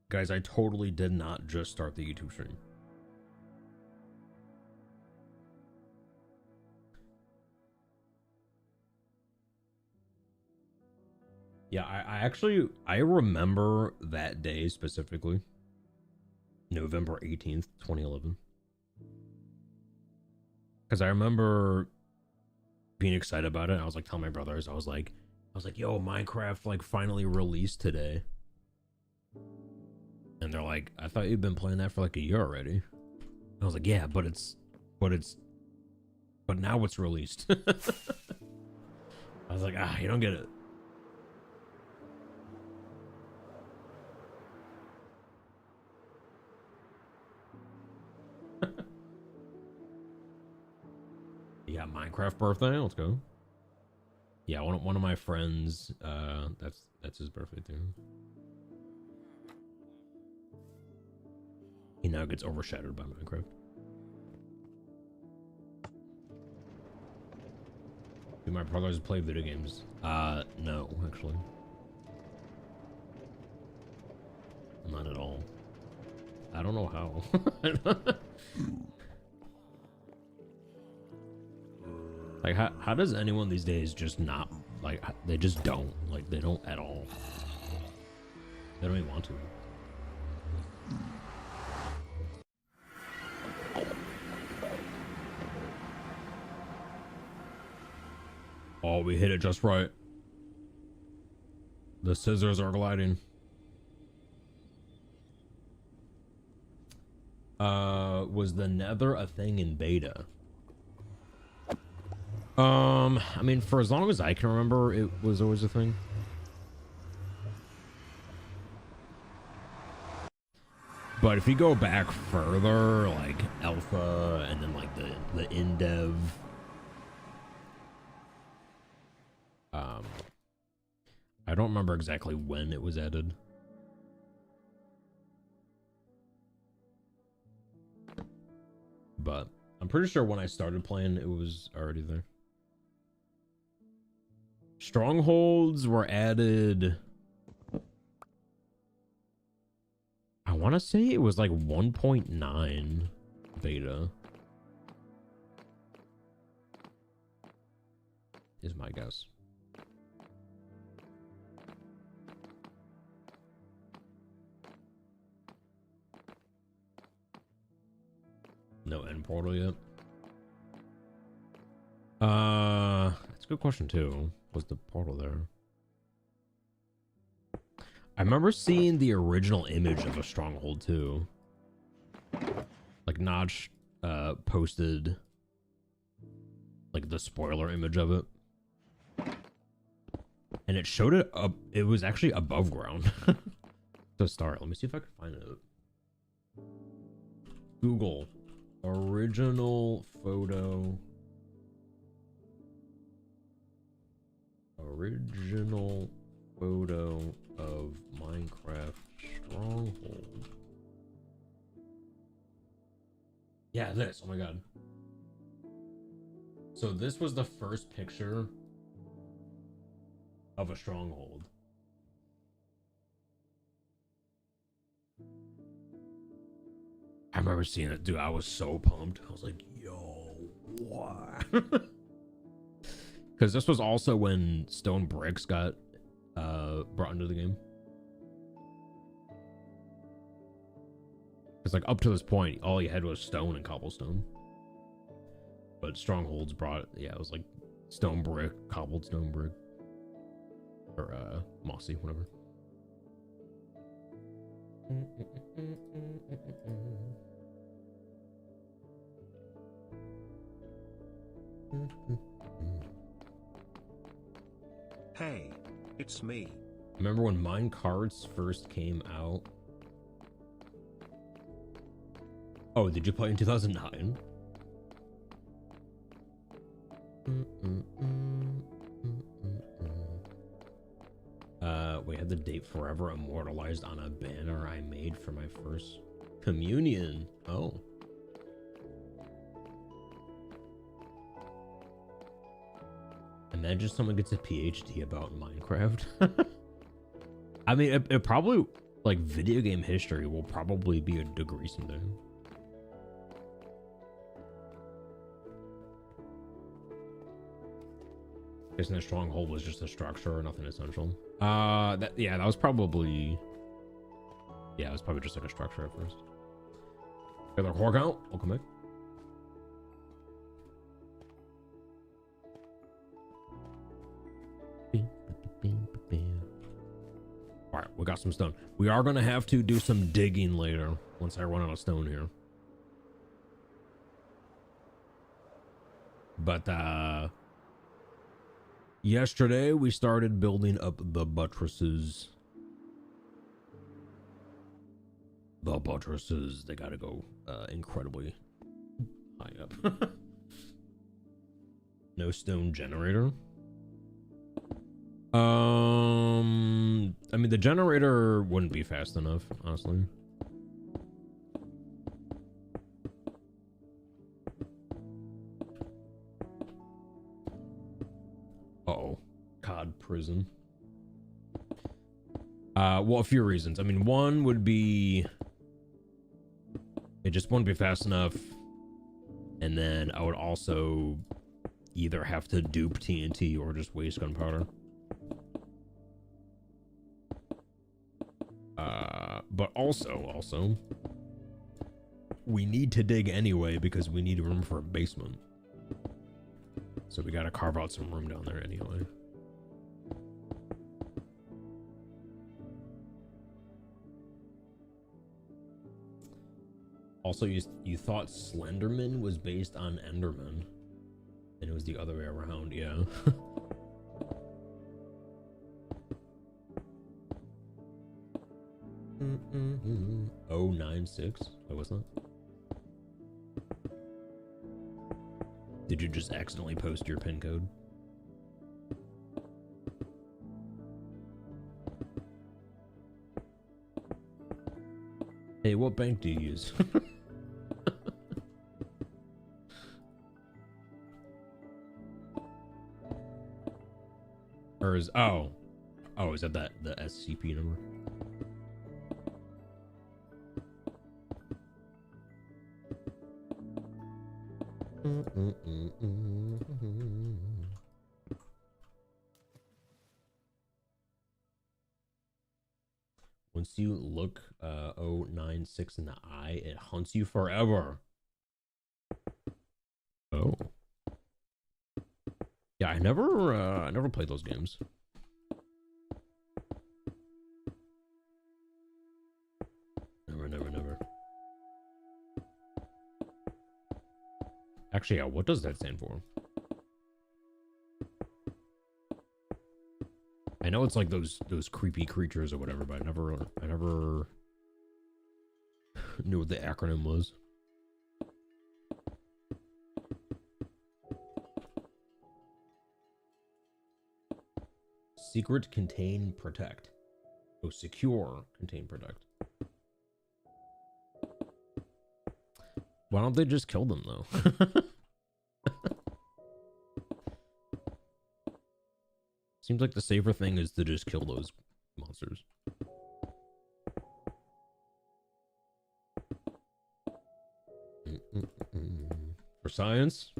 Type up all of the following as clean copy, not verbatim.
Guys, I totally did not just start the YouTube stream. Yeah, I remember that day specifically. November 18th, 2011. Because I remember being excited about it. I was like telling my brothers, I was like, yo, Minecraft like finally released today. And they're like, I thought you'd been playing that for like a year already. I was like, yeah, but now it's released. I was like, you don't get it. Yeah, Minecraft birthday. Let's go. Yeah, one of my friends. That's his birthday too. He now gets overshadowed by Minecraft. Do my brothers play video games? No, actually. Not at all. I don't know how. Like, how does anyone these days just not, like, they just don't, like, they don't at all. They don't even want to. Oh, we hit it just right. The scissors are gliding. Was the Nether a thing in beta? I mean, for as long as I can remember, it was always a thing. But if you go back further, like alpha and then like the in-dev, I don't remember exactly when it was added. But I'm pretty sure when I started playing, it was already there. Strongholds were added. I want to say it was like 1.9 beta. Is my guess. No end portal yet. That's a good question too. Was the portal there? I remember seeing the original image of a stronghold too. Like Notch posted like the spoiler image of it. And it showed it up, it was actually above ground. To start. Let me see if I can find it. Google original photo. Original photo of Minecraft stronghold. Yeah, this. Oh my god. So this was the first picture of a stronghold. I remember seeing it, dude. I was so pumped. I was like, yo, what? Because this was also when stone bricks got brought into the game. Because like up to this point, all you had was stone and cobblestone. But strongholds brought, yeah, it was like stone brick, cobbled stone brick. Or mossy, whatever. Hey, it's me. Remember when mine carts first came out? Oh, did you play in 2009? We had the date forever immortalized on a banner I made for my first communion. Oh. Imagine someone gets a PhD about Minecraft. I mean, it probably, like, video game history will probably be a degree someday. Guessing the stronghold was just a structure or nothing essential. Yeah, that was probably, yeah, it was probably just like a structure at first. Got the hork out. Welcome back. All right, we got some stone. We are gonna have to do some digging later once I run out of stone here. But yesterday we started building up the buttresses. The buttresses, they gotta go incredibly high up. No stone generator. I mean, the generator wouldn't be fast enough, honestly. Uh-oh. COD prison. Well, a few reasons. I mean, one would be it just wouldn't be fast enough. And then I would also either have to dupe TNT or just waste gunpowder. But also, we need to dig anyway because we need room for a basement. So we gotta carve out some room down there anyway. Also, you thought Slenderman was based on Enderman, and it was the other way around, yeah. Oh, 96. What was that? Did you just accidentally post your pin code? Hey, what bank do you use? Or is is that the SCP number? Once you look 096 in the eye, it haunts you forever. Oh. Yeah, I never played those games. Never. Actually, yeah, what does that stand for? I know it's like those creepy creatures or whatever, but I never knew what the acronym was. Secret, contain, protect. Oh, secure, contain, protect. Why don't they just kill them though? Seems like the safer thing is to just kill those monsters. For science.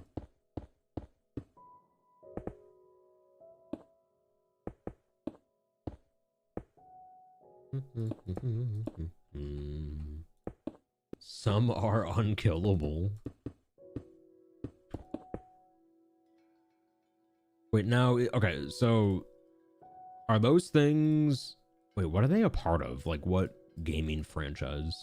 Some are unkillable. Wait, now, okay, so are those things... Wait, what are they a part of? Like, what gaming franchise?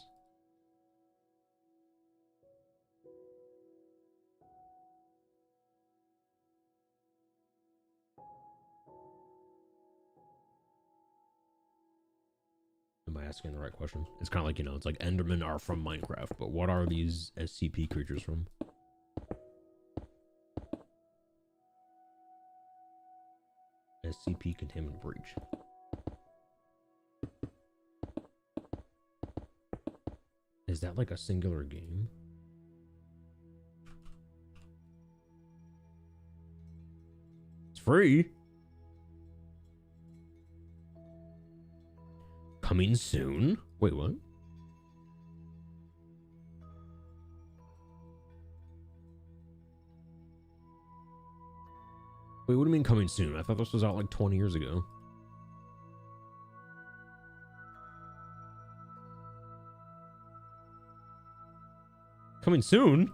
Am I asking the right question? It's kind of like, you know, it's like Endermen are from Minecraft, but what are these SCP creatures from? SCP Containment Breach. Is that like a singular game? It's free. Coming soon? Wait, what? Wait, what do you mean coming soon? I thought this was out like 20 years ago. Coming soon?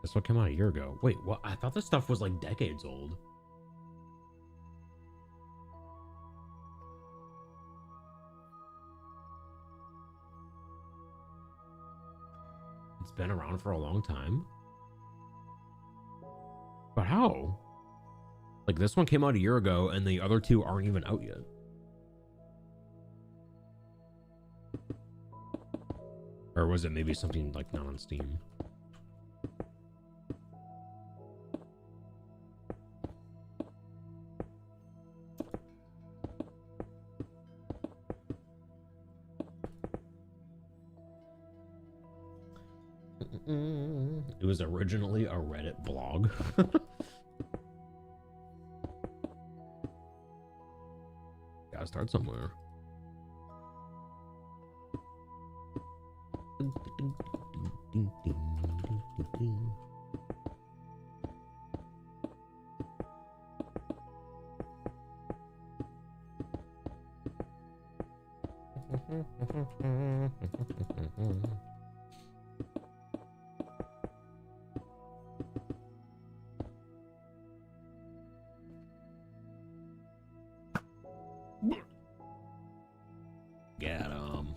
This one came out a year ago. Wait, what? I thought this stuff was like decades old. It's been around for a long time. But how? Like, this one came out a year ago, and the other two aren't even out yet. Or was it maybe something, like, not on Steam? It was originally a Reddit blog. Gotta start somewhere. Get 'em.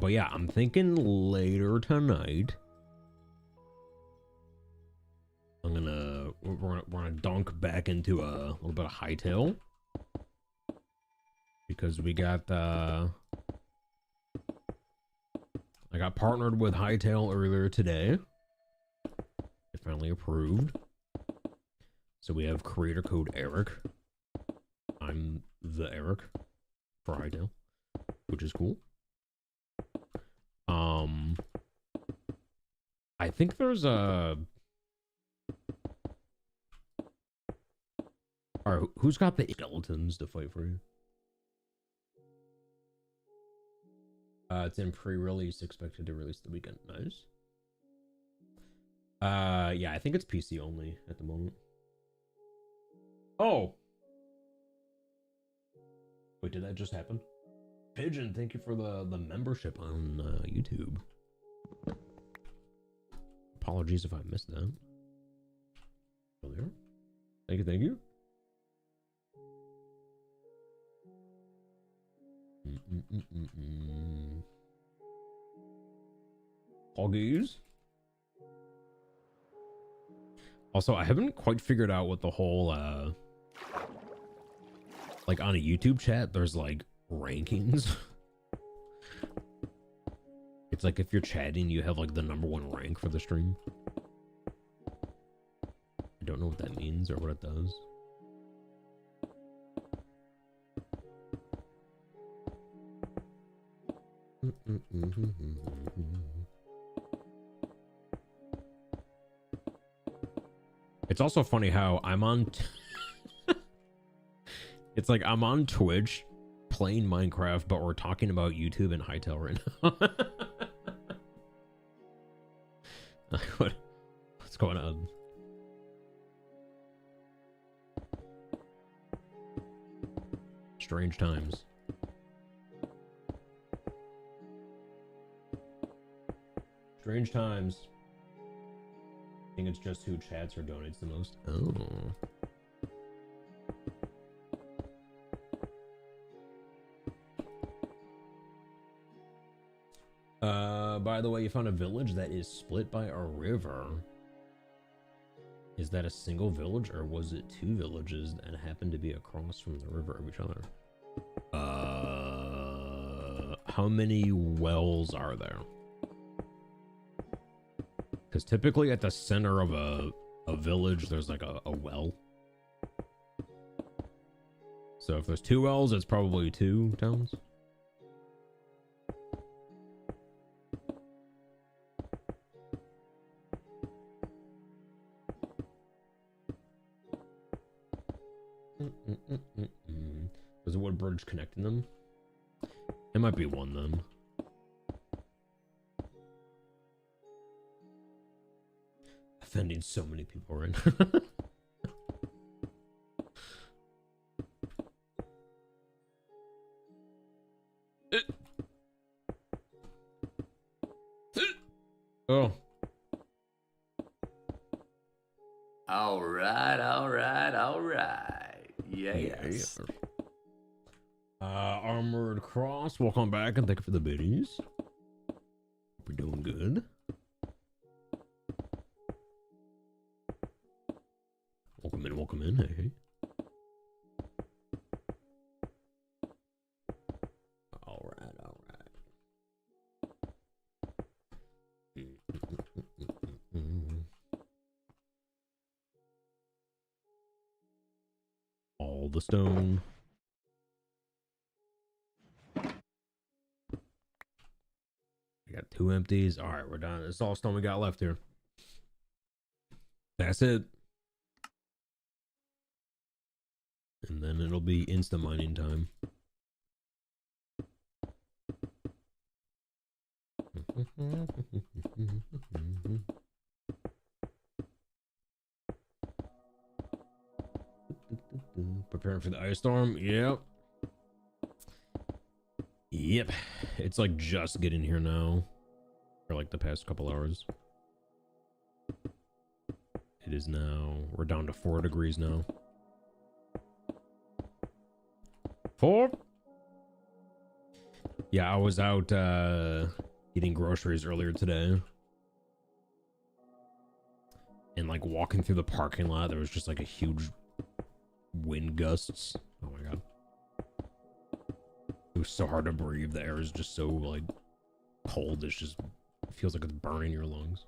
But yeah, I'm thinking later tonight we're gonna dunk back into a little bit of Hightail because we got I got partnered with Hightail earlier today. It finally approved. So we have creator code Eric. I'm the Eric for Hightail, which is cool. I think there's a... Alright, who's got the skeletons to fight for you? It's in pre-release, expected to release the weekend. Nice. Yeah, I think it's PC only at the moment. Oh! Wait, did that just happen? Pigeon, thank you for the membership on YouTube. Apologies if I missed that. Oh, there. Thank you, thank you. Hoggies. Also, I haven't quite figured out what the whole like on a YouTube chat, there's like rankings. It's like if you're chatting, you have like the #1 rank for the stream. I don't know what that means or what it does. It's also funny how I'm on it's like I'm on Twitch playing Minecraft, but we're talking about YouTube and Hightail right now. What's going on? Strange times. Strange times. I think it's just who chats or donates the most. Oh. By the way, you found a village that is split by a river. Is that a single village, or was it 2 villages that happened to be across from the river of each other? How how many wells are there? Because typically at the center of a village, there's like a well. So if there's 2 wells, it's probably 2 towns. There's a wood bridge connecting them. It might be 1 then. Offending so many people right now. Oh. All right, all right, all right. Yes. Armored Cross, welcome back and thank you for the biddies. We're doing good. Welcome in, hey. All right. All the stone. I got 2 empties. All right, we're done. That's all stone we got left here. That's it. And then it'll be instant mining time. Preparing for the ice storm. Yep. Yep. It's like just getting here now. For like the past couple hours. It is now. We're down to 4 degrees now. 4. Yeah, I was out getting groceries earlier today. And like walking through the parking lot, there was just like a huge wind gusts. Oh my god. It was so hard to breathe. The air is just so like cold. It's just, it feels like it's burning your lungs.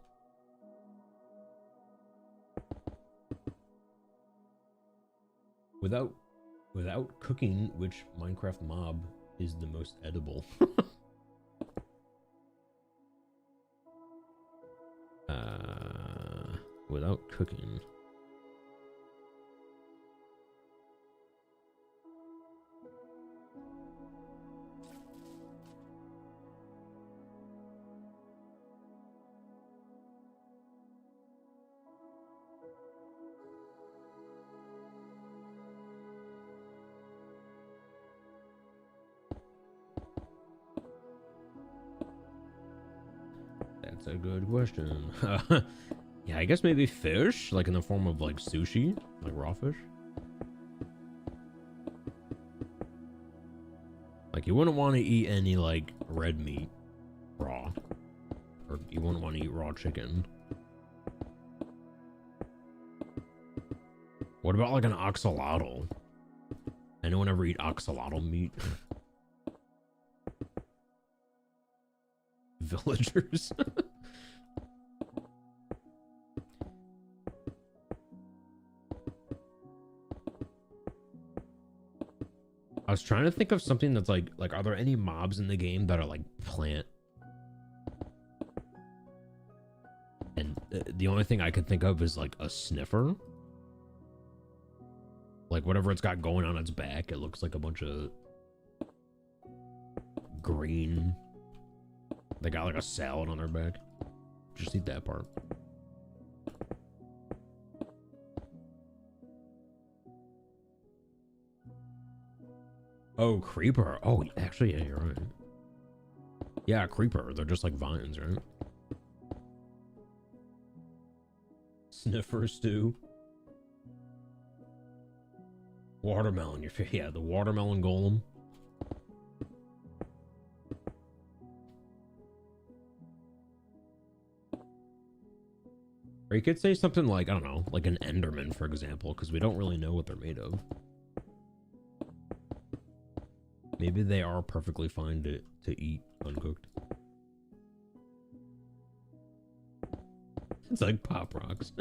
Without cooking, which Minecraft mob is the most edible? Without cooking. That's a good question. Yeah, I guess maybe fish, like in the form of like sushi, like raw fish. Like you wouldn't want to eat any like red meat raw, or you wouldn't want to eat raw chicken. What about like an axolotl? Anyone ever eat axolotl meat? Villagers. I was trying to think of something that's like are there any mobs in the game that are like plant? And the only thing I could think of is like a sniffer. Like whatever it's got going on its back, it looks like a bunch of green. They got like a salad on their back. Just eat that part. Oh, creeper. Oh, actually, yeah, you're right. Yeah, creeper. They're just like vines, right? Sniffer stew. Watermelon. Yeah, the watermelon golem. Or you could say something like, I don't know, like an Enderman, for example, because we don't really know what they're made of. Maybe they are perfectly fine to eat uncooked. It's like Pop Rocks.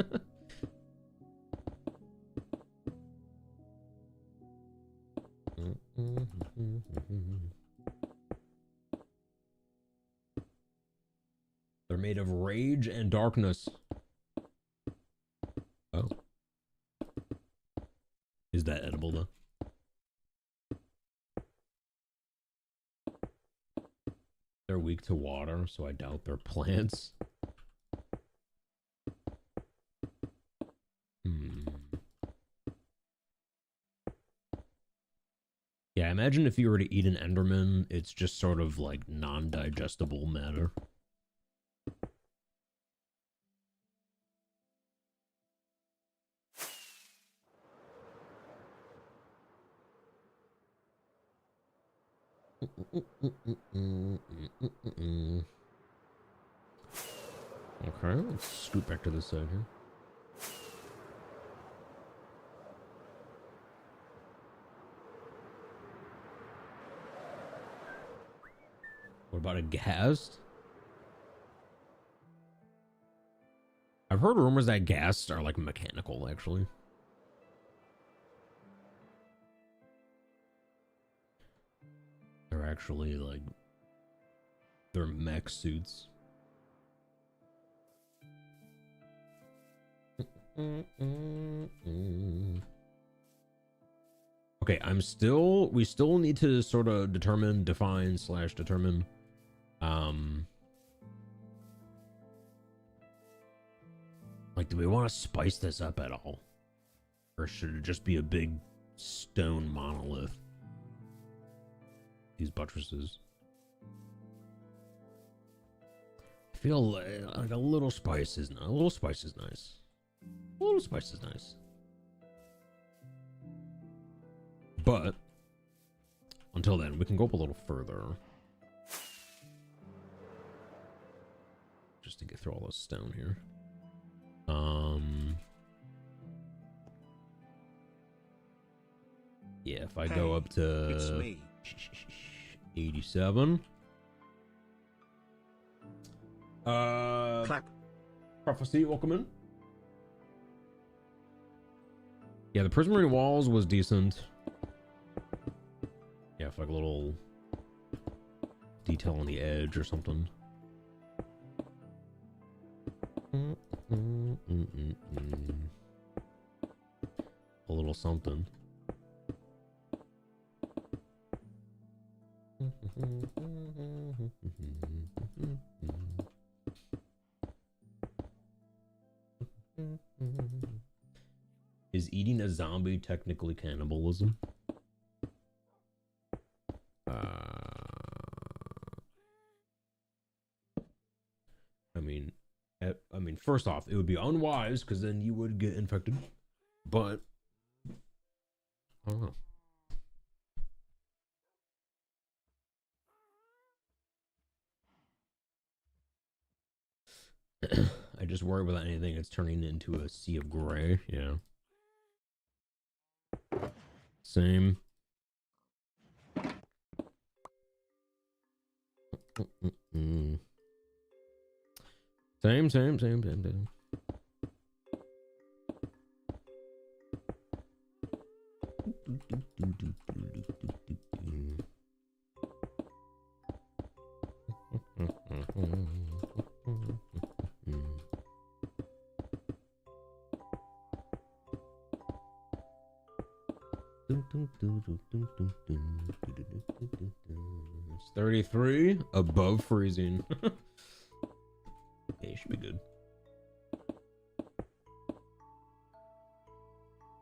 They're made of rage and darkness. Oh. Is that edible though? They're weak to water, so I doubt they're plants. Yeah, imagine if you were to eat an Enderman, it's just sort of like non-digestible matter. Okay, let's scoot back to this side here. What about a ghast? I've heard rumors that ghasts are like mechanical, actually. They're actually like, they're mech suits. Okay, we still need to sort of define / determine like, do we want to spice this up at all? Or should it just be a big stone monolith? These buttresses. I feel like a little spice is nice. A little spice is nice. A little spice is nice. But until then, we can go up a little further. Just to get through all this stone here. Yeah, if I go up to It's me. 87. Clap. Prophecy, welcome in. Yeah, the prismarine walls was decent. Yeah, if like a little detail on the edge or something. A little something. Is eating a zombie technically cannibalism? I mean, first off, it would be unwise because then you would get infected. But I don't know. I just worry about anything. It's turning into a sea of gray. Yeah. Same. Same. 33 above freezing. Hey, should be good.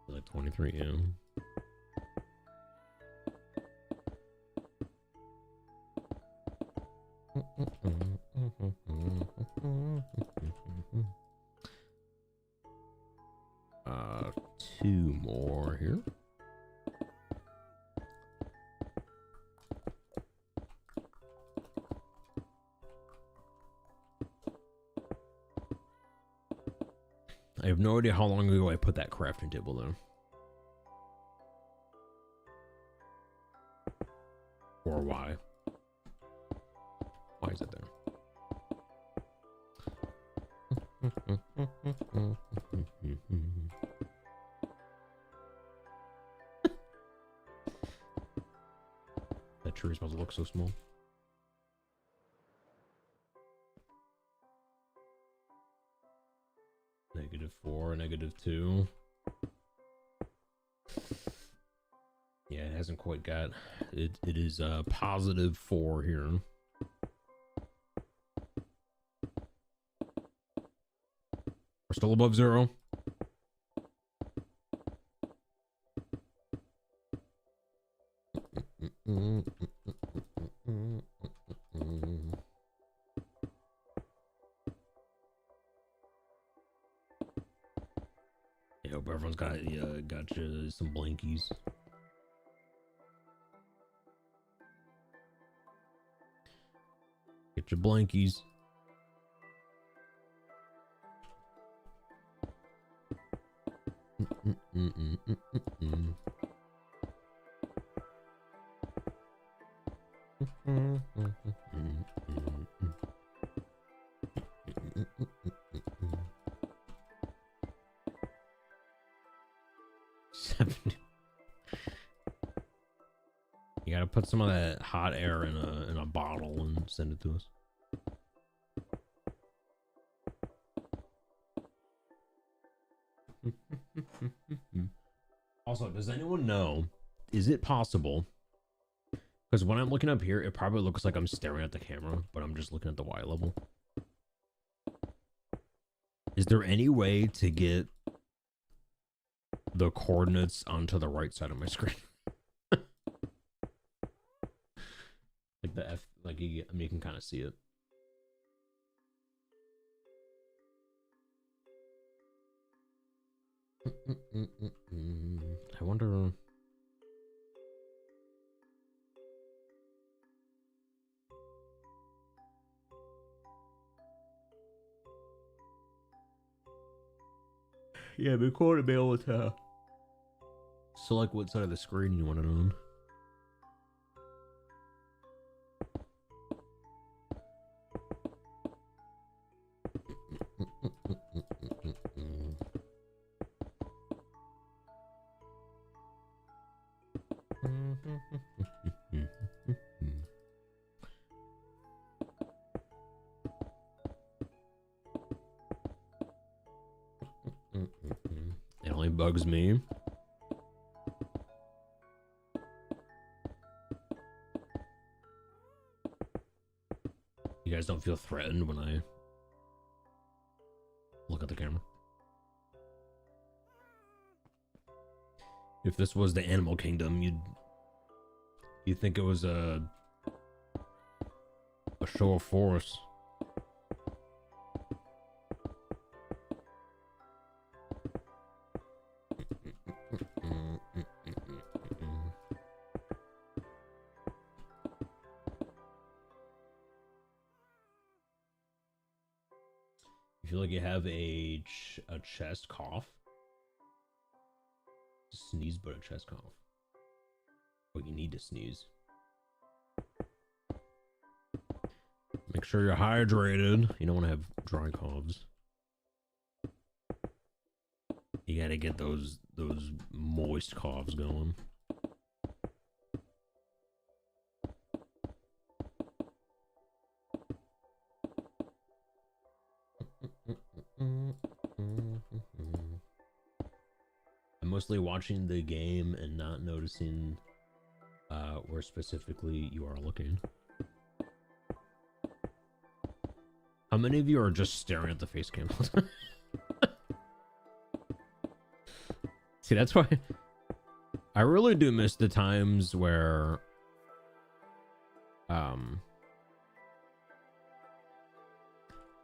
Like 23, yeah. Two more here. I have no idea how long ago I put that crafting table though. Why is it there? That tree is supposed to look so small. -4, -2. Yeah, it hasn't quite got it. It is +4 here. We're still above 0. I hope everyone's got you some blankies. Get your blankies. You gotta put some of that hot air in a bottle and send it to us. Also, does anyone know, is it possible? Because when I'm looking up here, it probably looks like I'm staring at the camera, but I'm just looking at the Y level. Is there any way to get the coordinates onto the right side of my screen? Like the F, like you can kind of see it. I wonder. Yeah, be cool to be able to select what side of the screen you want it on. It only bugs me. You guys don't feel threatened when I look at the camera? If this was the animal kingdom, you'd think it was a show of force. You feel like you have a chest cough? Sneeze, but a chest cough. But you need to sneeze. Make sure you're hydrated. You don't want to have dry coughs. You gotta get those moist coughs going. I'm mostly watching the game and not noticing where specifically you are looking. How many of you are just staring at the face cam? See, that's why I really do miss the times where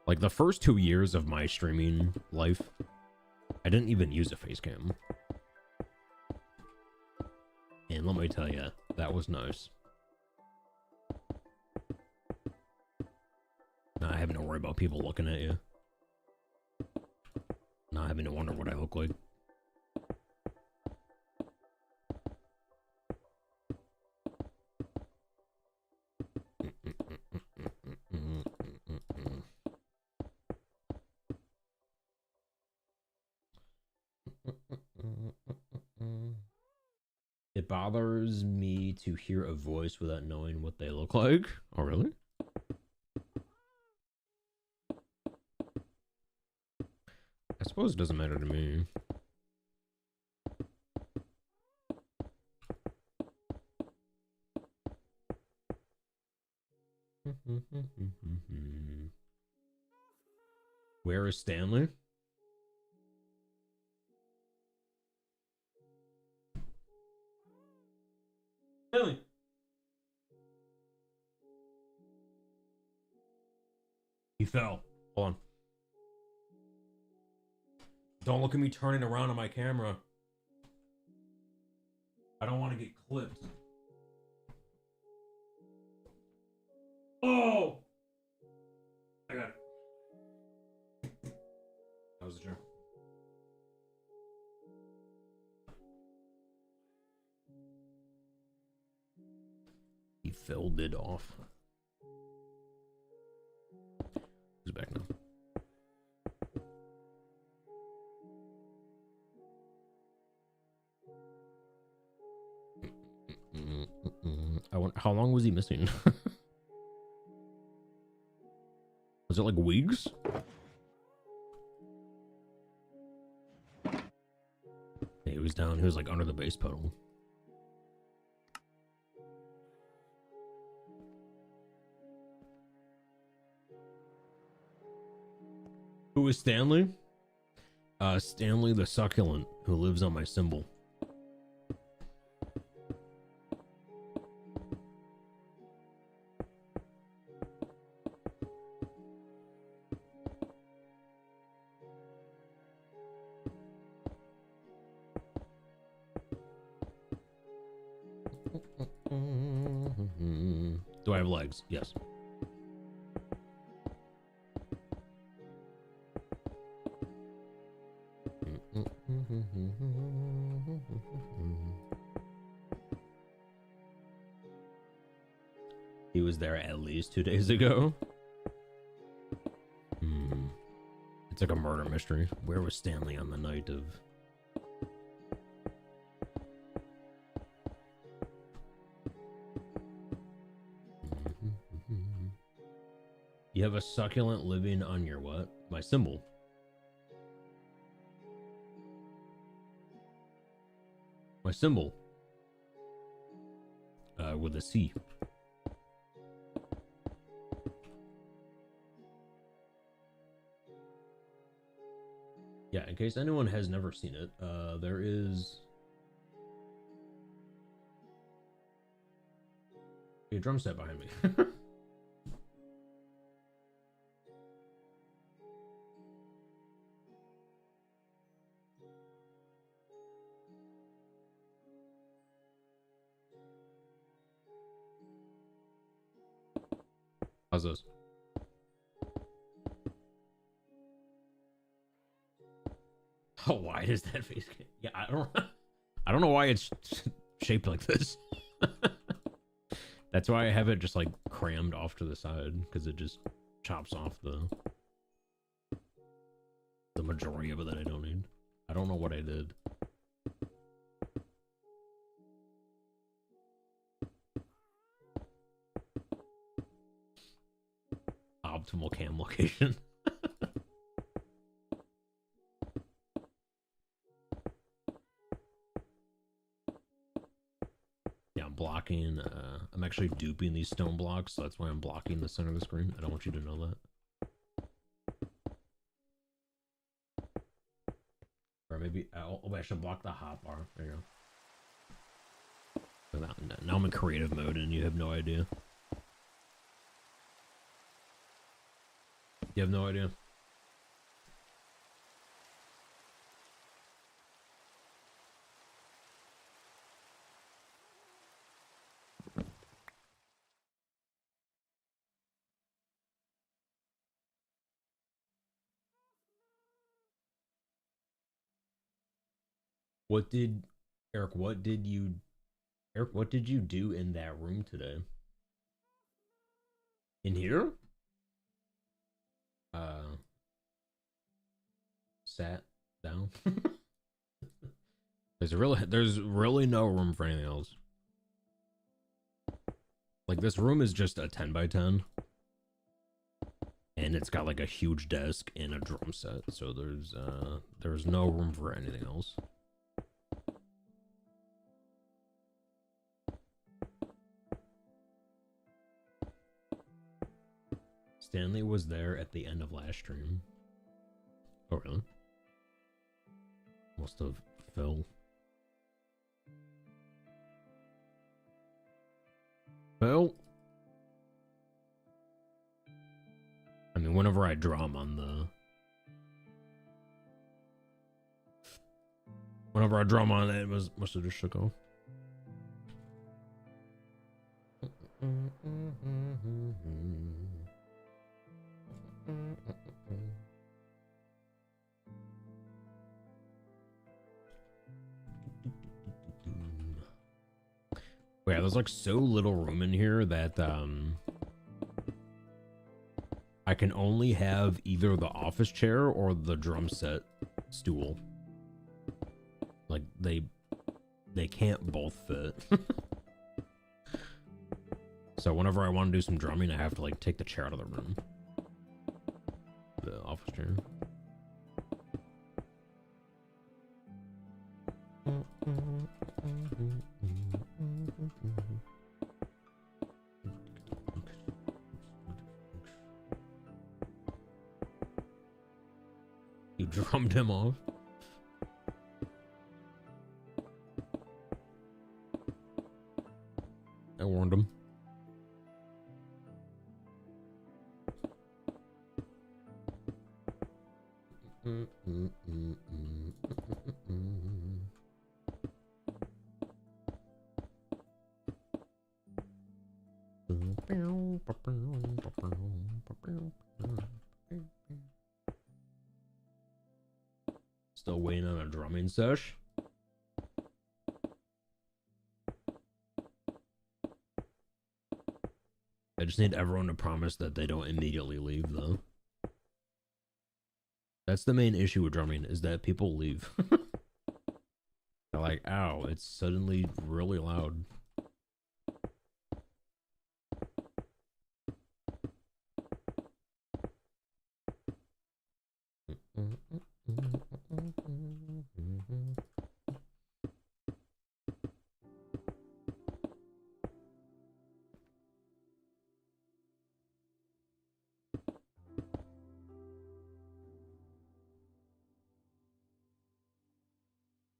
like the first 2 years of my streaming life, I didn't even use a face cam. And let me tell you, that was nice. Not having to worry about people looking at you. Not having to wonder what I look like. It bothers me to hear a voice without knowing what they look like. Oh, really? I suppose it doesn't matter to me. Where is Stanley? Stanley. He fell. Hold on. Don't look at me turning around on my camera. I don't want to get clipped. Oh! I got it. That was the chair. He filled it off. He's back now. I wonder, how long was he missing? Was it like weeks? Yeah, he was down. He was like under the bass pedal. Who is Stanley? Stanley the Succulent, who lives on my symbol. Do I have legs? Yes. He was there at least 2 days ago. It's like a murder mystery. Where was Stanley on the night of... You have a succulent living on your what? My symbol. My symbol. With a C. Yeah, in case anyone has never seen it, there is a drum set behind me. How's this? How wide is that face cam? Yeah, I don't know why it's shaped like this. That's why I have it just like crammed off to the side, because it just chops off the majority of it that I don't need. I don't know what I did. Optimal cam location. Yeah, I'm blocking. I'm actually duping these stone blocks, so that's why I'm blocking the center of the screen. I don't want you to know that. Or maybe I should block the hot bar. There you go. Now I'm in creative mode, and you have no idea. You have no idea. What did Eric? What did you do in that room today? In here? Sat down. There's really no room for anything else. Like, this room is just a 10 by 10. And it's got like a huge desk and a drum set, so there's no room for anything else. Stanley was there at the end of last stream. Oh really? Must have Phil. Phil? I mean, whenever I draw him on the... Whenever I draw him on it, must have just shook off. Yeah, there's like so little room in here that I can only have either the office chair or the drum set stool. Like they can't both fit. So whenever I want to do some drumming, I have to like take the chair out of the room. The office chair. You drummed him off. I warned him. Still waiting on a drumming sesh. I just need everyone to promise that they don't immediately leave, though. That's the main issue with drumming, is that people leave. They're like, ow, it's suddenly really loud.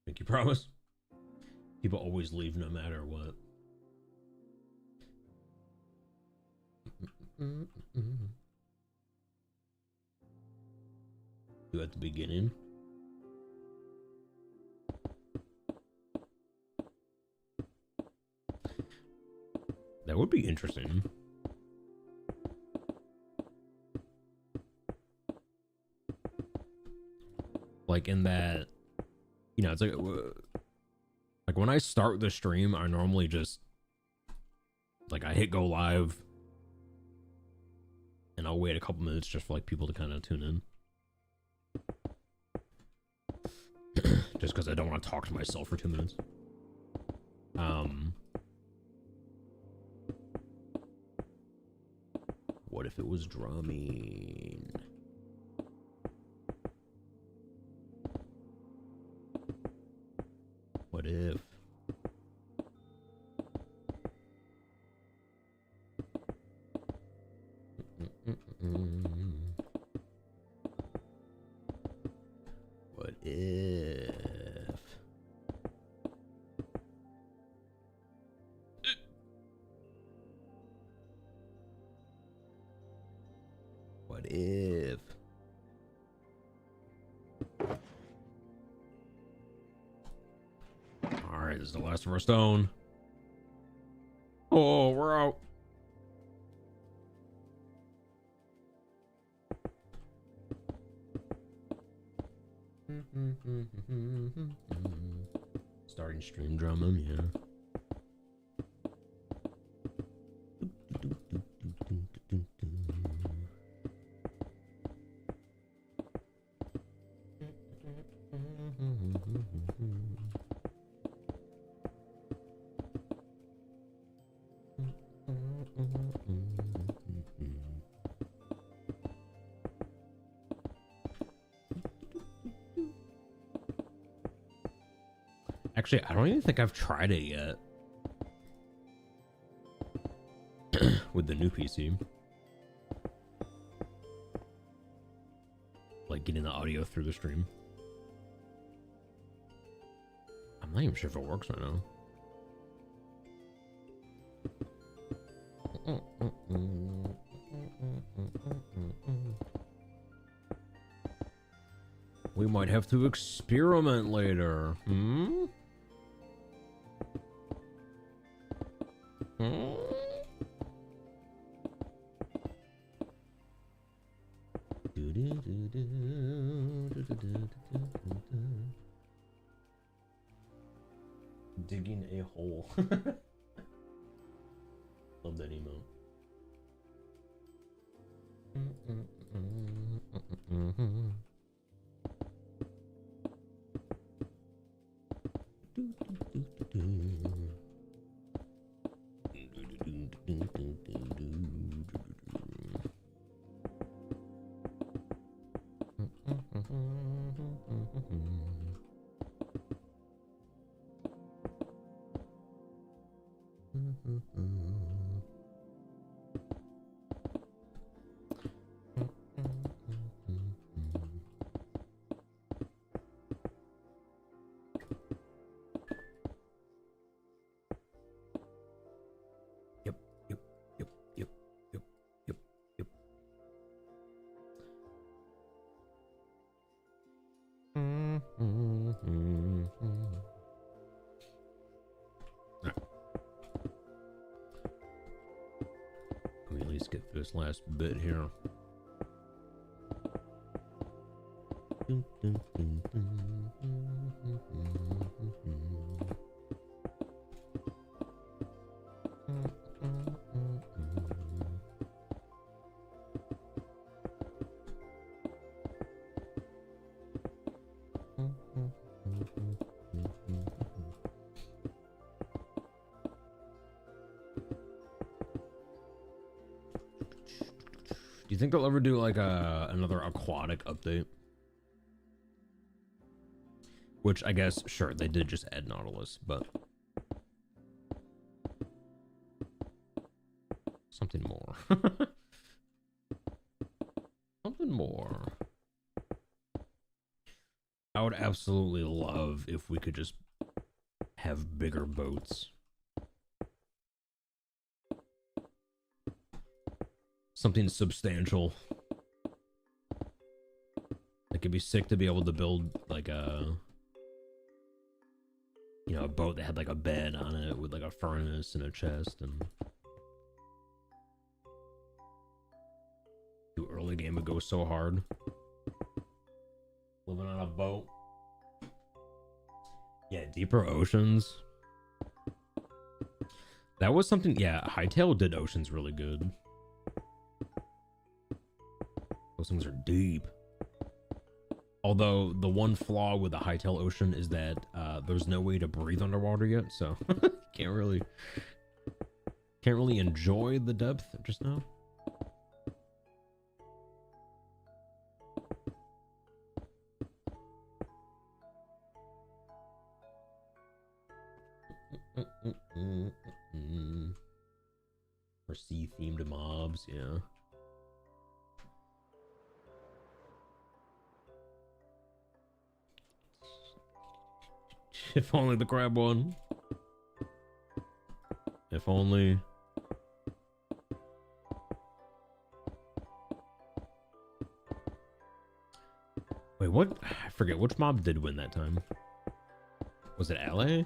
Make you promise? People always leave no matter what. You at the beginning? That would be interesting. Like in that, you know, it's like when I start the stream, I normally just like I hit go live and I'll wait a couple minutes just for like people to kind of tune in. Just because I don't want to talk to myself for 2 minutes. What if it was drumming? What if? What if? What if? Alright, this is the last of our stone. Oh, we're out. Starting stream drumming, yeah. Actually, I don't even think I've tried it yet. With the new PC. Like getting the audio through the stream. I'm not even sure if it works right now. We might have to experiment later. Hmm? Hmm? Digging a hole. Love that emote. Yep, yep, yep, yep, yep, yep, yep. Alright. Let me at least get through this last bit here. Do you think they'll ever do like another aquatic update? Which I guess, sure, they did just add Nautilus, but something more. Something more. I would absolutely love if we could just have bigger boats. Something substantial. It could be sick to be able to build like a, you know, a boat that had like a bed on it with like a furnace and a chest. And the early game would go so hard. Living on a boat. Yeah, deeper oceans. That was something, yeah, Hytale did oceans really good. Those things are deep. Although the one flaw with the Hytale Ocean is that there's no way to breathe underwater yet, so can't really enjoy the depth just now. Or sea-themed mobs, yeah. If only the crab one. If only. Wait, what? I forget. Which mob did win that time? Was it Ally?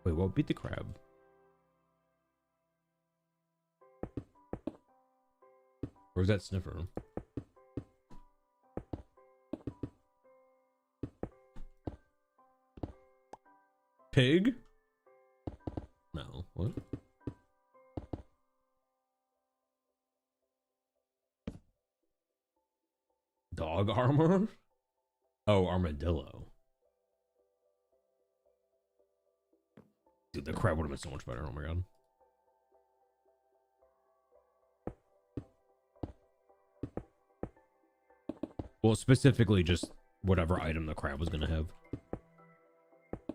Wait, what beat the crab? Where's that sniffer? Pig? No. What? Dog armor? Oh, armadillo. Dude, the crab would have been so much better. Oh my god. Well, specifically just whatever item the crab was gonna have.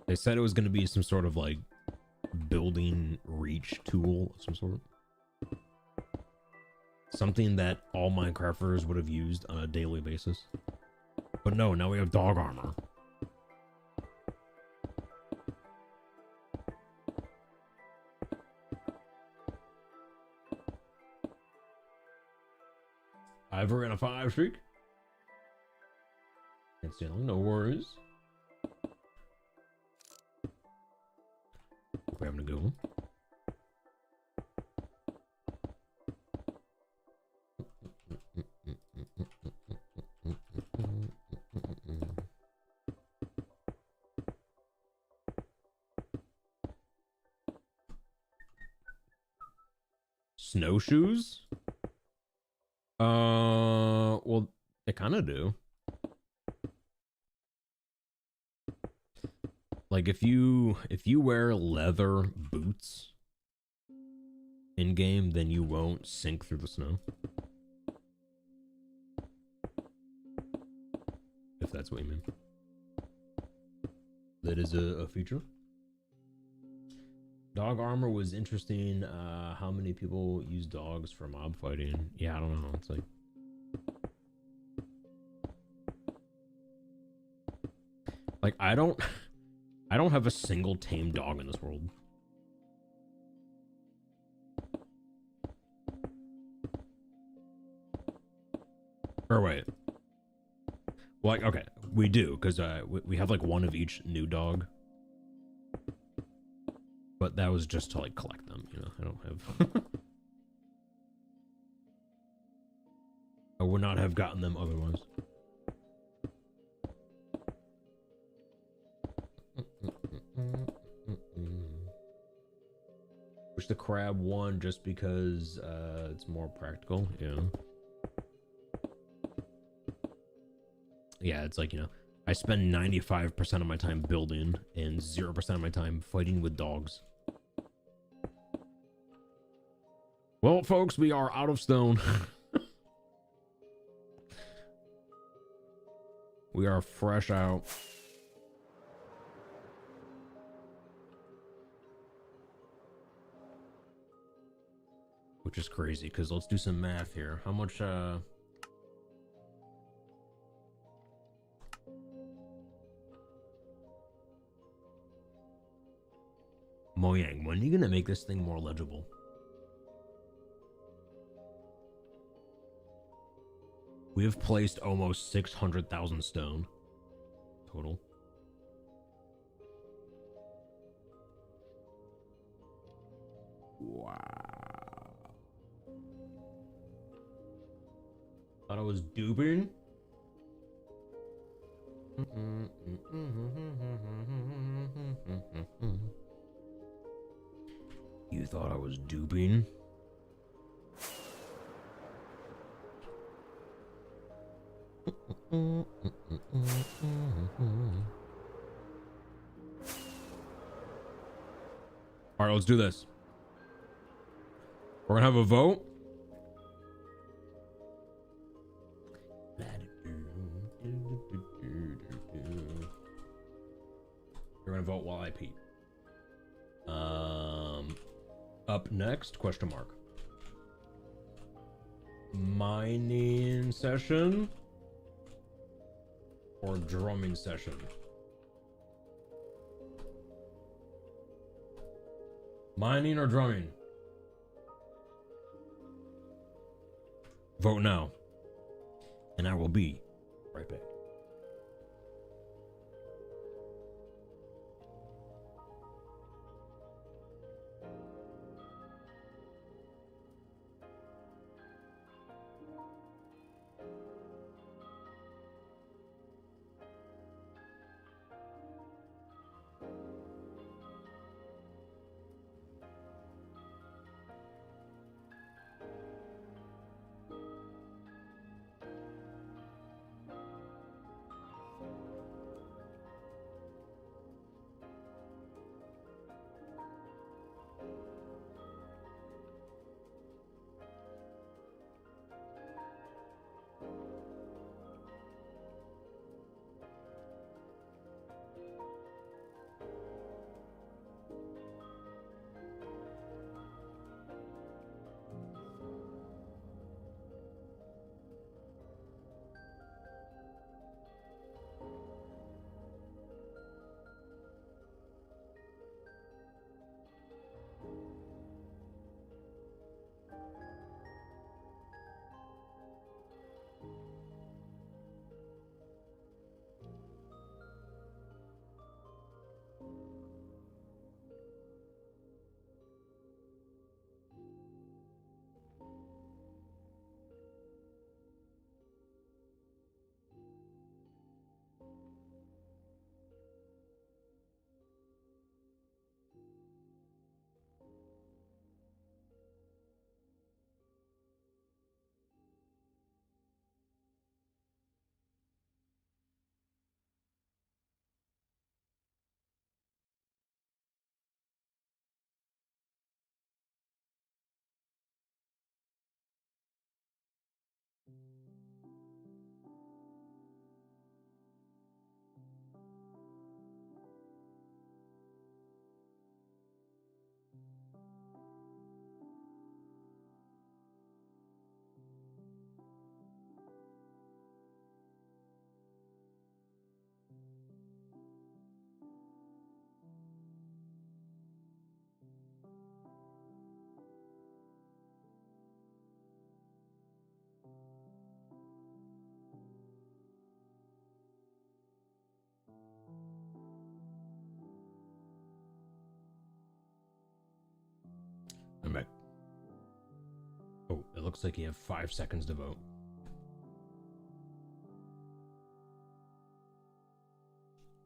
They said it was gonna be some sort of like building reach tool of some sort. Something that all Minecrafters would have used on a daily basis. But no, now we have dog armor. Ivor in a 5 streak. And still, no worries. We're having a good one. Snowshoes? Well, they kind of do. Like if you wear leather boots in game, then you won't sink through the snow. If that's what you mean. That is a feature. Dog armor was interesting. How many people use dogs for mob fighting? Yeah, I don't know. It's like I don't have a single tame dog in this world. Or wait. Well, like, okay, we do, because we have like one of each new dog. But that was just to like collect them, you know. I don't have I would not have gotten them otherwise. Wish the crab won just because it's more practical, yeah. Yeah, it's like, you know, I spend 95% of my time building and 0% of my time fighting with dogs. Well, folks, we are out of stone. We are fresh out. Which is crazy, because let's do some math here. How much, Mojang, when are you gonna make this thing more legible? We have placed almost 600,000 stone total. Wow. Thought I was duping. You thought I was duping? All right, let's do this. We're gonna have a vote. You're gonna vote while I pee. Up next, question mark. Mining session or drumming session? Mining or drumming? Vote now. And I will be right back. looks like you have 5 seconds to vote.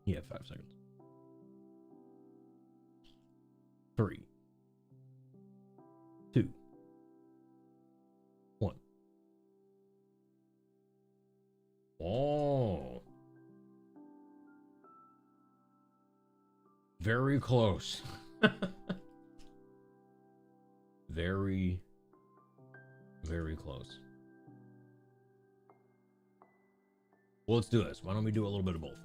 You have 5 seconds. 3, 2, 1. Oh. Very close. Very, very close. Well, let's do this. Why don't we do a little bit of both?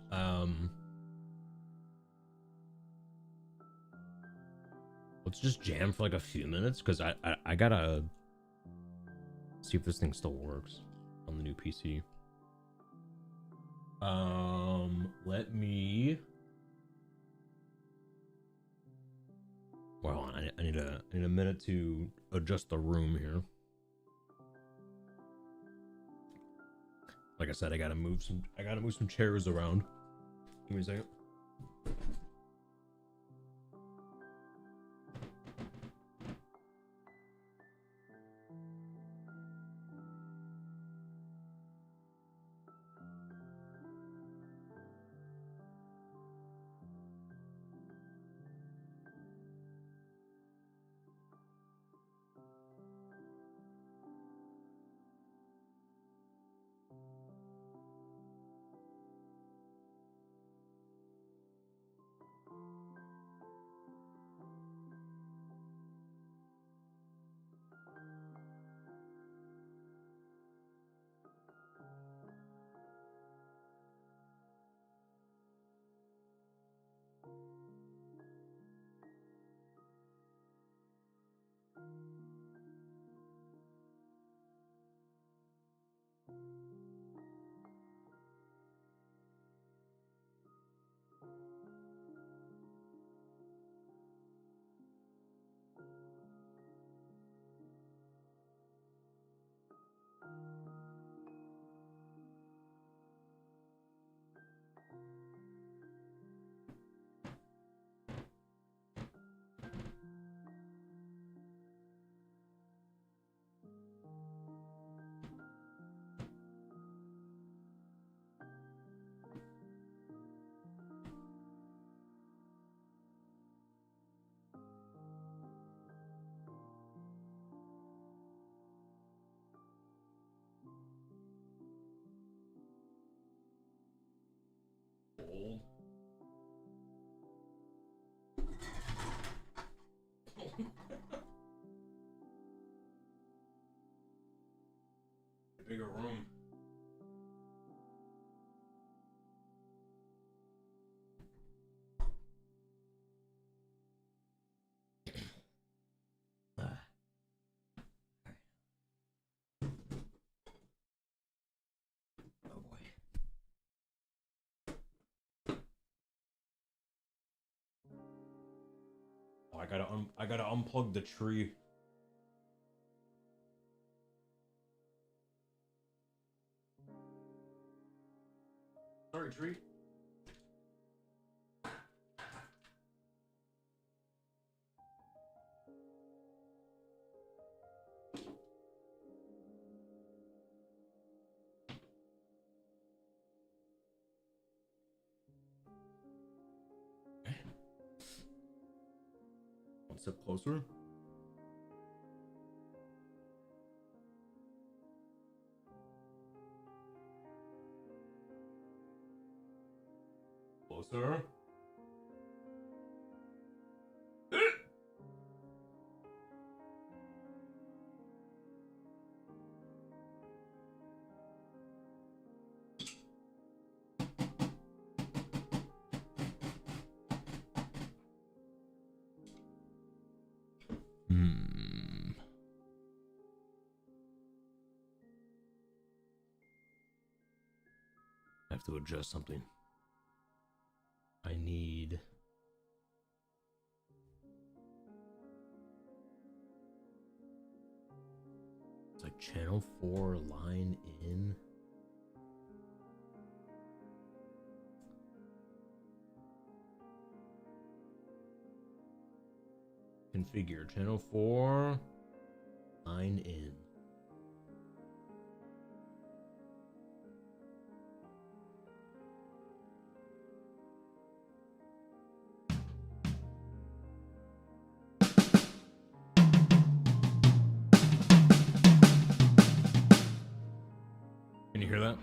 Let's just jam for like a few minutes, because I gotta see if this thing still works on the new PC. Let me. Well, I need a minute to adjust the room here. Like I said, I gotta move some chairs around. Give me a second. Old. A bigger room. Oh boy. Oh, I gotta unplug the tree. Sorry, tree. One step closer. Closer. I have to adjust something. I need. It's like channel 4 line in. Configure channel 4 line in. hear that?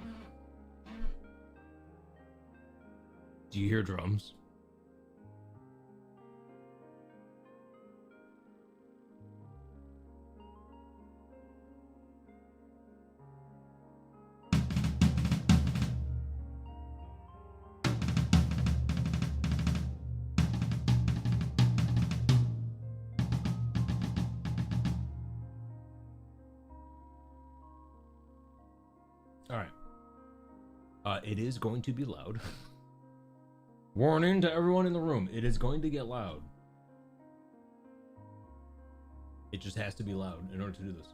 Do you hear drums? All right. It is going to be loud. Warning to everyone in the room. It is going to get loud. It just has to be loud in order to do this.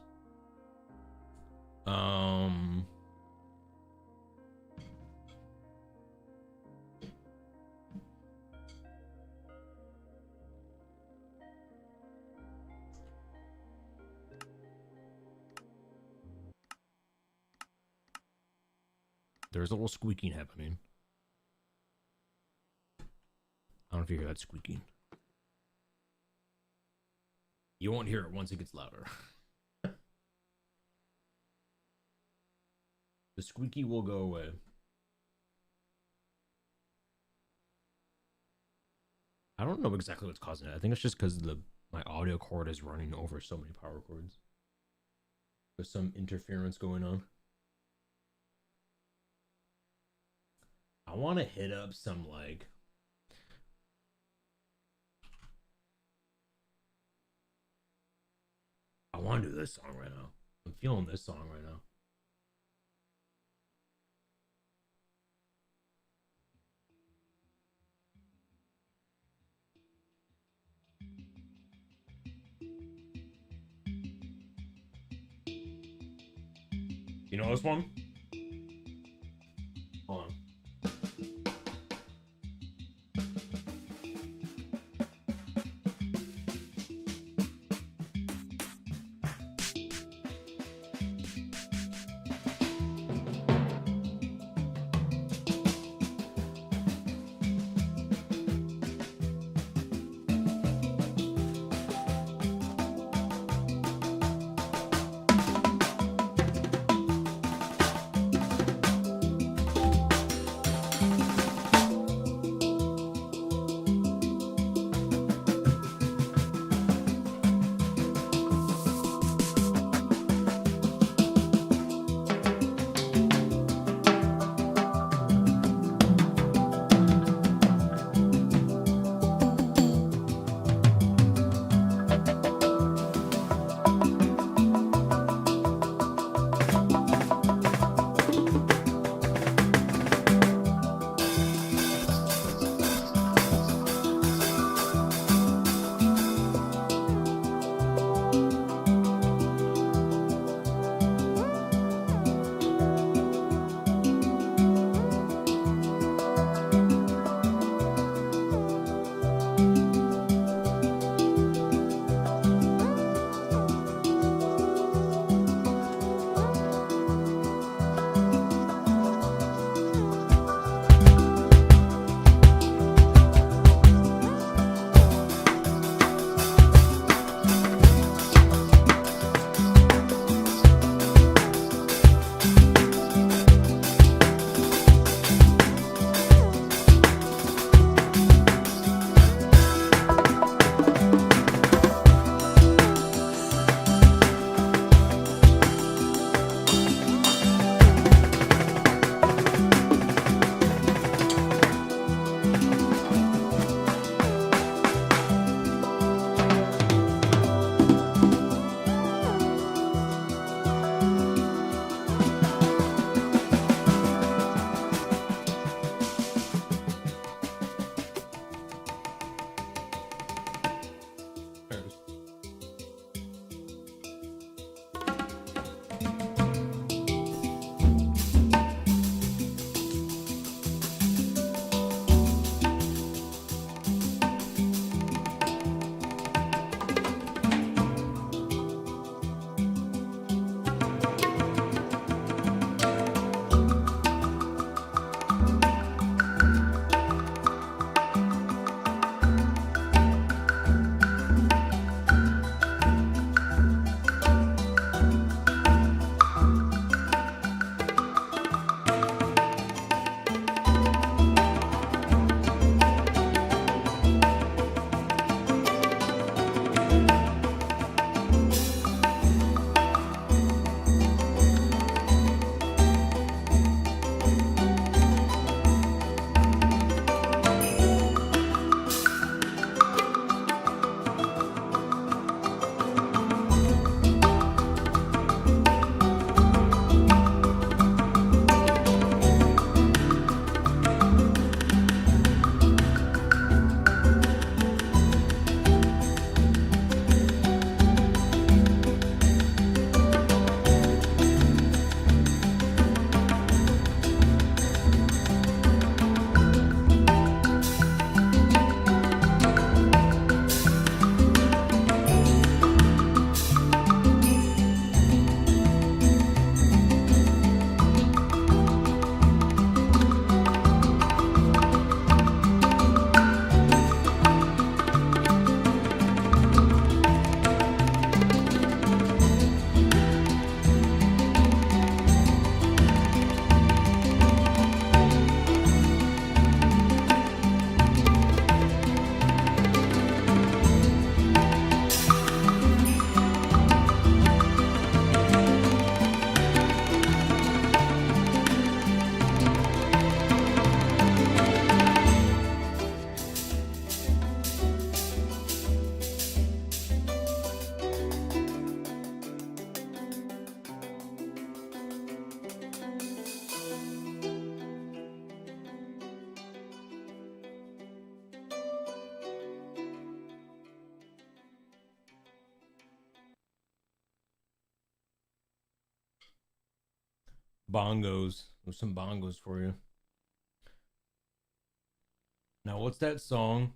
There's a little squeaking happening. I don't know if you hear that squeaking. You won't hear it once it gets louder. The squeaky will go away. I don't know exactly what's causing it. I think it's just because my audio cord is running over so many power cords. There's some interference going on. I want to hit up some like I want to do this song right now. I'm feeling this song right now. You know this one? Hold on. bongos. There's some bongos for you. Now, what's that song?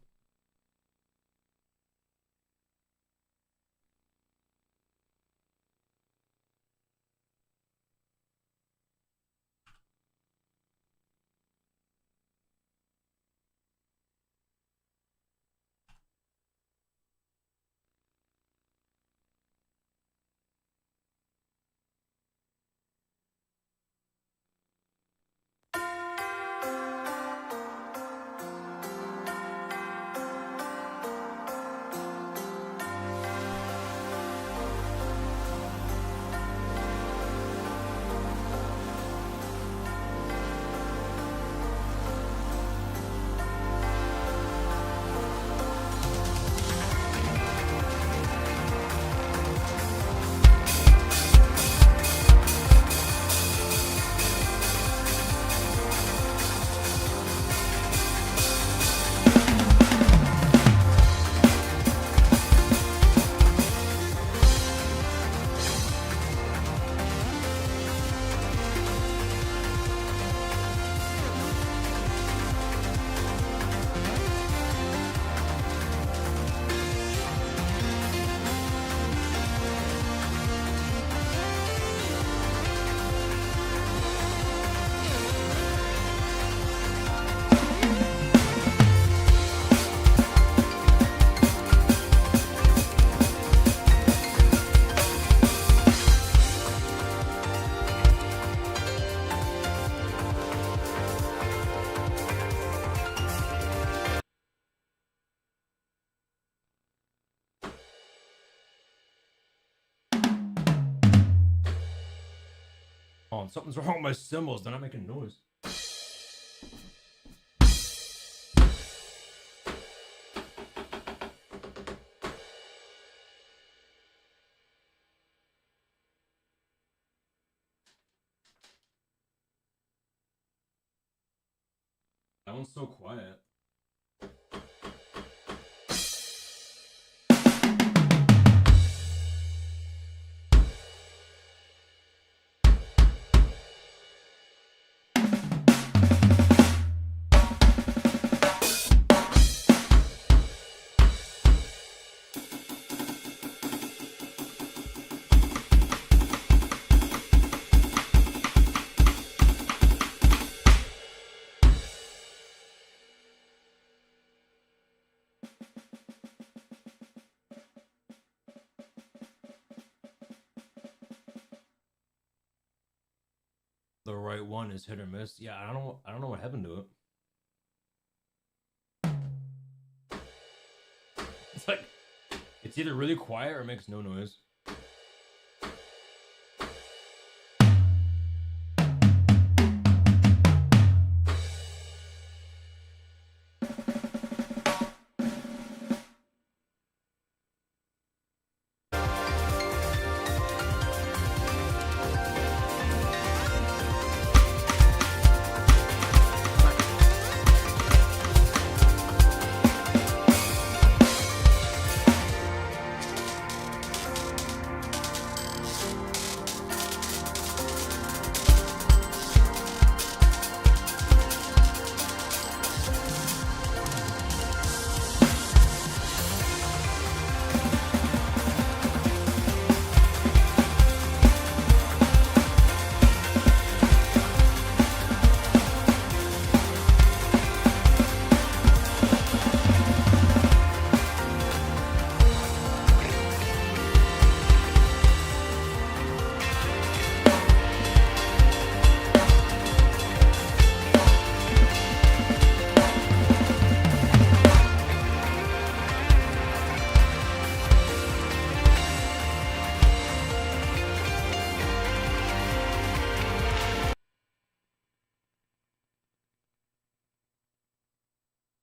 Oh, something's wrong with my cymbals. They're not making noise. That one's so quiet. The right one is hit or miss. Yeah, I don't know what happened to it. It's like it's either really quiet or it makes no noise.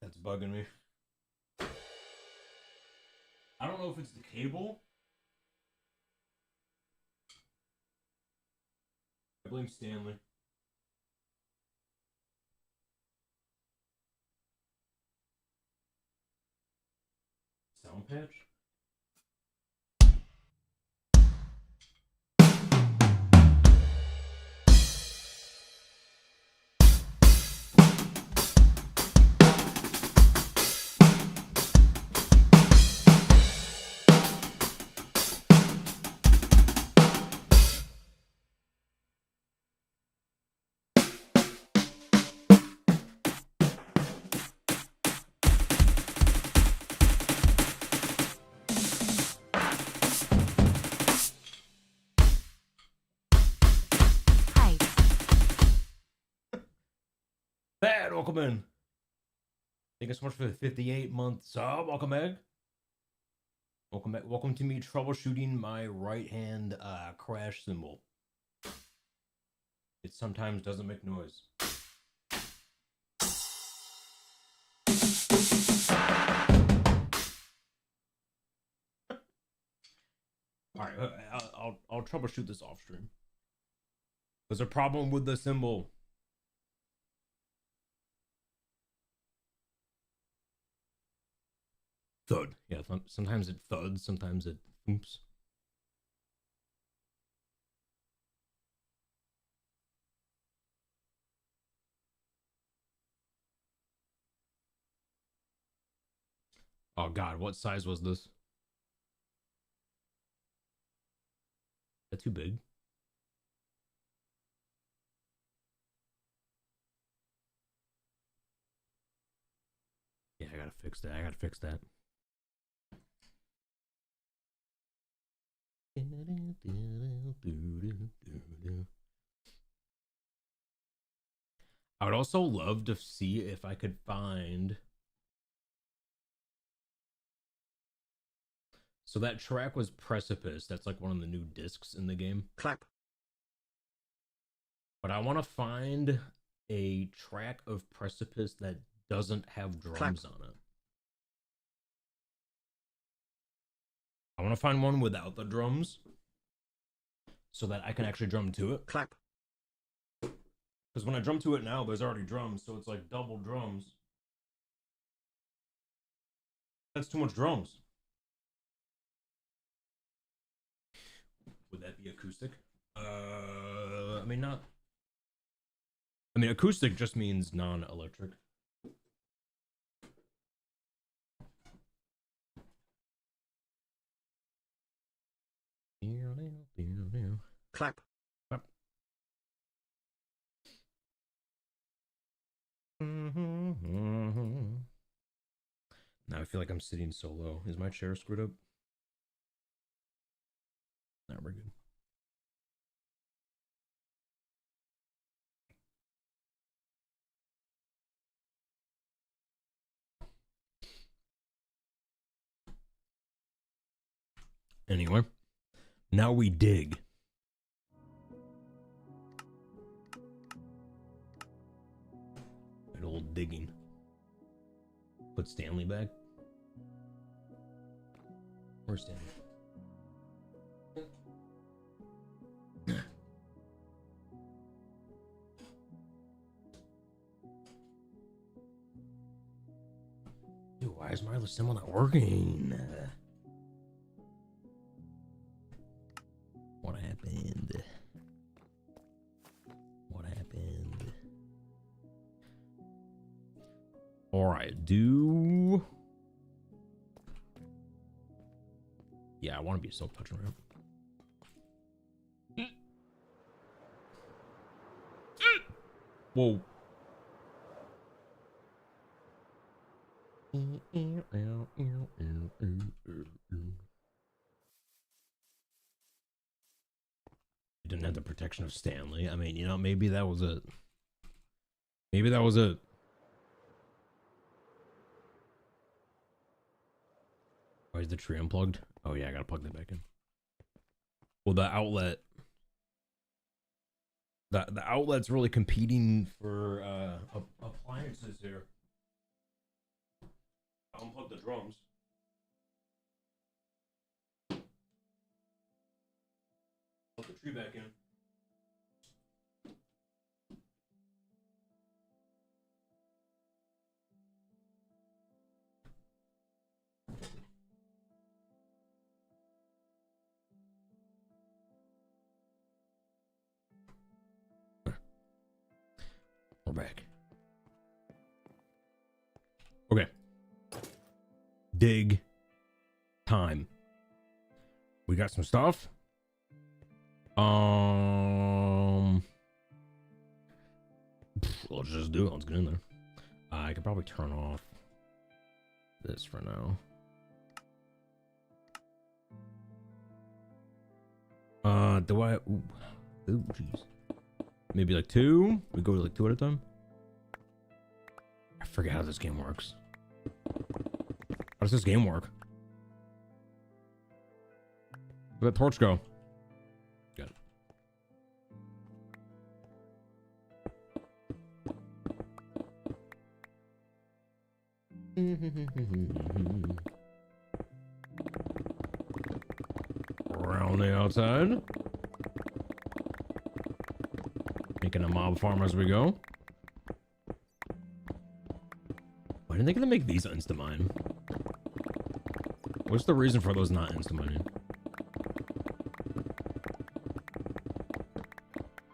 That's bugging me. I don't know if it's the cable. I blame Stanley. Sound patch? Bad, welcome in. Thank you so much for the 58-month sub. Welcome back. Welcome back. Welcome to me troubleshooting my right hand crash cymbal. It sometimes doesn't make noise. All right, I'll troubleshoot this off stream. There's a problem with the cymbal. Thud. Yeah, sometimes it thuds, sometimes it oops. Oh god, what size was this? Is that too big? Yeah, I gotta fix that. I gotta fix that. I would also love to see if I could find. So that track was Precipice. That's like one of the new discs in the game. Clap. But I want to find a track of Precipice that doesn't have drums on it. I want to find one without the drums so that I can actually drum to it. Clap. Because when I drum to it now, there's already drums, so it's like double drums. That's too much drums. Would that be acoustic? I mean, not. I mean, acoustic just means non-electric. Clap. Clap. Now I feel like I'm sitting so low. Is my chair screwed up? No, we're good. Anyway, now we dig. An old digging. Put Stanley back. Where's Stanley? Dude, why is my symbol not working? What happened? What happened? Alright, do... Yeah, I want to be a silk touch around. Whoa. You didn't have the protection of Stanley. I mean, you know, maybe that was it. Maybe that was it. Why is the tree unplugged? Oh yeah, I gotta plug that back in. Well, the outlet. The outlet's really competing for appliances here. I'll unplug the drums. Put the tree back in. We're back. Okay. Dig time. We got some stuff. Let's just do it. Let's get in there. I could probably turn off this for now. Do I? Ooh, jeez. Maybe like two. We go like two at a time. forget how this game works. How does this game work? Where'd that torch go? Got it. Around the outside. Making a mob farm as we go. Why didn't they gonna make these insta-mine? What's the reason for those not insta-mining?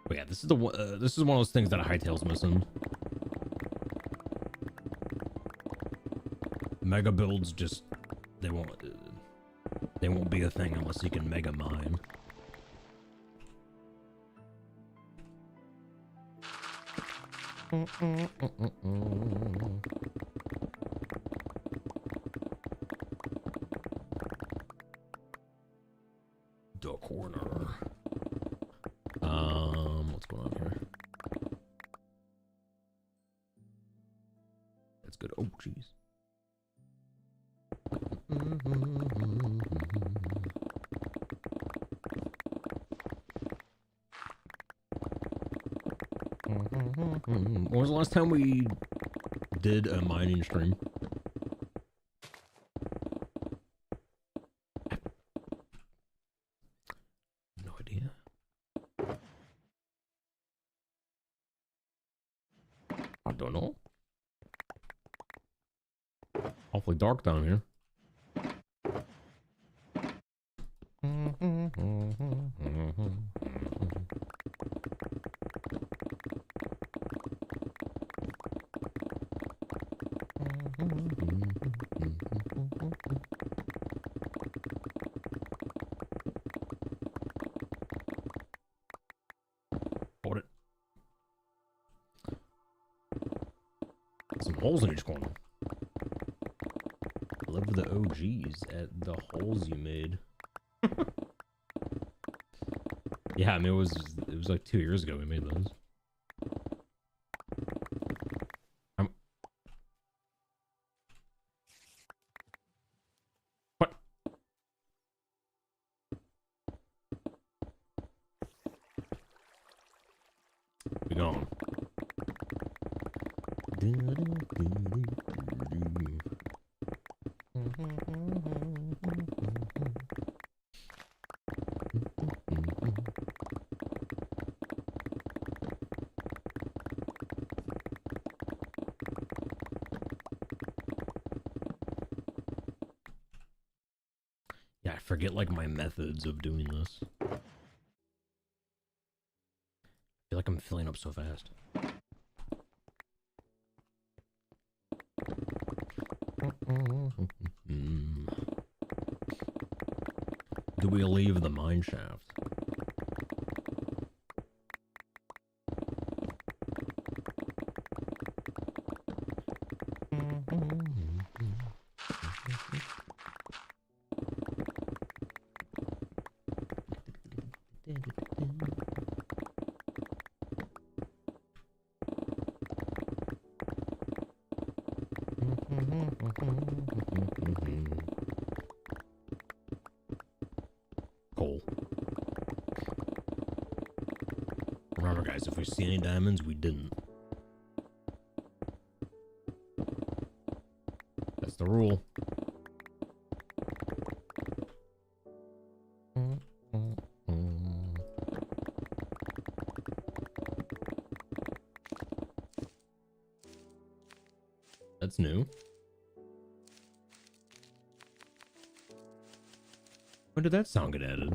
But yeah, this is the one. This is one of those things that Hightail's missing. Mega builds just they won't be a thing unless you can mega mine. The corner. What's going on here? That's good. Oh, jeez. When was the last time we did a mining stream? No idea. I don't know. Awfully dark down here. Hold it. Some holes in each corner. Love the OGs at the holes you made. Yeah, I mean it was like 2 years ago we made those. What? We gone. Yeah, I forget like my methods of doing this. I feel like I'm filling up so fast. Do we leave the mine shaft? Coal. Remember, guys, if we see any diamonds, we didn't. That's the rule. That's new. When did that sound get added?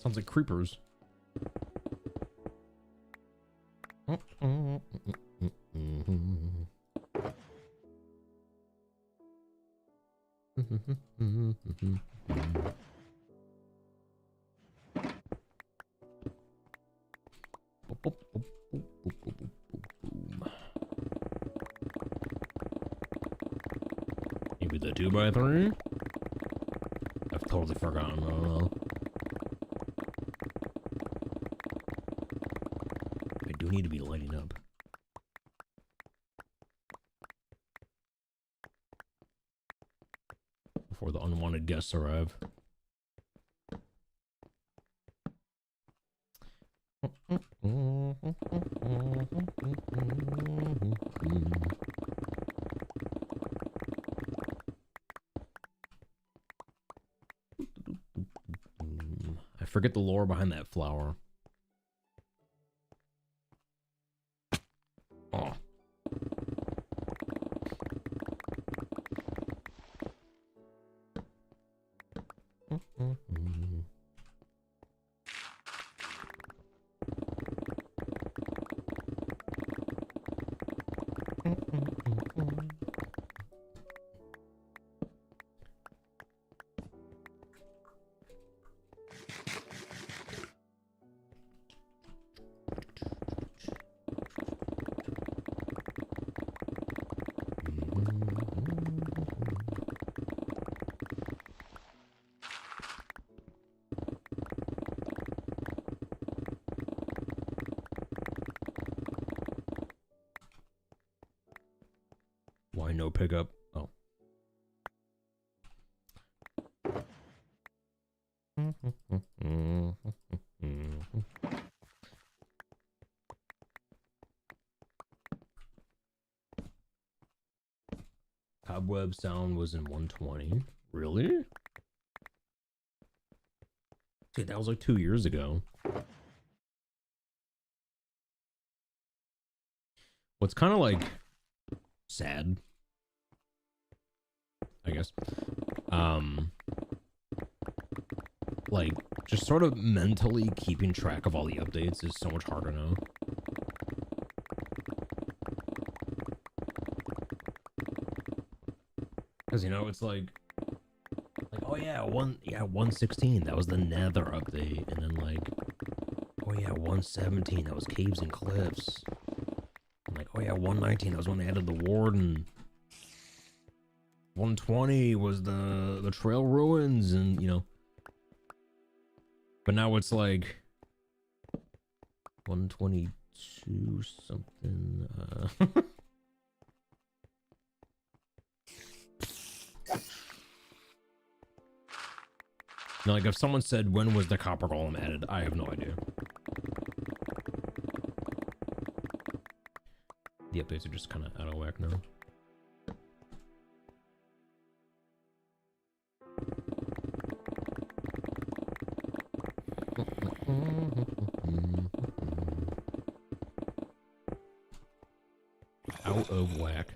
Sounds like creepers. the 2x3? I've totally forgotten. I don't know. I do need to be lighting up. Before the unwanted guests arrive. I forget the lore behind that flower. Oh. Why no pickup? Oh. Cobweb sound was in 120. Really? Dude, that was like 2 years ago. What's kind of like sad, I guess, like just sort of mentally keeping track of all the updates is so much harder now. Because, you know, it's like, oh yeah, 116, that was the Nether update, and then like, oh yeah, 117, that was Caves and Cliffs. And like, oh yeah, 119, that was when they added the Warden. 120 was the Trail Ruins, and you know. But now it's like 122 something. Now, like if someone said when was the Copper Golem added, I have no idea. The updates are just kind of out of whack now. Out of whack.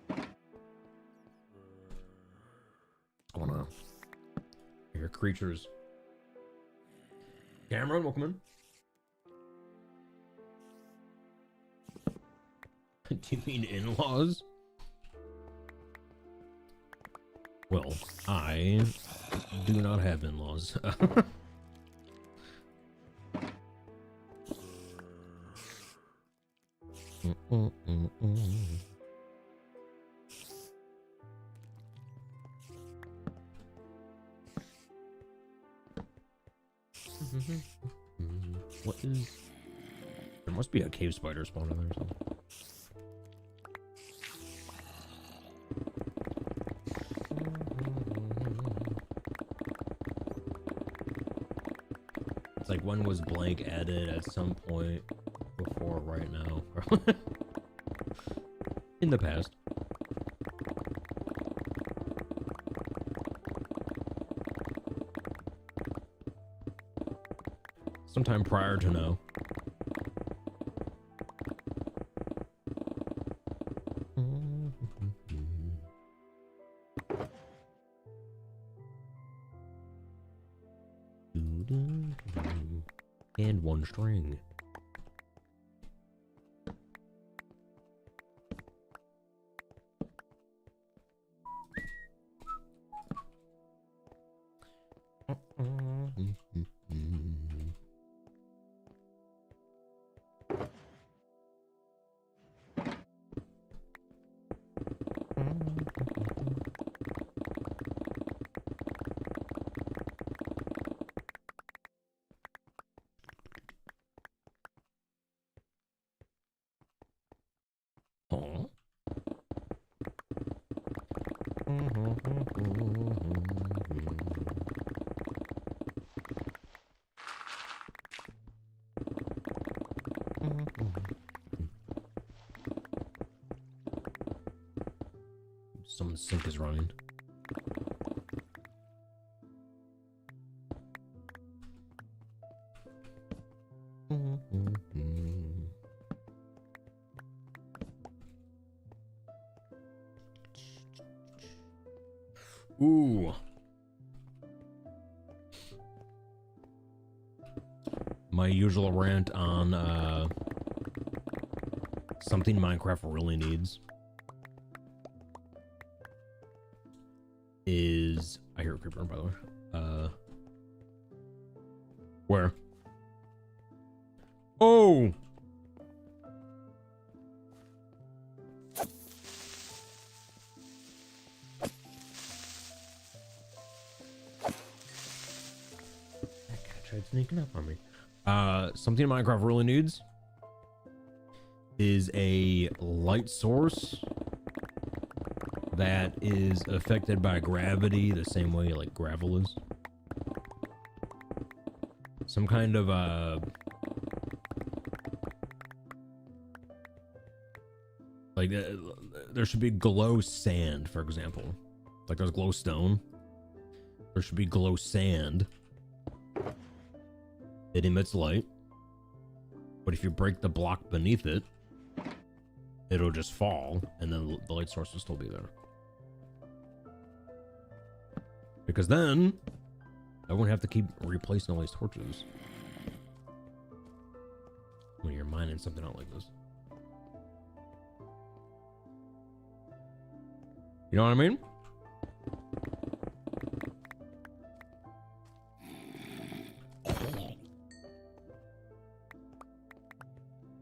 What's going on? I hear creatures. Cameron, welcome in. Do you mean in-laws? Well, I do not have in-laws. What is... There must be a cave spider spawn in there or something. It's like, when was blank added at some point before right now? In the past. Sometime prior to now. And one string. Someone's sink is running. Ooh. My usual rant on something Minecraft really needs is, I hear a creeper, by the way. Where? Oh! That guy tried sneaking up on me. Something Minecraft really needs is a light source that is affected by gravity the same way like gravel is. Some kind of like there should be glow sand, for example. Like there's glow stone. There should be glow sand. It emits light. But if you break the block beneath it, it'll just fall, and then the light source will still be there. Because then I won't have to keep replacing all these torches when you're mining something out like this. You know what I mean?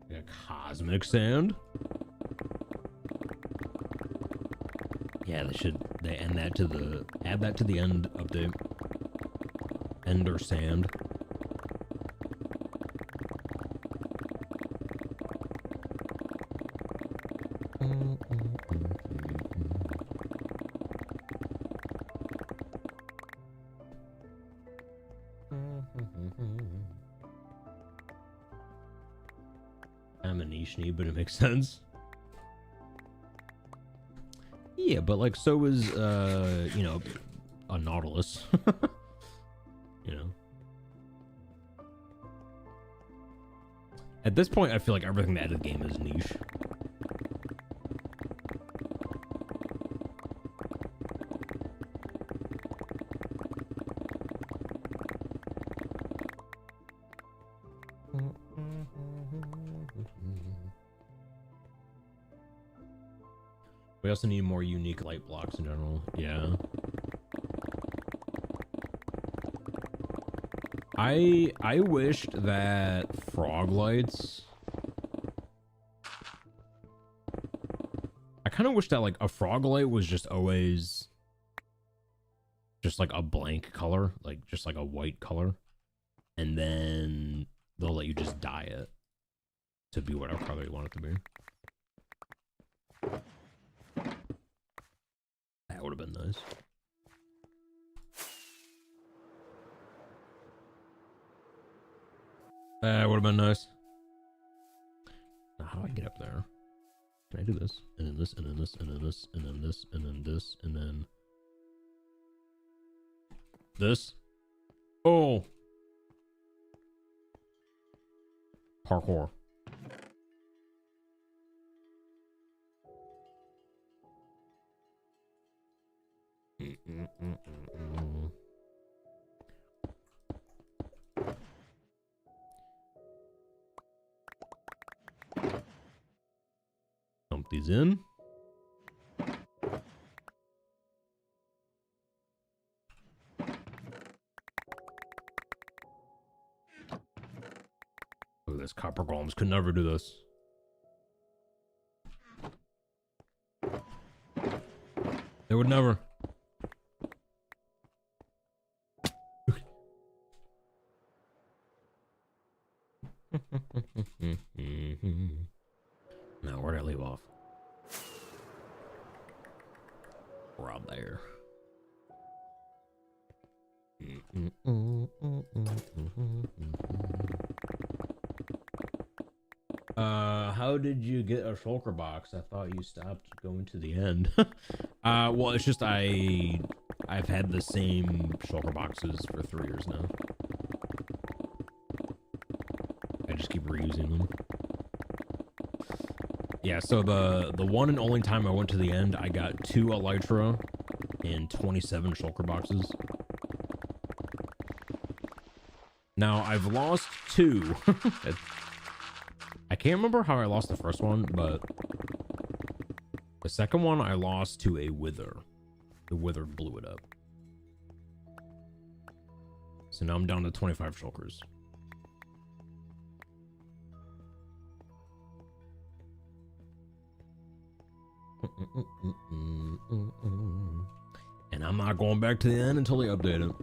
Yeah, cosmic sand. Yeah, they add that to the end of the ender sand. I'm a niche need, but it makes sense. Yeah, but like so is you know, a Nautilus. You know. At this point I feel like everything that added the game is niche. We also need more unique light blocks in general. Yeah. I wished that frog lights. I kind of wish that like a frog light was just always just like a blank color, like just like a white color, and then they'll let you just dye it to be whatever color you want it to be. That would have been nice. That would have been nice. Now, how do I get up there? Can I do this? And then this, and then this, and then this, and then this, and then this, and then this? Oh! Parkour. Dump these in. Look at this, copper golems could never do this. They would never. Now, where'd I leave off? We're out there. there. How did you get a shulker box? I thought you stopped going to the end. Well, it's just I've had the same shulker boxes for 3 years now. I just keep reusing them. Yeah, so the one and only time I went to the end, I got 2 Elytra and 27 shulker boxes. Now, I've lost 2. I can't remember how I lost the first one, but the second one I lost to a Wither. The Wither blew it up. So now I'm down to 25 shulkers. And I'm not going back to the end until they update it.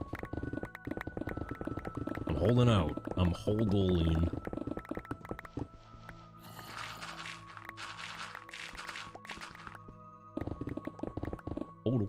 I'm holding out. I'm holding. Hold.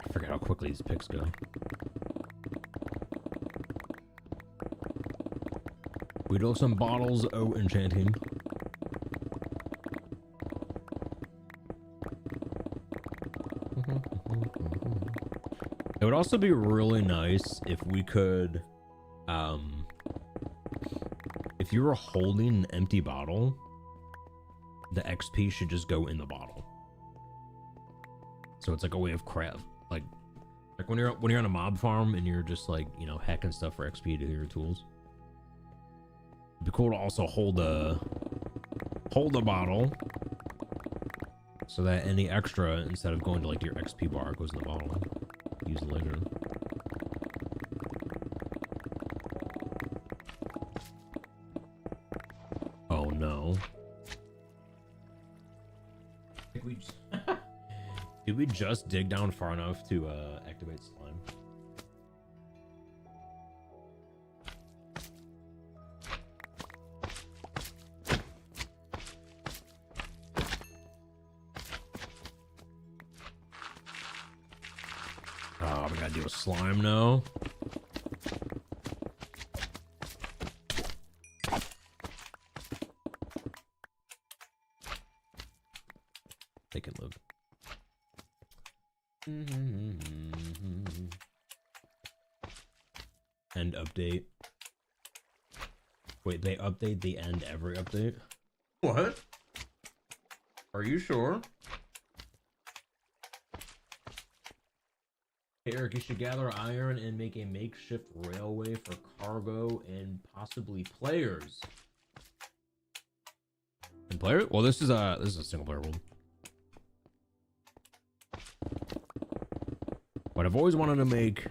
I forget how quickly these picks go. We do have some bottles out enchanting. It would also be really nice if we could, if you were holding an empty bottle, the XP should just go in the bottle. So it's like a way of craft, like when you're on a mob farm and you're just like, you know, hacking stuff for XP to your tools. It'd be cool to also hold a bottle so that any extra, instead of going to like your XP bar, goes in the bottle. Use it later. Oh no. Did we just dig down far enough to activate slime? Oh, we gotta deal with slime now. They can live. End update. Wait, they update the end every update? What? Are you sure? Hey Eric, you should gather iron and make a makeshift railway for cargo and possibly players. And player? Well, this is a single player world. But I've always wanted to make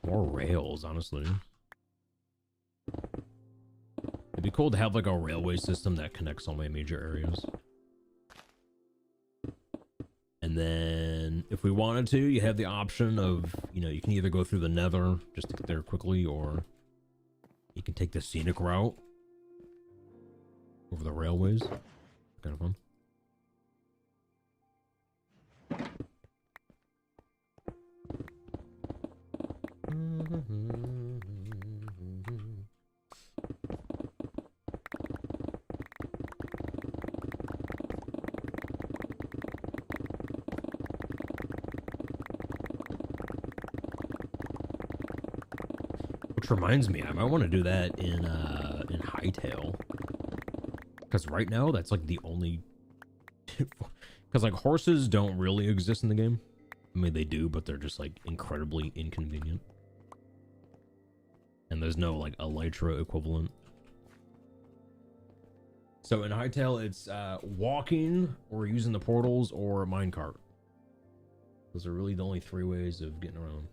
more rails, honestly. It'd be cool to have like a railway system that connects all my major areas. And then if we wanted to, you have the option of, you know, you can either go through the Nether just to get there quickly, or you can take the scenic route over the railways. Kind of fun. Which reminds me, I might want to do that in Hightail, because right now that's like the only. Because like horses don't really exist in the game. I mean, they do, but they're just like incredibly inconvenient. And and there's no like elytra equivalent. So in Hytale, it's walking or using the portals or minecart. Those are really the only 3 ways of getting around.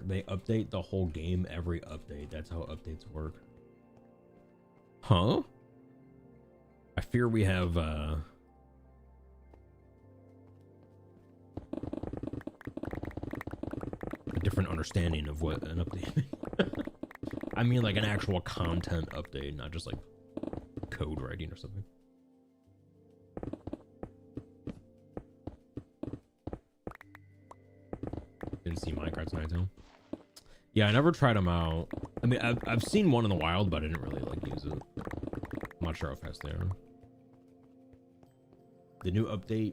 They update the whole game every update. That's how updates work. Huh? I fear we have a different understanding of what an update means. I mean like an actual content update, not just like code writing or something. Didn't see Minecart's Nighttime. Yeah, I never tried them out. I mean, I've seen one in the wild, but I didn't really like use it. I'm not sure how fast they are. The new update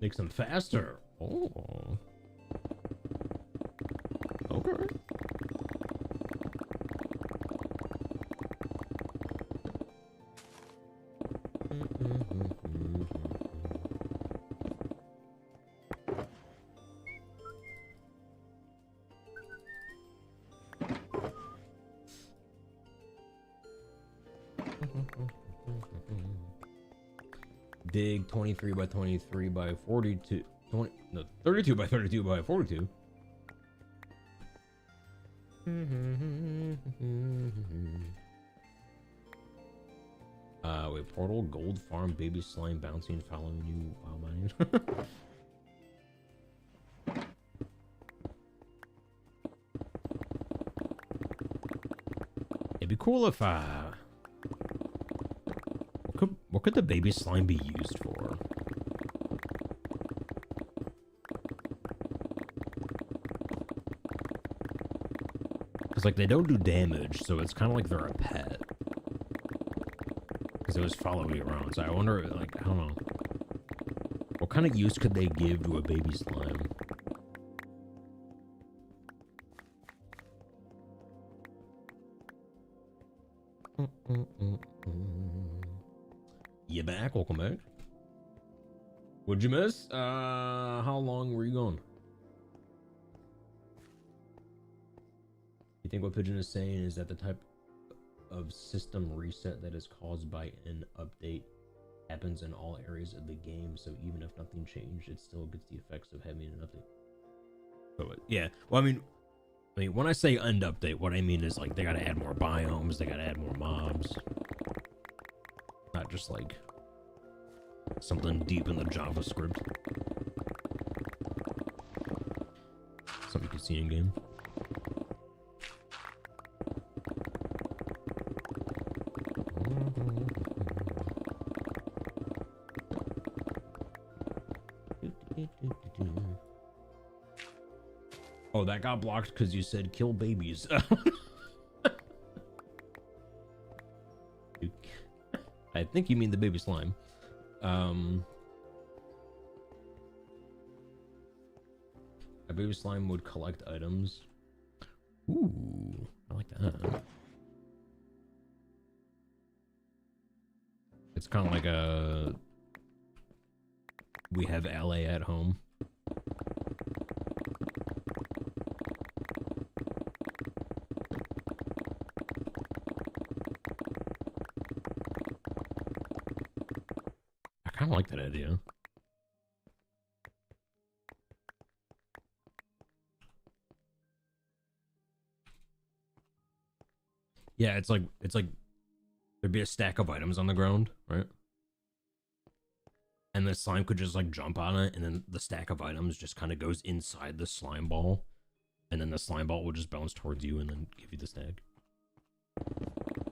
makes them faster. Oh. Okay. Big 23 by 23 by 42 no 32 by 32 by 42. Wait, portal, gold farm, baby slime bouncing, following you while mining. It'd be cool if what could the baby slime be used for? Because like they don't do damage, so it's kind of like they're a pet. Because it was following you around, so I wonder, like, I don't know, what kind of use could they give to a baby slime? You back? Welcome back. What'd you miss? How long were you gone? You think what Pigeon is saying is that the type of system reset that is caused by an update happens in all areas of the game, so even if nothing changed, it still gets the effects of having an update. But yeah, well, I mean, when I say end update, what I mean is like they gotta add more biomes, they gotta add more mobs. Not just like something deep in the JavaScript. Something you can see in game. Oh, that got blocked because you said kill babies. I think you mean the baby slime. A baby slime would collect items. Ooh, I like that. It's kind of like a we have LA at home. I kind of like that idea. Yeah, it's like there'd be a stack of items on the ground, right? And the slime could just like jump on it, and then the stack of items just kind of goes inside the slime ball, and then the slime ball will just bounce towards you and then give you the stack.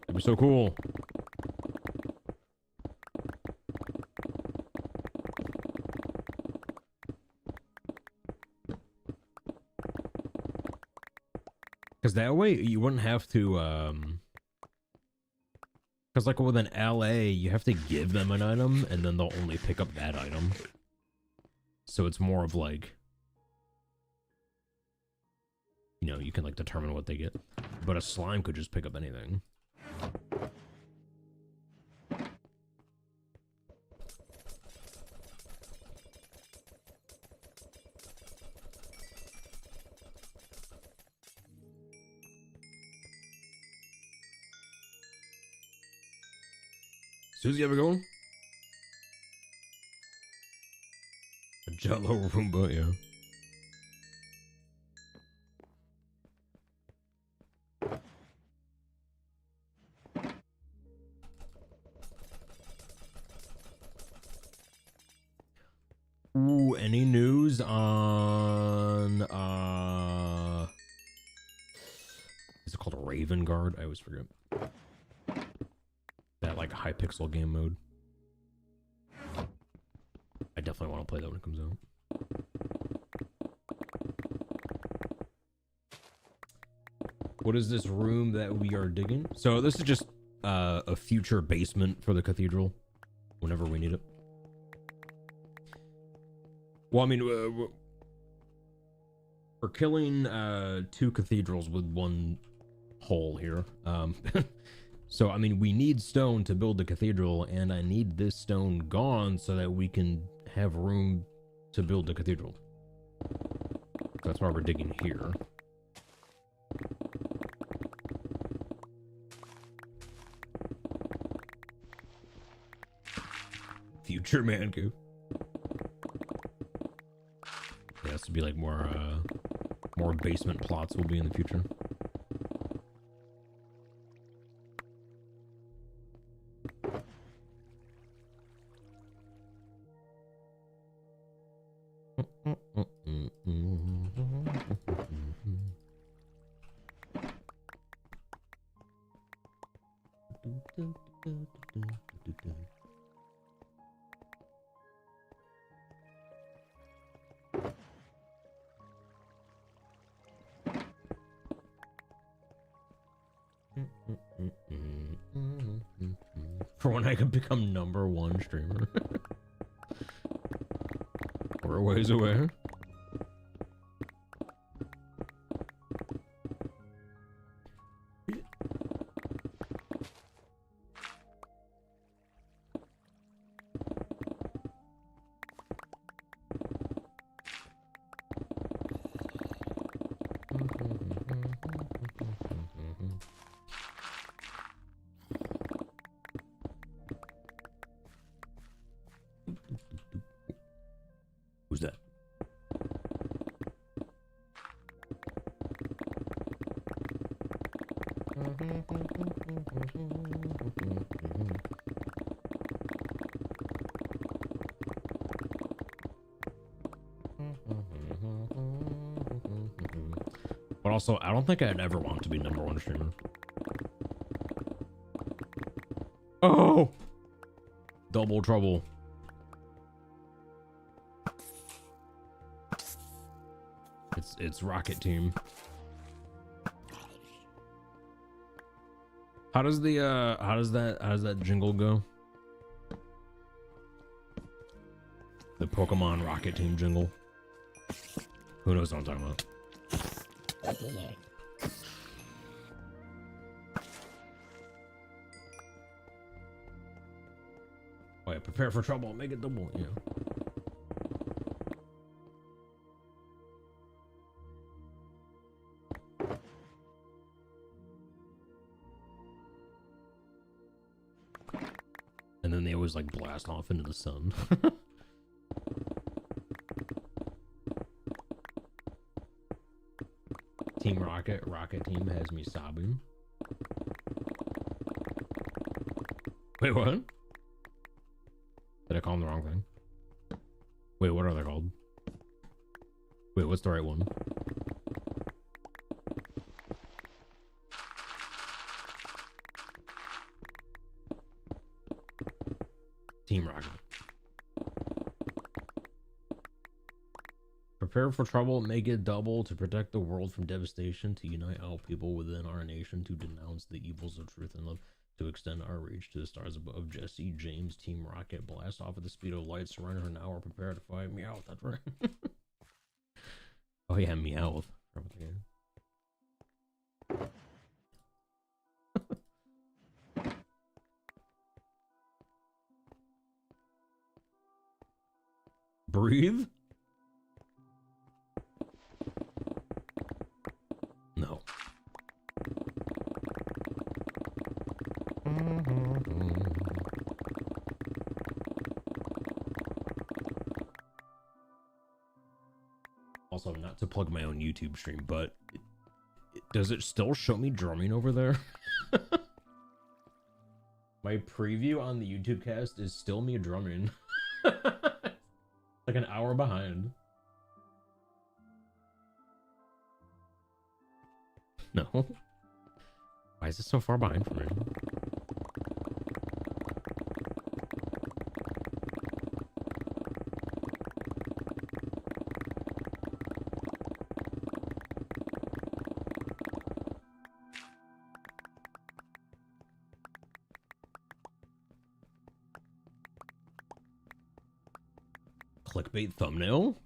That'd be so cool. Because that way you wouldn't have to because like with an LA, you have to give them an item, and then they'll only pick up that item. So it's more of like, you know, you can like determine what they get. But a slime could just pick up anything. Susie, ever going? A Jello Roomba, yeah. Ooh, any news on is it called Raven Guard? I always forget. That like high pixel game mode. I definitely want to play that when it comes out. What is this room that we are digging? So this is just a future basement for the cathedral whenever we need it. Well, I mean, we're killing 2 cathedrals with 1 hole here. So, I mean, we need stone to build the cathedral, and I need this stone gone so that we can have room to build the cathedral. So that's why we're digging here. Future man cave. Yeah, this would be like more basement plots will be in the future. For when I can become #1 streamer. We're a ways away. Who's that? But also, I don't think I'd ever want to be #1 streamer. Oh! Double trouble. It's Rocket Team. How does the how does that jingle go? The Pokemon Rocket Team jingle. Who knows what I'm talking about? Oh yeah, prepare for trouble, make it double, yeah. And then they always like blast off into the sun. Team Rocket Team has me sobbing. Wait, what? Did I call them the wrong thing? Wait, what are they called? Wait, what's the right one? Team Rocket. Prepare for trouble, make it double to protect the world from devastation, to unite all people within our nation, to denounce the evils of truth and love, to extend our reach to the stars above. Jesse, James, Team Rocket, blast off at the speed of light, surrender now or prepare to fight. Meowth, that's right. Oh yeah, Meowth. Breathe? No. Also, not to plug my own YouTube stream, but does it still show me drumming over there? My preview on the YouTube cast is still me drumming. Like an hour behind. No. Why is it so far behind for me? Clickbait thumbnail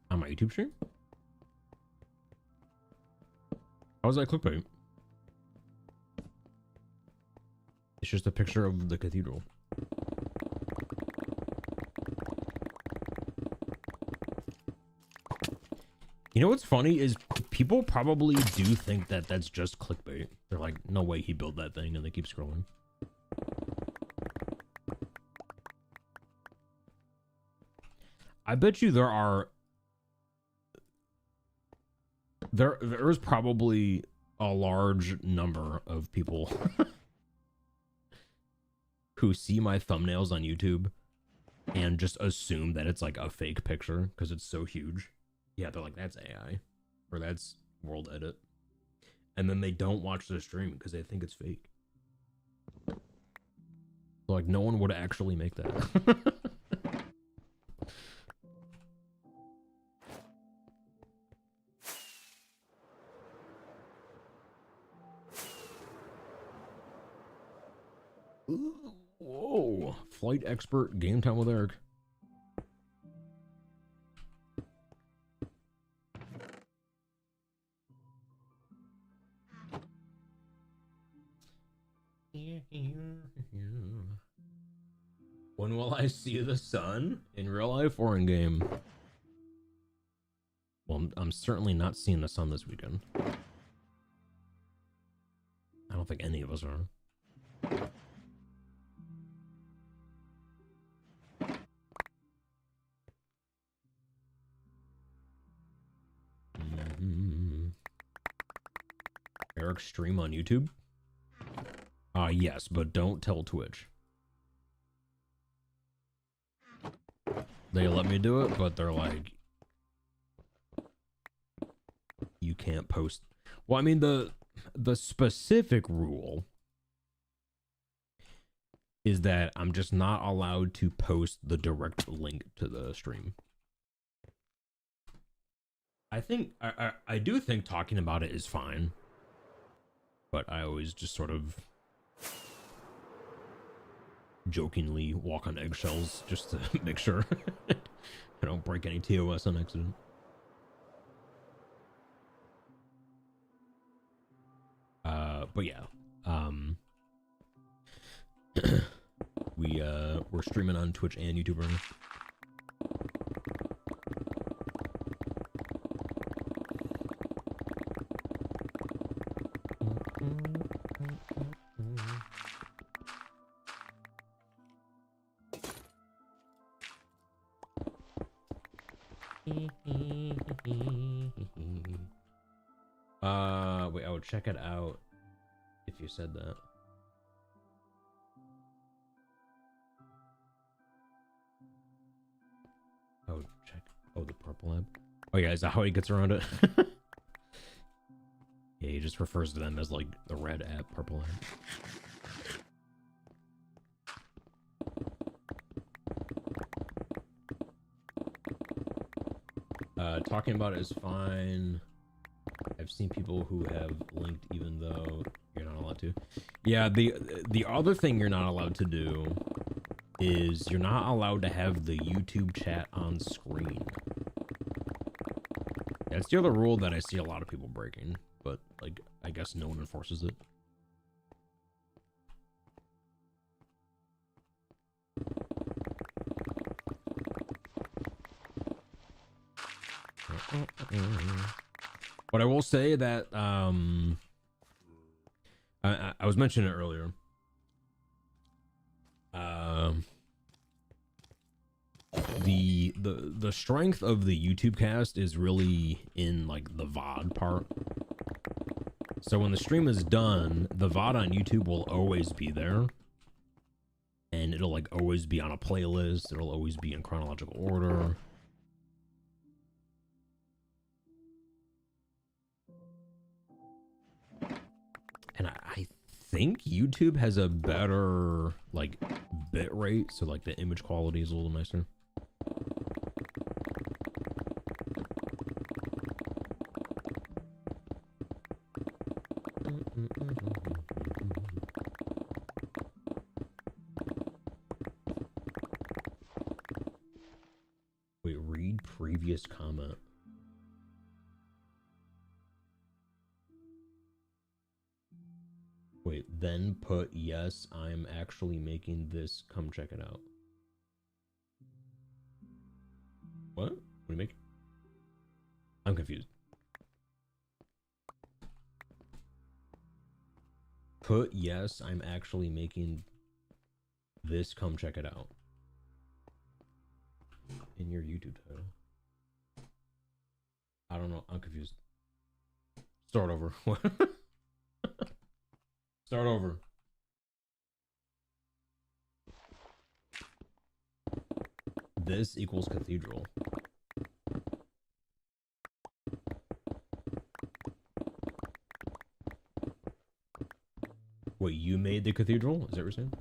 on my YouTube stream? How is that clickbait? It's just a picture of the cathedral. You know what's funny is people probably do think that that's just clickbait. They're like, no way he built that thing, and they keep scrolling. I bet you there's probably a large number of people who see my thumbnails on YouTube and just assume that it's like a fake picture because it's so huge. Yeah, they're like, that's AI or that's World Edit. And then they don't watch the stream because they think it's fake. Like, no one would actually make that. Ooh, whoa, flight expert, game time with Eric. When will I see the sun? In real life or in game? Well, I'm certainly not seeing the sun this weekend. I don't think any of us are. Eric stream on YouTube? Yes, but don't tell Twitch. They let me do it, but they're like, you can't post. Well, I mean, the specific rule is that I'm just not allowed to post the direct link to the stream. I think I do think talking about it is fine, but I always just sort of jokingly walk on eggshells just to make sure I don't break any TOS on accident. But yeah, we're streaming on Twitch and YouTube right now. Wait, I would check it out if you said that. Oh, check. Oh, the purple lab. Oh yeah, is that how he gets around it? Yeah, he just refers to them as like the red app, purple app. Talking about it is fine. I've seen people who have linked even though you're not allowed to. Yeah, the other thing you're not allowed to do is you're not allowed to have the YouTube chat on screen. That's the other rule that I see a lot of people breaking, but like I guess no one enforces it. But I will say that I was mentioning it earlier. The the strength of the YouTube cast is really in like the VOD part. So when the stream is done, the VOD on YouTube will always be there. And it'll like always be on a playlist. It'll always be in chronological order. And I think YouTube has a better like bit rate, so like the image quality is a little nicer. Wait, read previous comment. Wait, then put yes, I'm actually making this. Come check it out. What? What do you make? I'm confused. Put yes, I'm actually making this. Come check it out. In your YouTube title. I don't know. I'm confused. Start over. Start over. This equals Cathedral. Wait, you made the Cathedral? Is that what you're saying?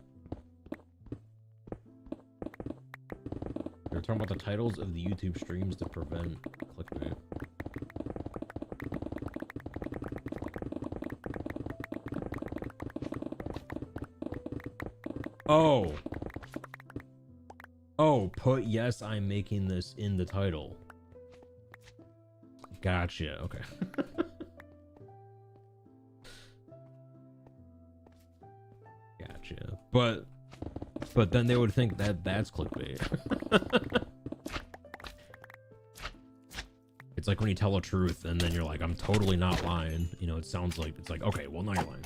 They're talking about the titles of the YouTube streams to prevent clickbait. Oh. Oh, put yes, I'm making this in the title. Gotcha. Okay. Gotcha. But then they would think that that's clickbait. It's like when you tell a truth and then you're like, I'm totally not lying. You know, it sounds like, it's like, okay, well, now you're lying.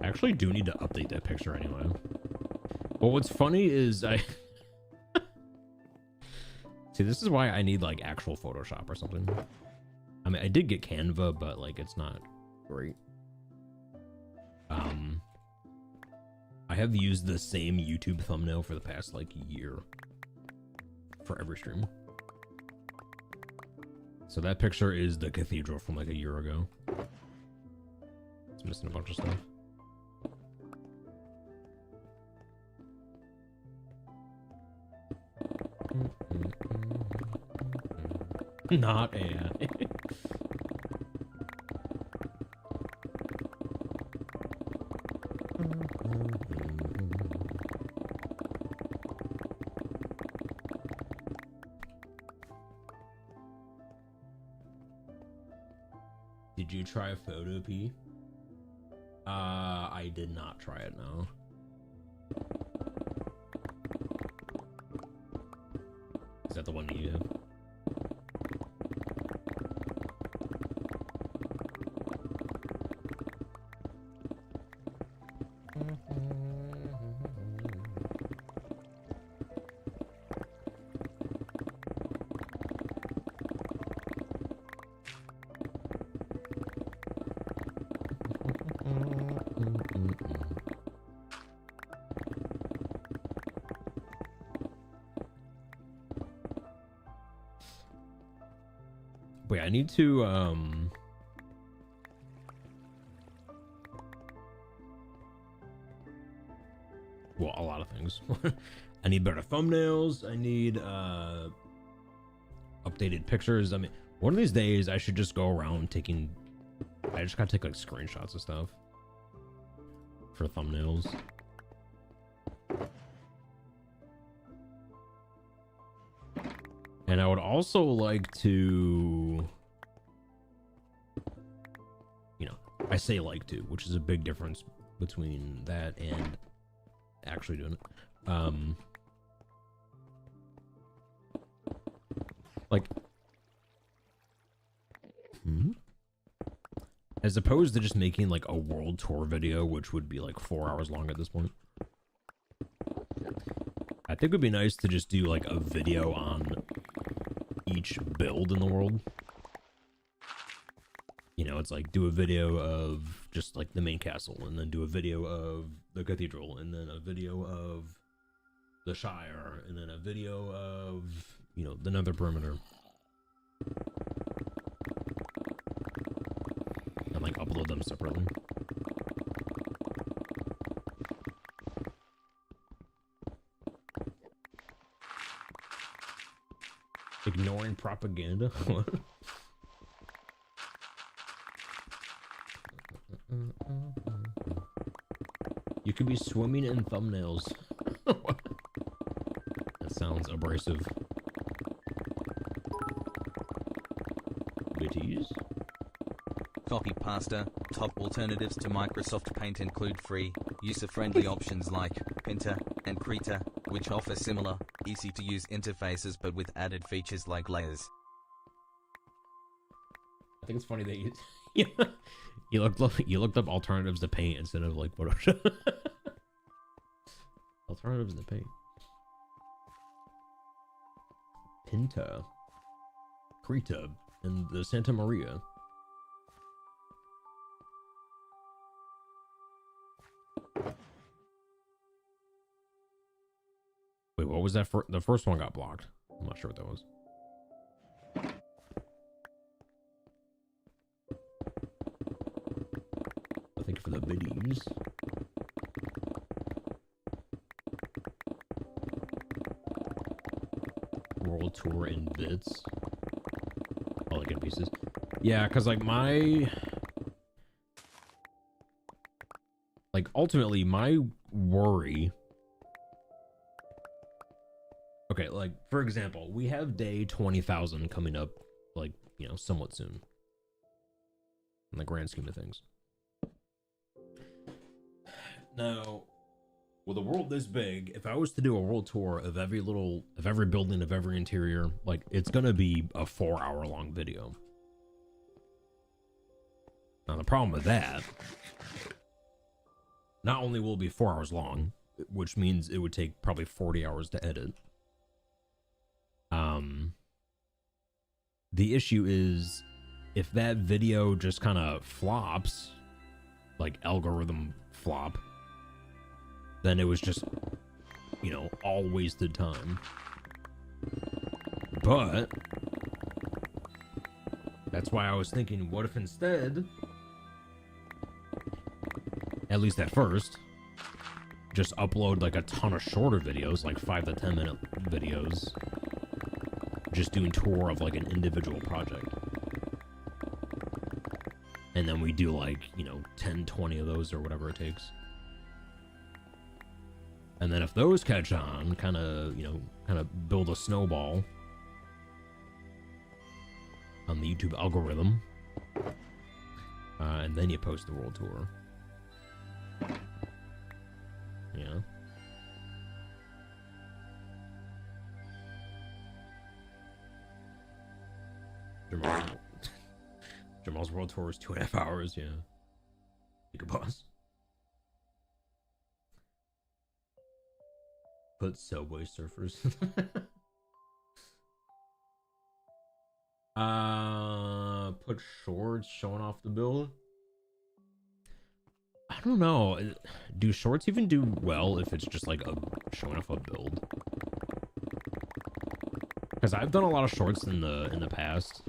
I actually do need to update that picture anyway. But what's funny is see, this is why I need like actual Photoshop or something. I mean, I did get Canva, but like it's not great. I have used the same YouTube thumbnail for the past like year for every stream. So that picture is the Cathedral from like a year ago. It's missing a bunch of stuff. Not AI. Did you try Photopea? I did not try it, no. Is that the one you have? Wait, I need to well, a lot of things. I need better thumbnails. I need updated pictures. I mean, one of these days I should just go around taking, I just gotta take like screenshots of stuff for thumbnails. And I would also like to, you know, I say like to, which is a big difference between that and actually doing it. Like, as opposed to just making like a world tour video, which would be like 4 hours long at this point. I think it would be nice to just do like a video on each build in the world. You know, it's like do a video of just like the main castle, and then do a video of the cathedral, and then a video of the Shire, and then a video of, you know, the nether perimeter. And like upload them separately. Ignoring propaganda? What? You could be swimming in thumbnails. That sounds abrasive. Bitties? Copy pasta. Top alternatives to Microsoft Paint include free, user-friendly options like Pinter and Krita, which offer similar, easy-to-use interfaces but with added features like layers. I think it's funny that you looked up alternatives to Paint instead of like Photoshop. Alternatives to Paint. Pinta, Krita, and the Santa Maria. Wait, what was that for? The first one got blocked. I'm not sure what that was. Thank you for the biddies. World tour in bits. All like in pieces. Yeah, because like ultimately my worry. Okay, like for example, we have day 20,000 coming up, like, you know, somewhat soon. In the grand scheme of things. Now, with a world this big, if I was to do a world tour of every building, of every interior, like, it's gonna be a 4-hour long video. Now, the problem with that, not only will it be 4 hours long, which means it would take probably 40 hours to edit. The issue is, if that video just kind of flops, like algorithm flop, then it was just, you know, all wasted time. But that's why I was thinking, what if instead, at least at first, just upload like a ton of shorter videos, like 5 to 10 minute videos, just doing tour of like an individual project. And then we do like, you know, 10, 20 of those or whatever it takes. And then if those catch on, kind of build a snowball on the YouTube algorithm. And then you post the world tour. Yeah. Jamal's world tour is 2.5 hours, yeah. You could pause. Put Subway Surfers. Put shorts showing off the build. I don't know. Do shorts even do well if it's just like showing off a build? Because I've done a lot of shorts in the past.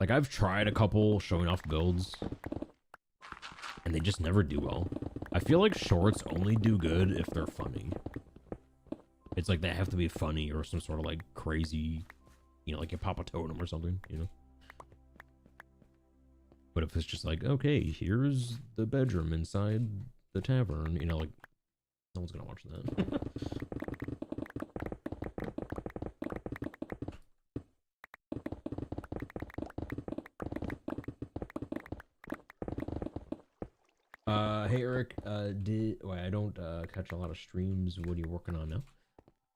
Like, I've tried a couple showing off builds, and they just never do well. I feel like shorts only do good if they're funny. It's like they have to be funny or some sort of like crazy, you know, like you pop a totem or something, you know? But if it's just like, okay, here's the bedroom inside the tavern, you know, like, no one's gonna watch that. Hey Eric, I don't catch a lot of streams. What are you working on now?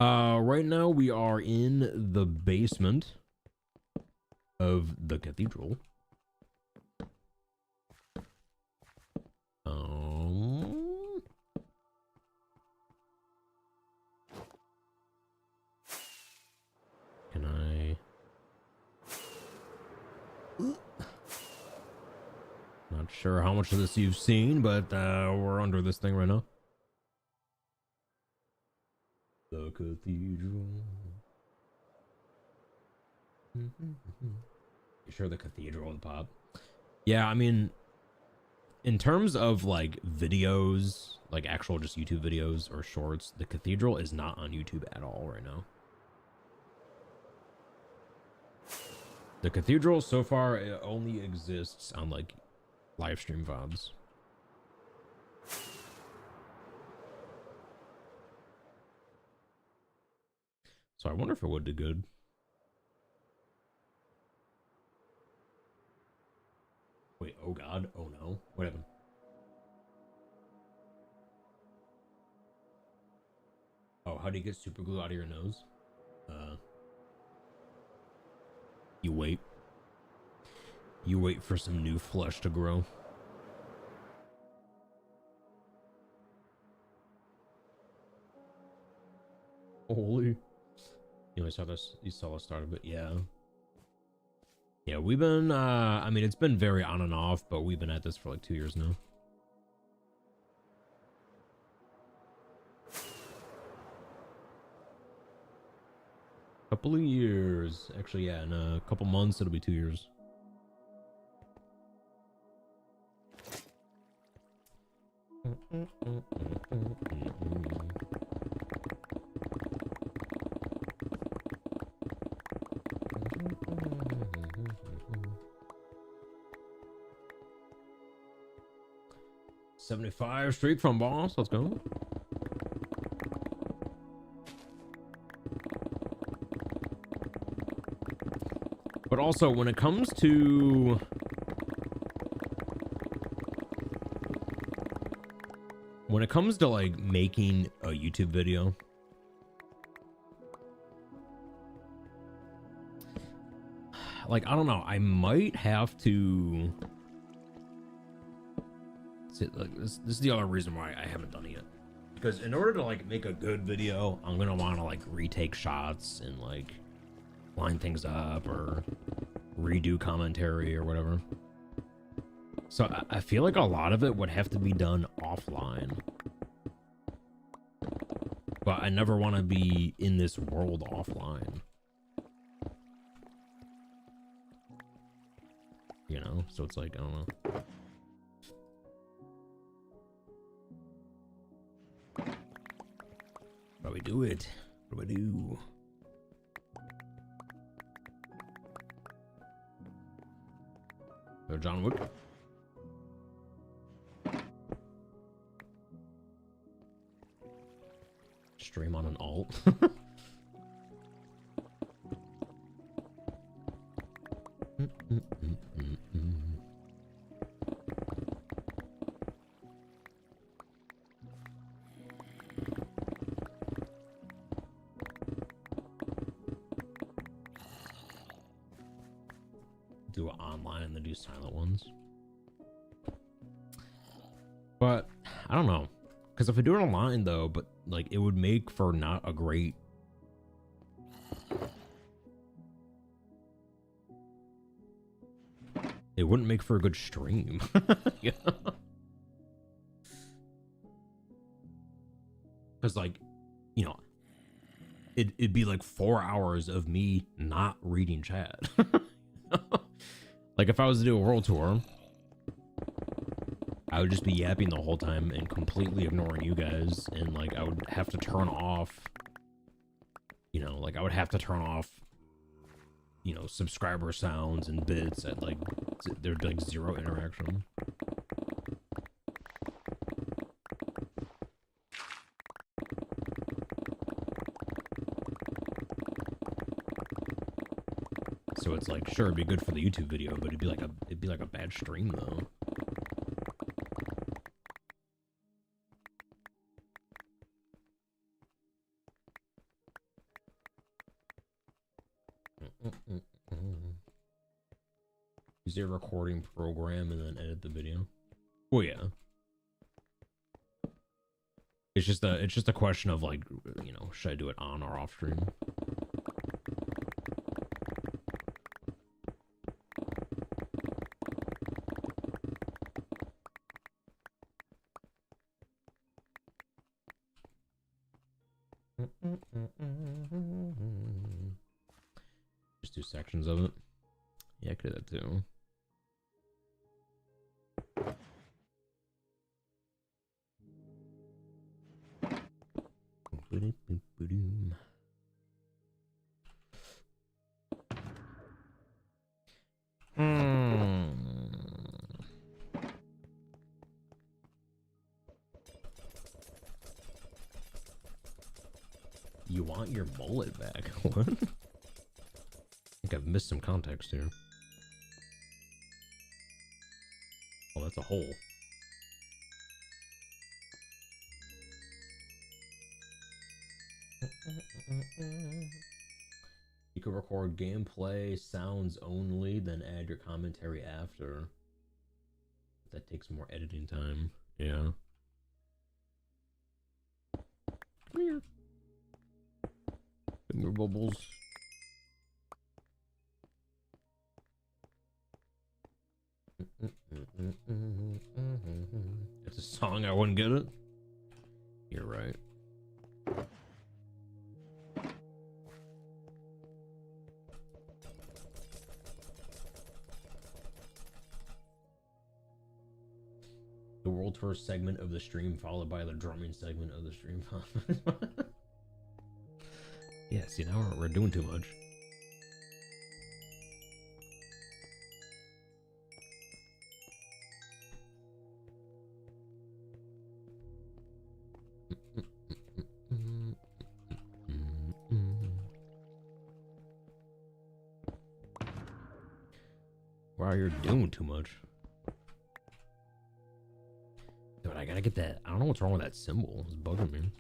Right now we are in the basement of the cathedral. Can I? Not sure how much of this you've seen, but we're under this thing right now. The cathedral. You sure the cathedral would pop? Yeah, I mean, in terms of like videos, like actual just YouTube videos or shorts, the cathedral is not on YouTube at all right now. The cathedral so far it only exists on like live stream VODs. So I wonder if it would do good. Wait, oh god, oh no. What happened? Oh, how do you get super glue out of your nose? You wait. You wait for some new flesh to grow. Holy. You know, you saw the start of it, yeah. Yeah, we've been, I mean, it's been very on and off, but we've been at this for like 2 years now. Couple of years. Actually, yeah, in a couple months, it'll be 2 years. $75 streak from boss. Let's go. But also, when it comes to like making a YouTube video, like, I don't know, I might have to like this is the other reason why I haven't done it yet, because in order to like make a good video, I'm gonna want to like retake shots and like line things up or redo commentary or whatever. So I feel like a lot of it would have to be done offline, but I never want to be in this world offline, you know? So it's like, I don't know. How do we do it? What do I do? So John Wick. Stream on an alt. Do it online and then do silent ones. But I don't know, because if I do it online though, but like it would make for not a great it wouldn't make for a good stream. Yeah. Because like, you know, it'd be like 4 hours of me not reading chat. Like if I was to do a world tour, I would just be yapping the whole time and completely ignoring you guys, and like I would have to turn off, you know, like I would have to turn off, you know, subscriber sounds and bits at like there'd be like zero interaction. So it's like, sure, it'd be good for the YouTube video, but it'd be like a bad stream though. Use a recording program and then edit the video. Well, yeah. It's just a question of like, you know, should I do it on or off stream? Just do sections of it. Yeah, I could do that too. You want your mullet back? What? I think I've missed some context here. Oh, that's a hole. You can record gameplay sounds only, then add your commentary after. That takes more editing time. Yeah. Come here. Come here, Bubbles. It's a song, I wouldn't get it. You're right. The world tour segment of the stream followed by the drumming segment of the stream. Yeah, see, now we're doing too much. Wow, you're doing too much. Dude, I gotta get that. I don't know what's wrong with that symbol. It's bugging me.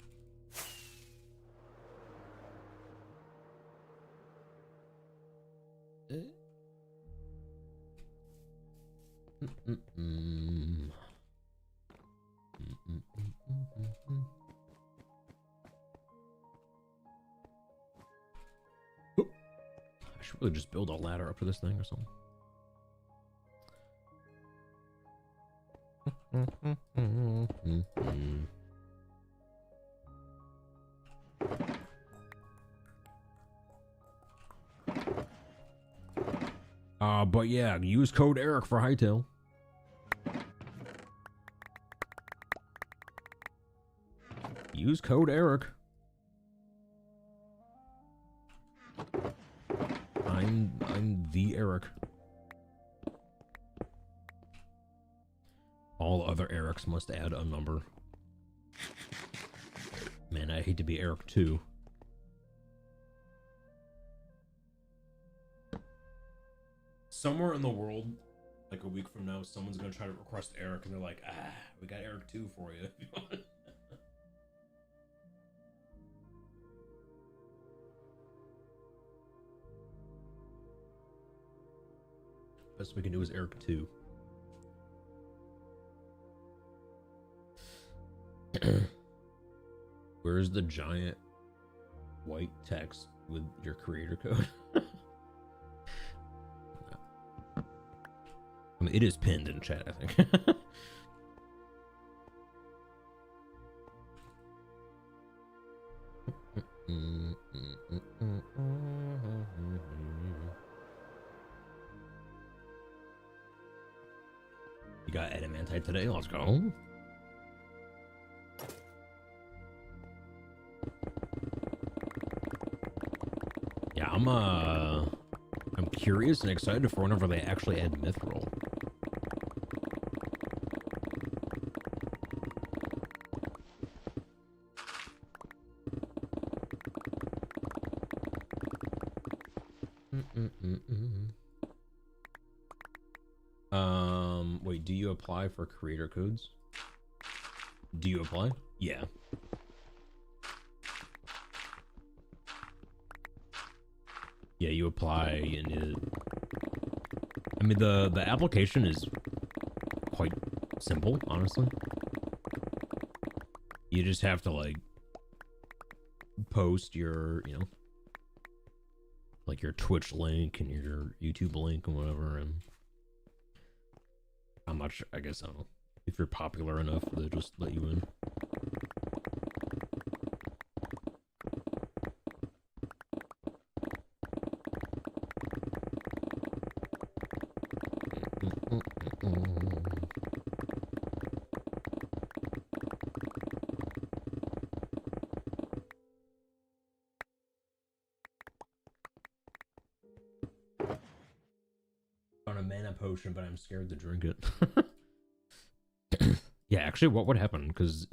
I should really just build a ladder up to this thing or something. But yeah, use code Eric for Hightail. Use code Eric. I'm the Eric. All other Erics must add a number. Man, I hate to be Eric too. Somewhere in the world, like a week from now, someone's gonna try to request Eric, and they're like, we got Eric 2 for you. Best we can do is Eric 2. Where's the giant white text with your creator code? I mean, it is pinned in chat, I think. You got adamantite today? Let's go. Yeah, I'm curious and excited for whenever they actually add mithril. Wait, do you apply for creator codes? Do you apply? Yeah. Yeah, you apply and I mean, the application is quite simple, honestly. You just have to, like, post your, you know, like your Twitch link and your YouTube link and whatever, and I'm not sure, I guess, I don't know, if you're popular enough, they just let you in. On a mana potion, but I'm scared to drink it. Yeah, actually, what would happen? Because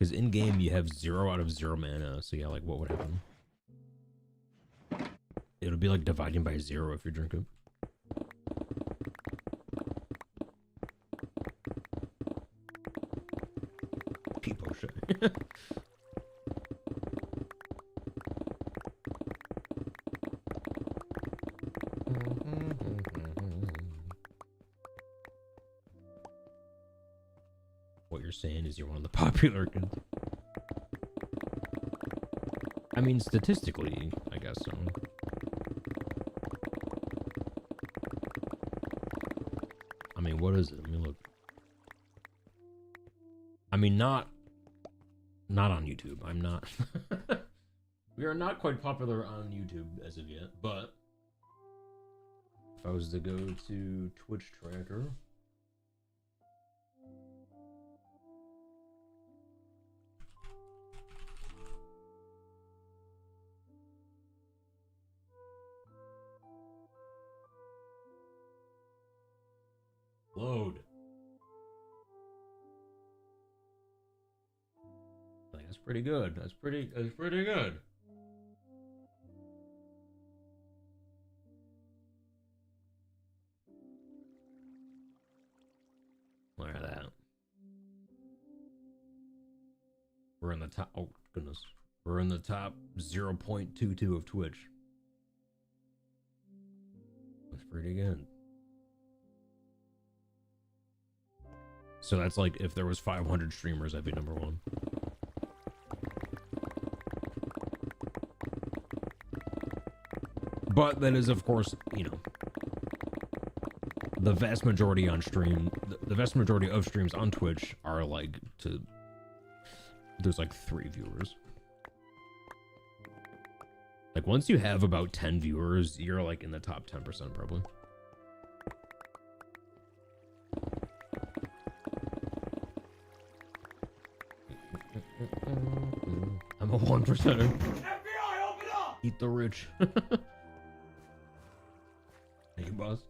in game you have 0 out of 0 mana, so yeah, like what would happen? It would be like dividing by 0 if you drink it. Pea potion. What you're saying is you're one of the popular kids. I mean, statistically, I guess so. I mean, what is it? Let me look. I mean, not on YouTube. I'm not. We are not quite popular on YouTube as of yet, but if I was to go to Twitch tracker. Load. Like, that's pretty good. That's pretty good. Look at that. We're in the top. Oh goodness. We're in the top 0.22 of Twitch. That's pretty good. So that's like if there was 500 streamers, I'd be number 1. But that is, of course, you know, the vast majority on stream, the vast majority of streams on Twitch are like there's like 3 viewers. Like once you have about 10 viewers, you're like in the top 10% probably. I'm a 1%er. FBI, open up! Eat the rich. Thank you, boss.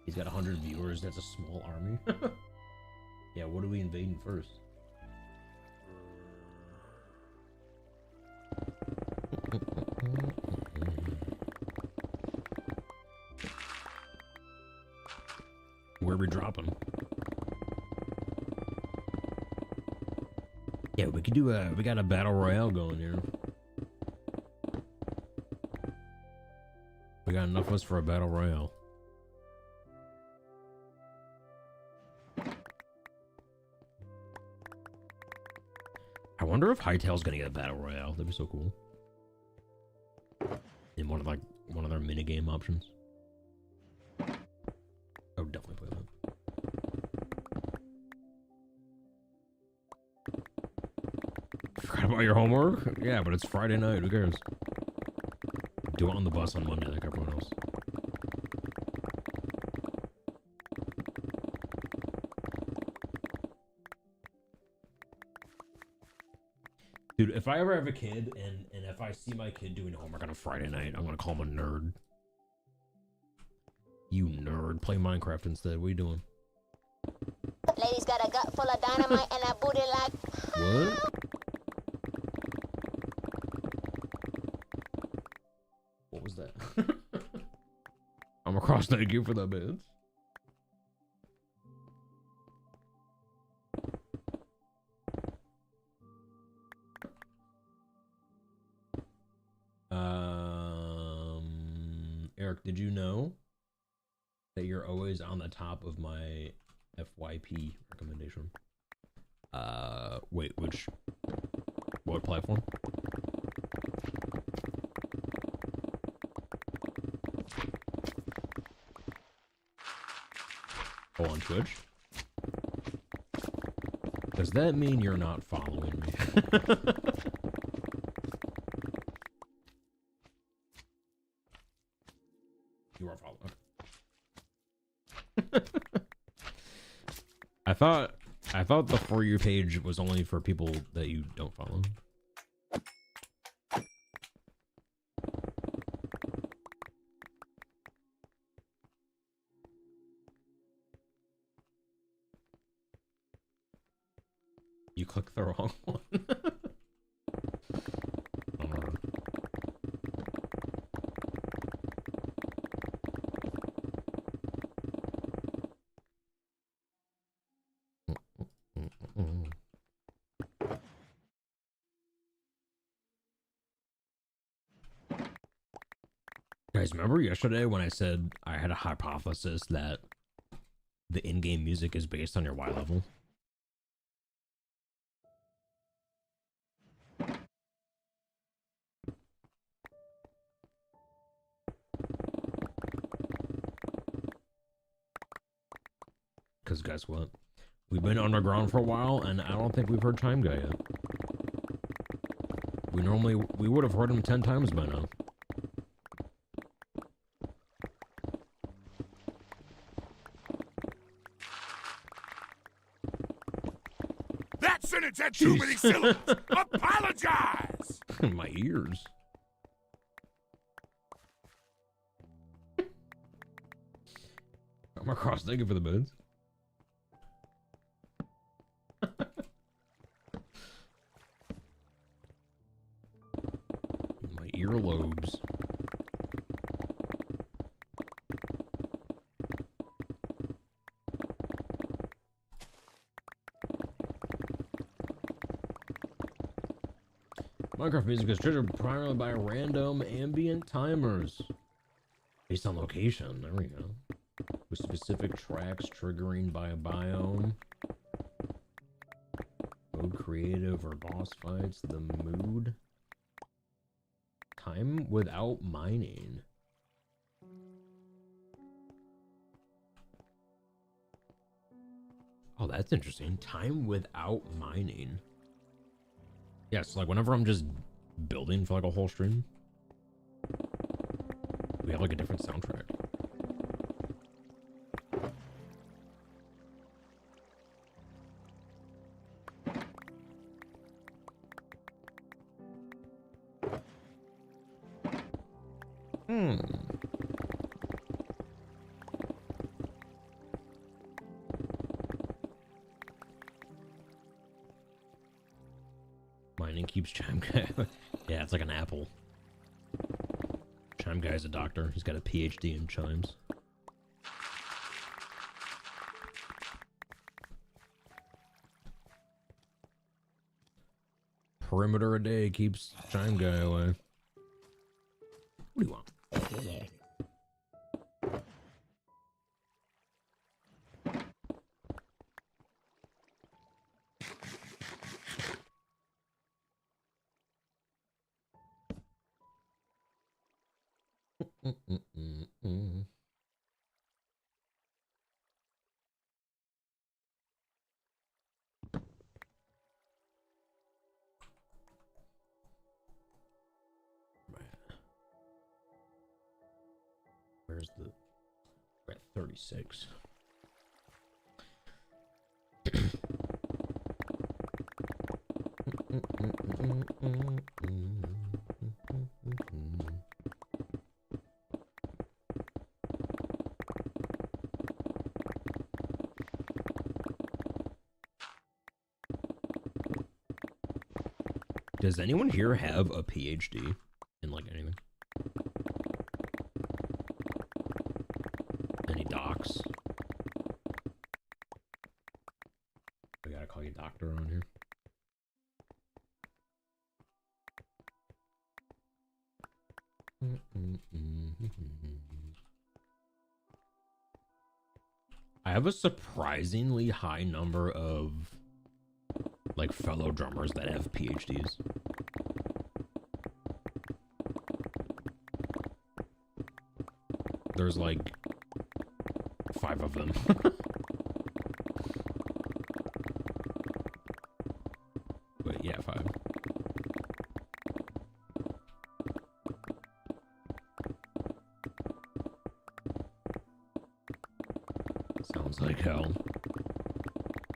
He's got 100 viewers. That's a small army. Yeah, what are we invading first? Where are we dropping? Yeah, we could do we got a battle royale going here. We got enough of us for a battle royale. I wonder if Hightail's gonna get a battle royale. That'd be so cool. In one of their minigame options. I would definitely play that. Forgot about your homework? Yeah, but it's Friday night. Who cares? Do it on the bus on Monday like everyone else. Dude, if I ever have a kid and if I see my kid doing homework on a Friday night, I'm gonna call him a nerd. You nerd. Play Minecraft instead. What are you doing? Ladies got a gut full of dynamite and a booty like... What? was that? I'm across. Thank you for the bits. Eric, did you know that you're always on the top of my FYP recommendation? Wait, what platform? Oh, on Twitch? Does that mean you're not following me? You are following. I thought the For You page was only for people that you don't follow. You clicked the wrong one. Guys, remember yesterday when I said I had a hypothesis that the in-game music is based on your Y level? Because guess what? We've been underground for a while, and I don't think we've heard Chime Guy yet. We would have heard him 10 times by now. That sentence had too many syllables. Apologize. My ears. I'm across. Thank you for the beds. My earlobes. Minecraft music is triggered primarily by random ambient timers based on location. There we go. With specific tracks triggering by a biome, mode creative or boss fights, the mood, time without mining. Oh, that's interesting. Time without mining. Yes, like whenever I'm just building for like a whole stream, we have like a different soundtrack. Mining keeps Chime Guy. Yeah, it's like an apple. Chime Guy's a doctor. He's got a PhD in chimes. Perimeter a day keeps Chime Guy away. What do you want? Where's the... We're at 36. Does anyone here have a PhD in like anything? sucks. We gotta call you doctor on here. I have a surprisingly high number of like fellow drummers that have PhDs. There's like 5 of them. Wait, yeah, 5. Sounds like hell.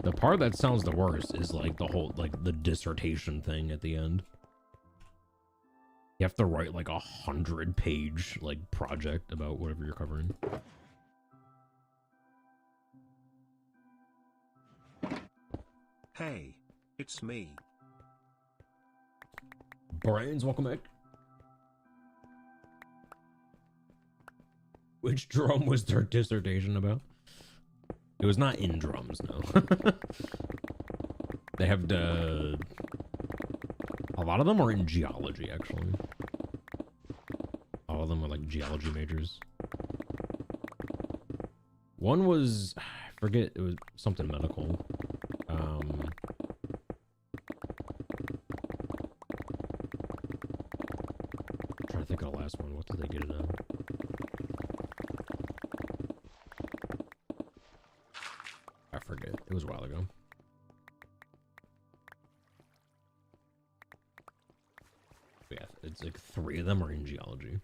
The part that sounds the worst is like the whole, like the dissertation thing at the end. You have to write like 100-page like project about whatever you're covering. Hey, it's me. Brains, welcome back. Which drum was their dissertation about? It was not in drums, no. They have the... A lot of them are in geology, actually. All of them are like geology majors. One was... I forget, it was something medical. Trying to think of the last one. What did they get it on? I forget. It was a while ago. Yeah, it's like 3 of them are in geology.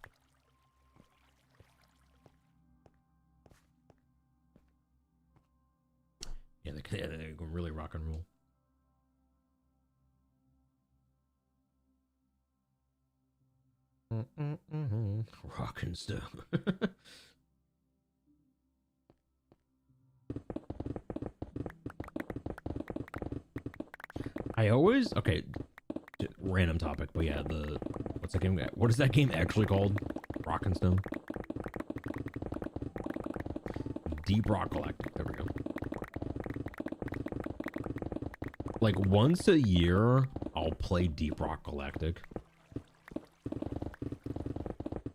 Yeah, they go really rock and roll. Rock and stuff. I always, okay, random topic, but yeah, what's that game? What is that game actually called? Rock and Stone? Deep Rock Galactic. There we go. Like once a year, I'll play Deep Rock Galactic.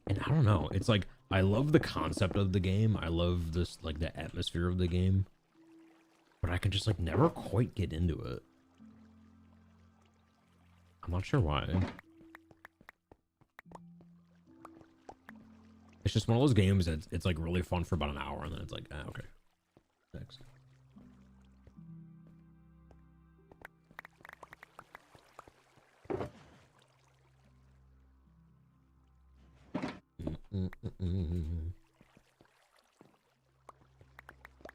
And I don't know, it's like, I love the concept of the game. I love this, like the atmosphere of the game. But I can just like never quite get into it. I'm not sure why. It's just one of those games that it's like really fun for about an hour and then it's like, ah, okay. Next.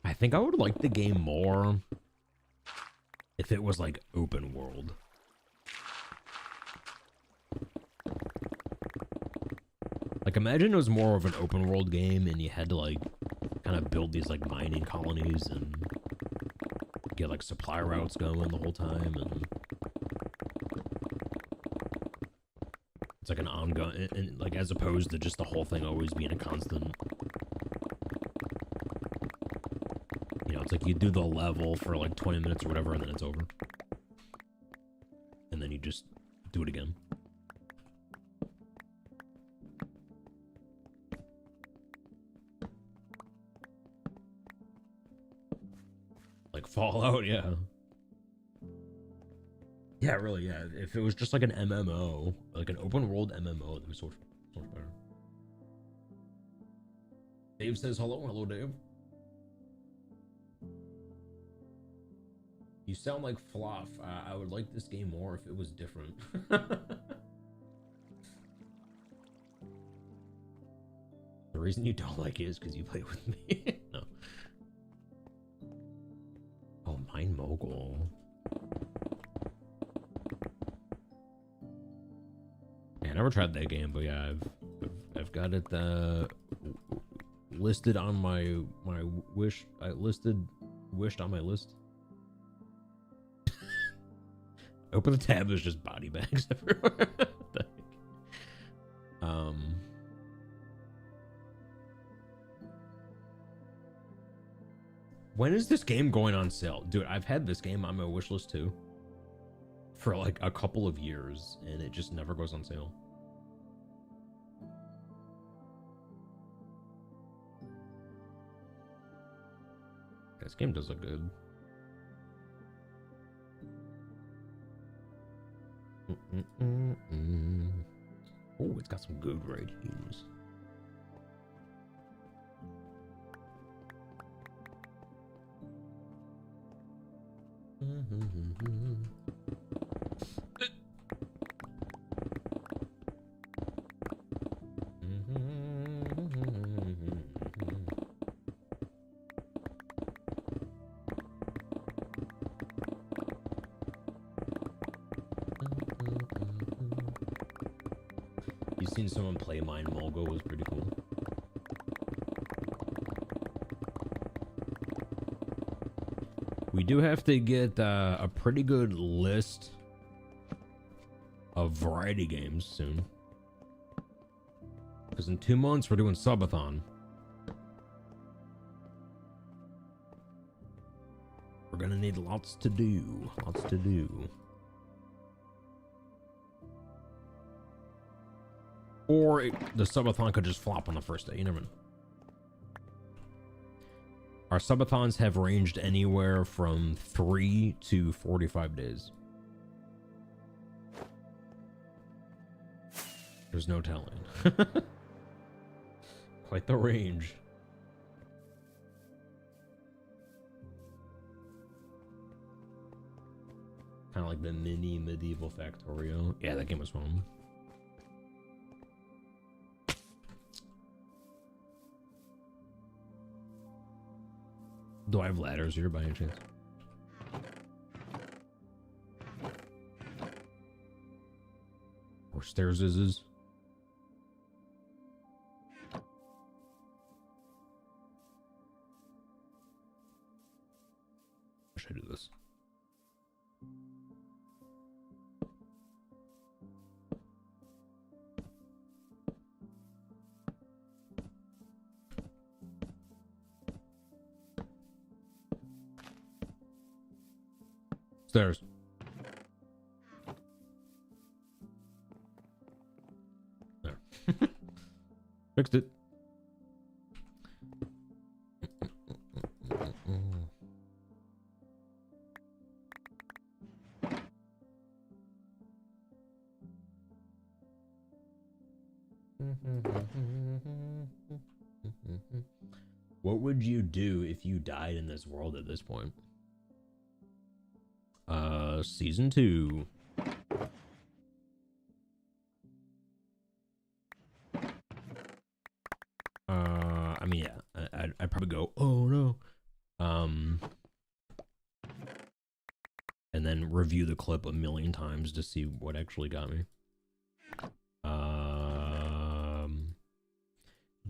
I think I would like the game more if it was like open world. Like imagine it was more of an open world game and you had to like kind of build these like mining colonies and get like supply routes going the whole time, and it's like an ongoing, and like as opposed to just the whole thing always being a constant, you know, it's like you do the level for like 20 minutes or whatever and then it's over. And then you just do it again. Like Fallout, yeah. Yeah, really, yeah. If it was just like an MMO, like an open world MMO, that would be so much better. Dave says hello. Hello, Dave. You sound like Fluff. I would like this game more if it was different. The reason you don't like it is because you play with me. No. Oh, Mine Mogul. Yeah, I never tried that game, but yeah, I've got it listed on my wish. Wished on my list. Open the tab, there's just body bags everywhere. When is this game going on sale? Dude, I've had this game on my wish list too. For like a couple of years, and it just never goes on sale. This game does look good. Oh, it's got some good ratings. You seen someone play Mine Mulgo? Was pretty cool. We do have to get a pretty good list of variety games soon. Because in 2 months, we're doing Subathon. We're gonna need lots to do. Lots to do. Or the Subathon could just flop on the first day. You never know. Our Subathons have ranged anywhere from 3 to 45 days. There's no telling. Quite the range. Kind of like the mini medieval Factorio. Yeah, that game was fun. Do I have ladders here by any chance? Or stairs is? Should I do this? Stairs. There. Fixed it. What would you do if you died in this world at this point? Season 2. I mean, yeah, I'd probably go, oh no. And then review the clip a million times to see what actually got me.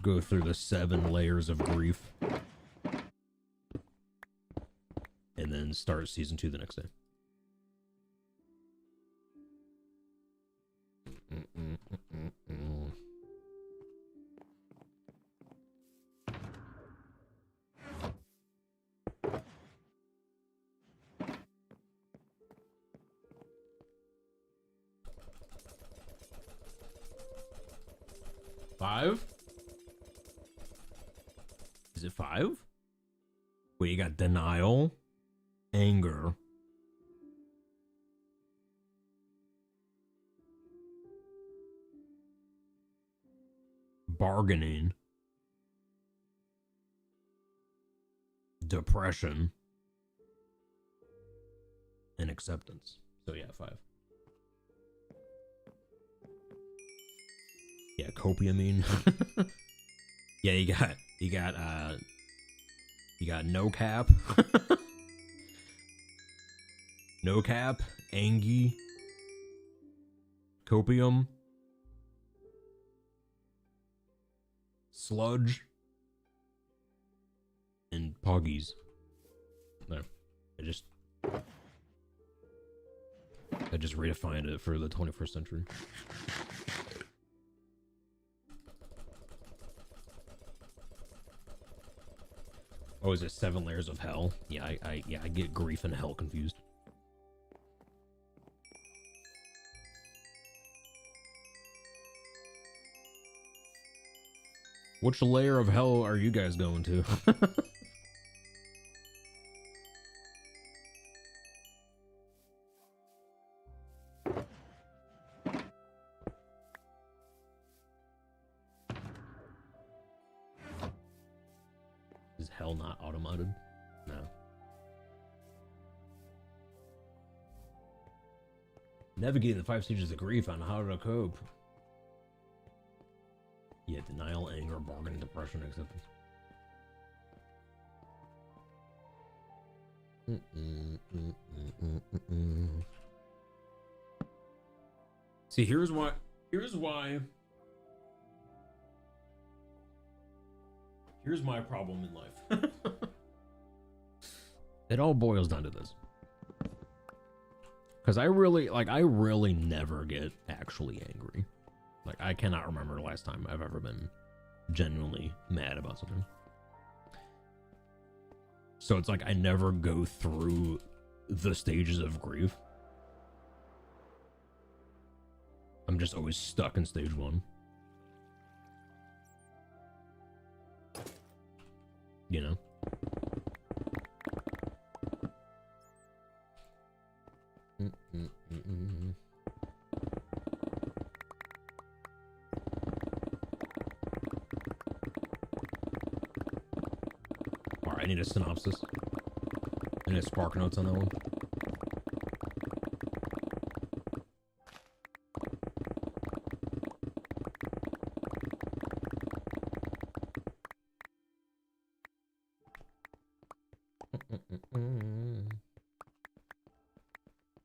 Go through the 7 layers of grief. And then start season 2 the next day. Five? Is it 5? Wait, you got denial, anger, bargaining, depression, and acceptance. So yeah, 5. Yeah, copiamine. Yeah, you got no cap. No cap, angie, copium, sludge, and poggies. There. I just redefined it for the 21st century. Oh, is it 7 layers of hell? Yeah, I get grief and hell confused. Which layer of hell are you guys going to? Is hell not automated? No. Navigating the 5 stages of grief on how to cope. Yeah, denial, anger, bargaining, depression, acceptance. See, here's why. Here's my problem in life. It all boils down to this. Because I really never get actually angry. Like, I cannot remember the last time I've ever been genuinely mad about something. So it's like I never go through the stages of grief. I'm just always stuck in stage 1. You know? Alright, I need a synopsis. I need spark notes on that one.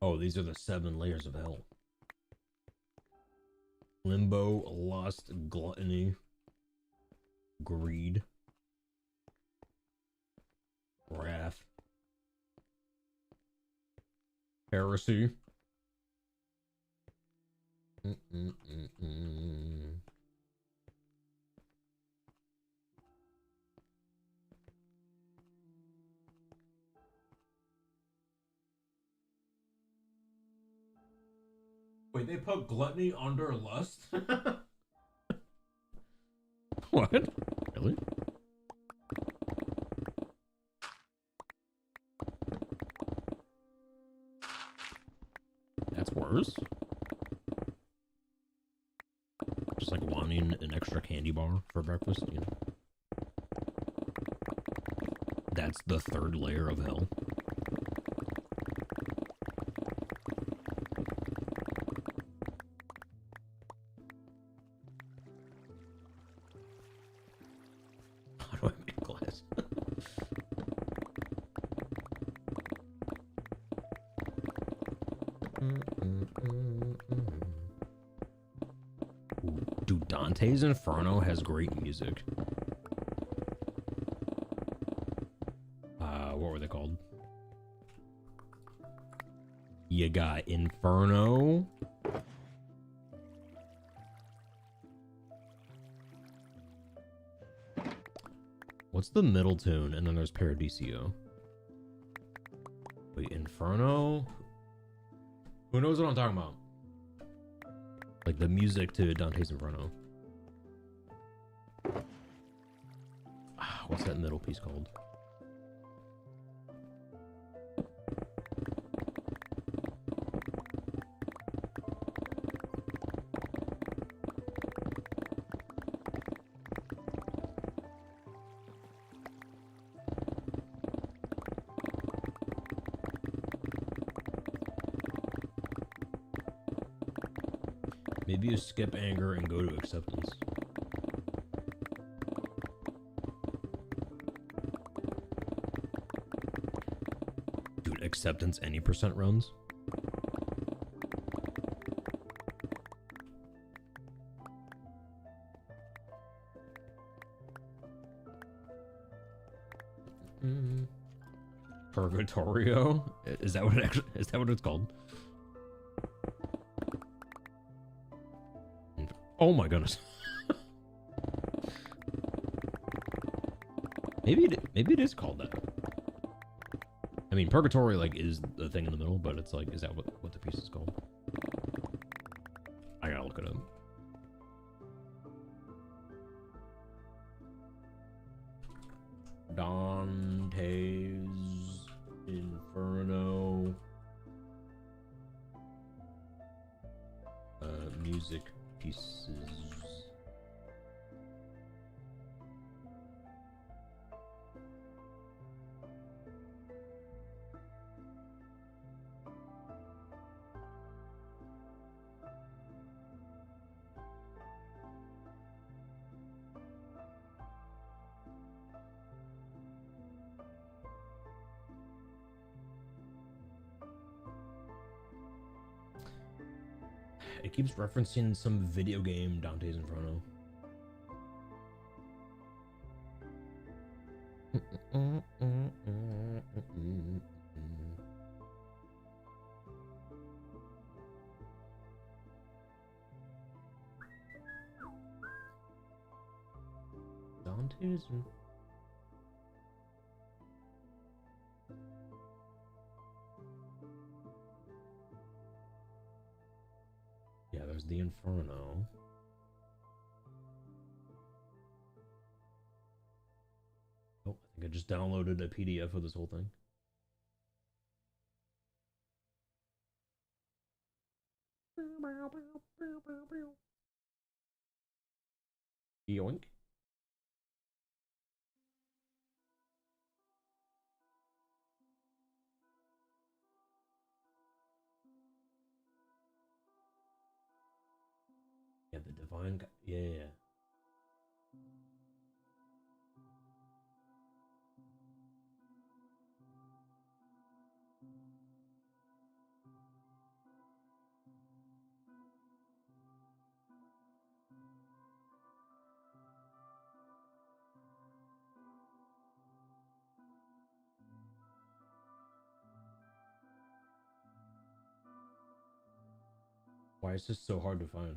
Oh, these are the 7 layers of hell. Limbo, lust, gluttony, greed, wrath, heresy. Wait, they put gluttony under lust? What? Really? That's worse. Just like wanting an extra candy bar for breakfast, you know. That's the 3rd layer of hell. How do I make glass? Dude, Dante's Inferno has great music. What were they called? You got Inferno. What's the middle tune? And then there's Paradiso. Wait, Inferno? Who knows what I'm talking about? Like the music to Dante's Inferno. What's that middle piece called? Maybe you skip anger and go to acceptance. Dude, acceptance any percent runs? Purgatorio? Is that what it actually is? That what it's called? Oh my goodness. maybe it is called that. I mean, purgatory like is the thing in the middle, but it's like, is that what the piece is called? I gotta look it up. Dante's Inferno. Music pieces. It keeps referencing some video game Dante's Inferno. Dante's Inferno. Yeah, there's the Inferno. Oh, I think I just downloaded a PDF of this whole thing. Yoink. Yeah, the divine. Yeah. Why is this so hard to find?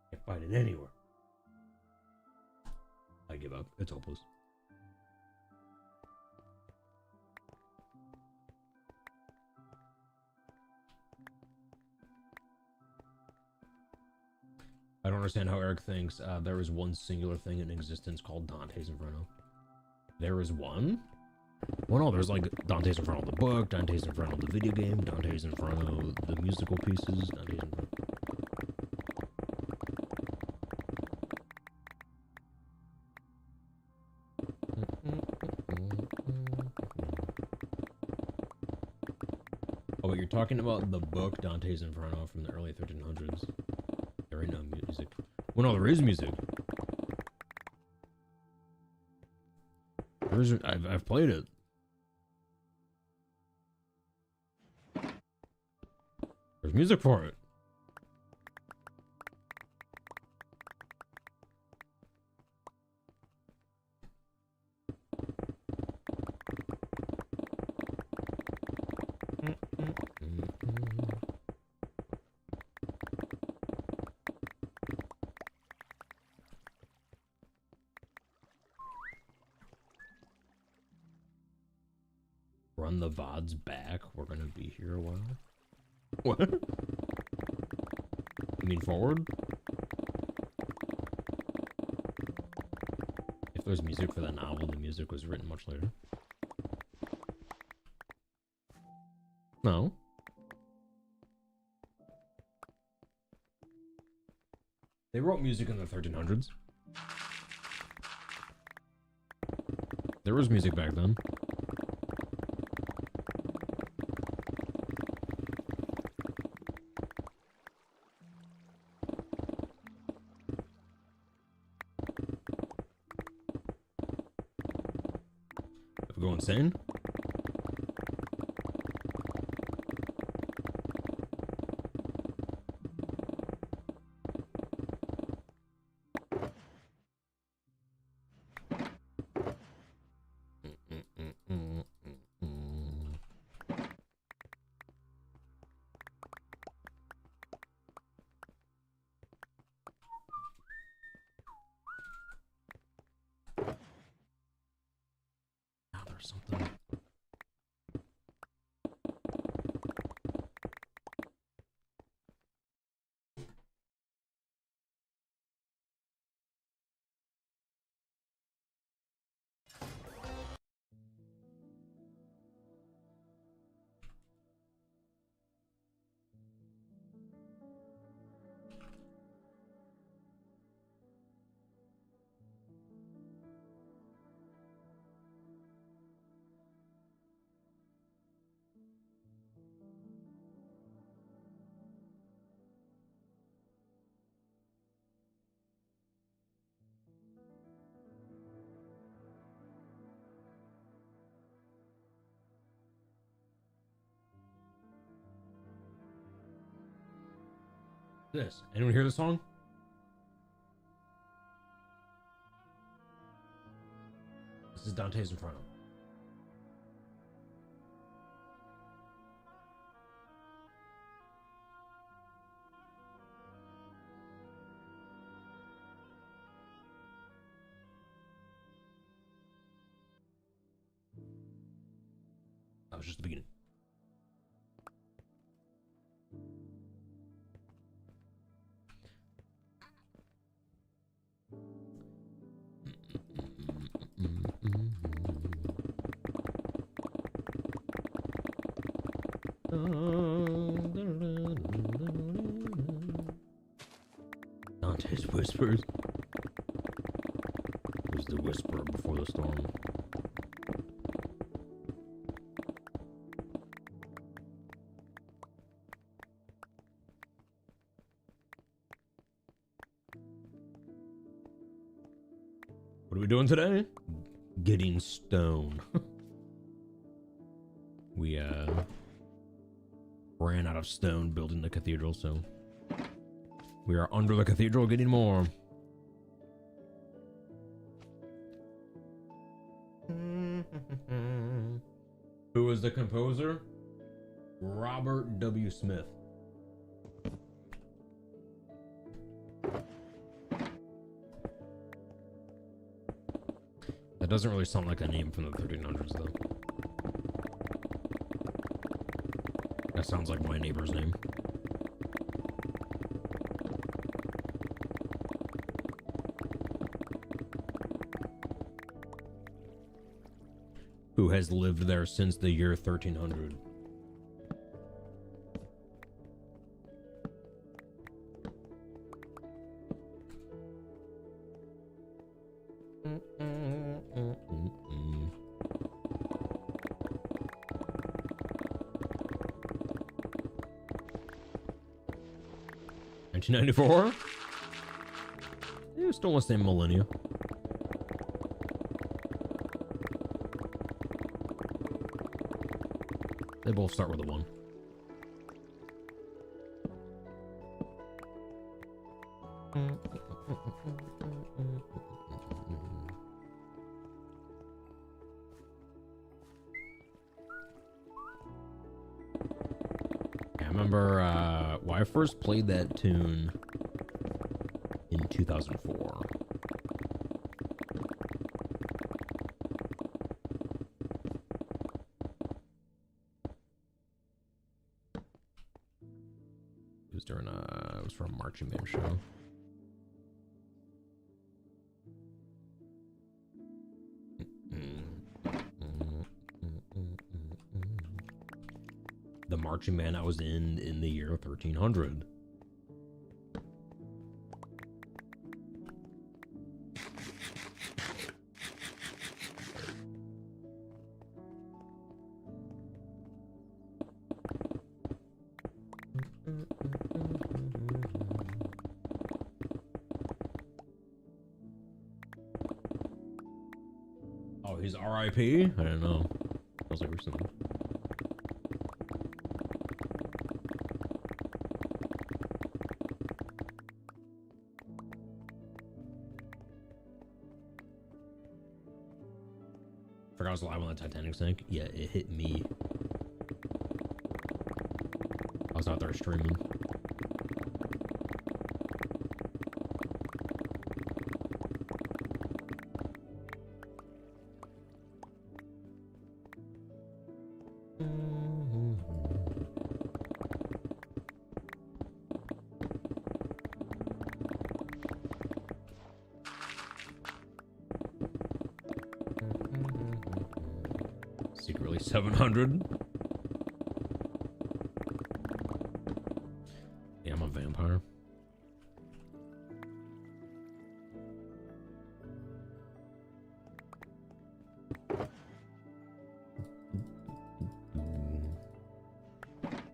Can't find it anywhere. I give up. It's hopeless. I don't understand how Eric thinks there is one singular thing in existence called Dante's Inferno. There is one? Well, no, there's like Dante's Inferno the book, Dante's Inferno the video game, Dante's Inferno the musical pieces, Dante's Inferno. Oh, but you're talking about the book Dante's Inferno from the early 1300s. There ain't no music. Well, no, there is music. I've played it. There's music for it. Run the VODs back. We're gonna be here a while. What? You mean forward? If there's music for the novel, the music was written much later. No. They wrote music in the 1300s. There was music back then. Go insane. or something. This. Anyone hear the song? This is Dante's Inferno. That was just the beginning. Dante's Whispers. It was the whisper before the storm. What are we doing today? Getting stone. We ran out of stone building the cathedral, so we are under the cathedral getting more. Who was the composer? Robert W. Smith. That doesn't really sound like a name from the 1300s, though. That sounds like my neighbor's name. Who has lived there since the year 1300. $1994? It was still the same millennia. They both start with a 1. I remember when I first played that tune in 2004. It was during it was for a marching band show. The marching band I was in the year 1300. Oh, he's R.I.P.? I don't know. That was like recently. Forgot I was live when the Titanic sank. Yeah, it hit me. I was out there streaming. Only 700? Yeah, I'm a vampire.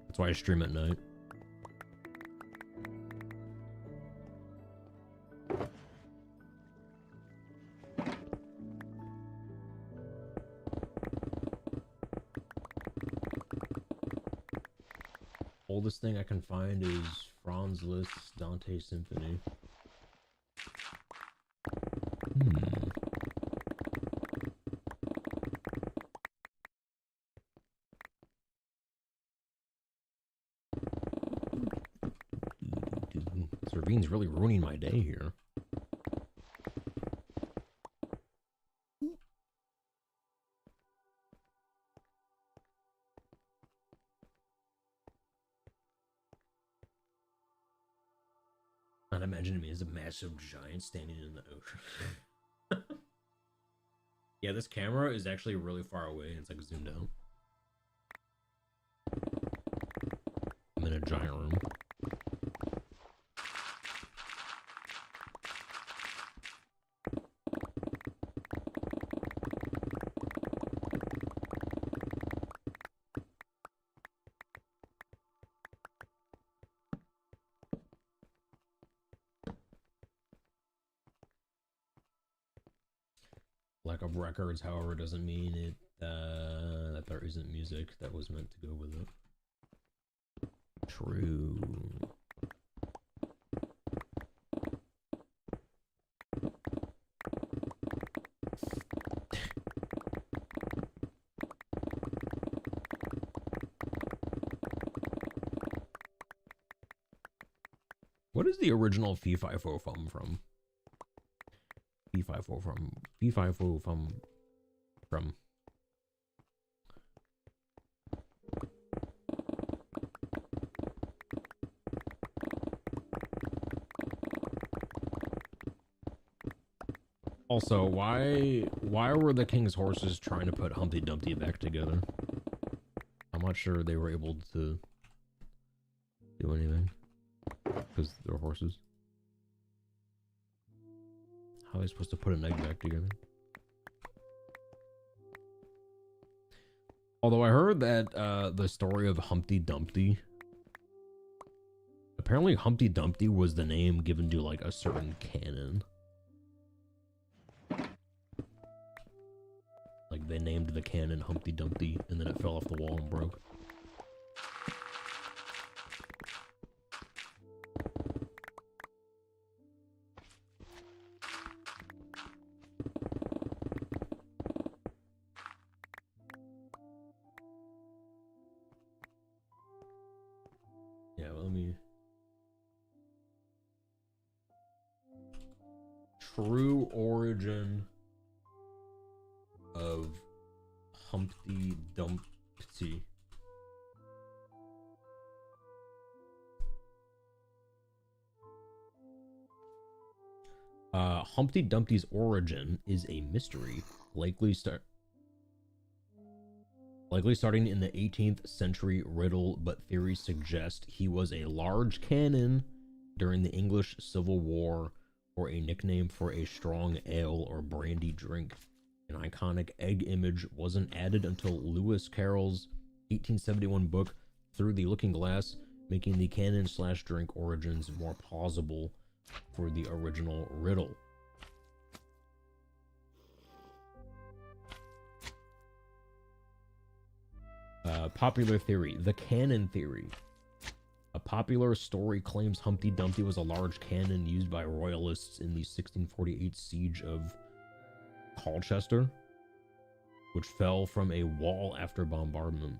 That's why I stream at night. Oldest thing I can find is Franz Liszt's Dante Symphony. Servine's really ruining my day here. Not imagining me as a massive giant standing in the ocean. Yeah, this camera is actually really far away. It's like zoomed out. I'm in a giant room. Lack of records, however, doesn't mean it that there isn't music that was meant to go with it. True. What is the original Fee Fi Fo Fum from? Fee Fi Fo Fum from. Also, why were the king's horses trying to put Humpty Dumpty back together? I'm not sure they were able to do anything because they're horses. How are they supposed to put an egg back together? Although I heard that the story of Humpty Dumpty, apparently Humpty Dumpty was the name given to like a certain cannon. Like they named the cannon Humpty Dumpty and then it fell off the wall and broke. Yeah, well, let me... True origin of Humpty Dumpty. Humpty Dumpty's origin is a mystery, likely starting in the 18th century riddle, but theories suggest he was a large cannon during the English Civil War, or a nickname for a strong ale or brandy drink. An iconic egg image wasn't added until Lewis Carroll's 1871 book Through the Looking Glass, making the cannon/drink origins more plausible for the original riddle. Popular theory, the cannon theory. A popular story claims Humpty Dumpty was a large cannon used by royalists in the 1648 siege of Colchester, which fell from a wall after bombardment.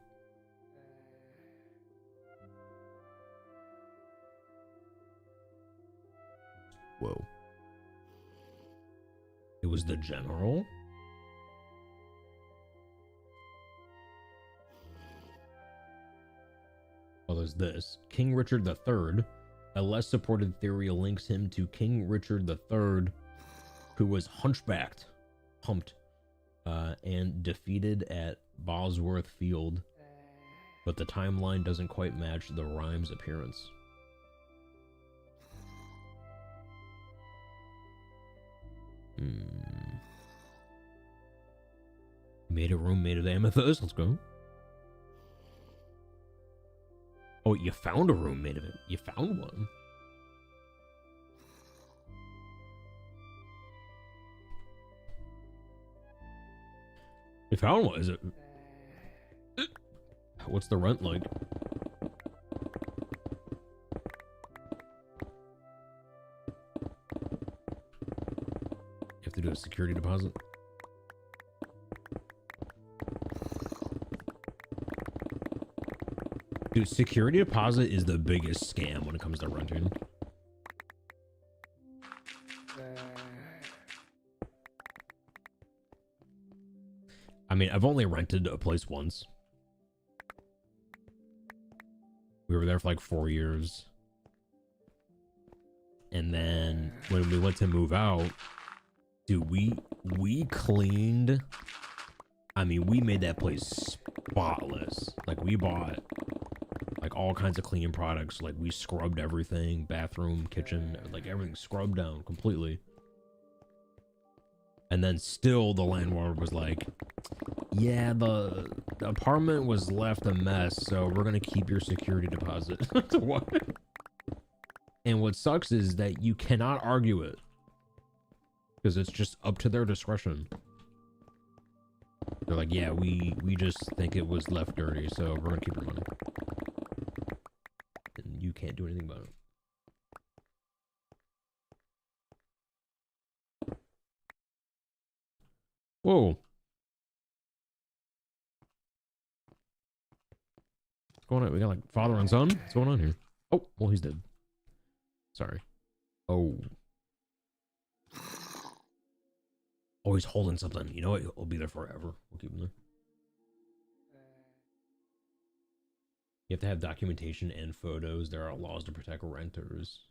Whoa. It was the general? Oh, there's this. King Richard III. A less supported theory links him to King Richard III, who was humped and defeated at Bosworth Field, but the timeline doesn't quite match the rhyme's appearance. Made a room made of amethyst. Let's go. Oh, you found a room made of it. You found one. You found one. Is it? What's the rent like? You have to do a security deposit. Dude, security deposit is the biggest scam when it comes to renting. I mean, I've only rented a place once. We were there for like 4 years. And then when we went to move out, dude, we cleaned. I mean, we made that place spotless. Like, we bought like all kinds of cleaning products. Like, we scrubbed everything, bathroom, kitchen, like everything scrubbed down completely. And then still the landlord was like, yeah, the apartment was left a mess, so we're gonna keep your security deposit. What? And what sucks is that you cannot argue it, because it's just up to their discretion. They're like, yeah, we just think it was left dirty, so we're gonna keep your money. And you can't do anything about it. Whoa. What's going on? We got like father and son? What's going on here? Oh, well, he's dead. Sorry. Oh. Oh, he's holding something. You know what? He'll be there forever. We'll keep him there. You have to have documentation and photos. There are laws to protect renters.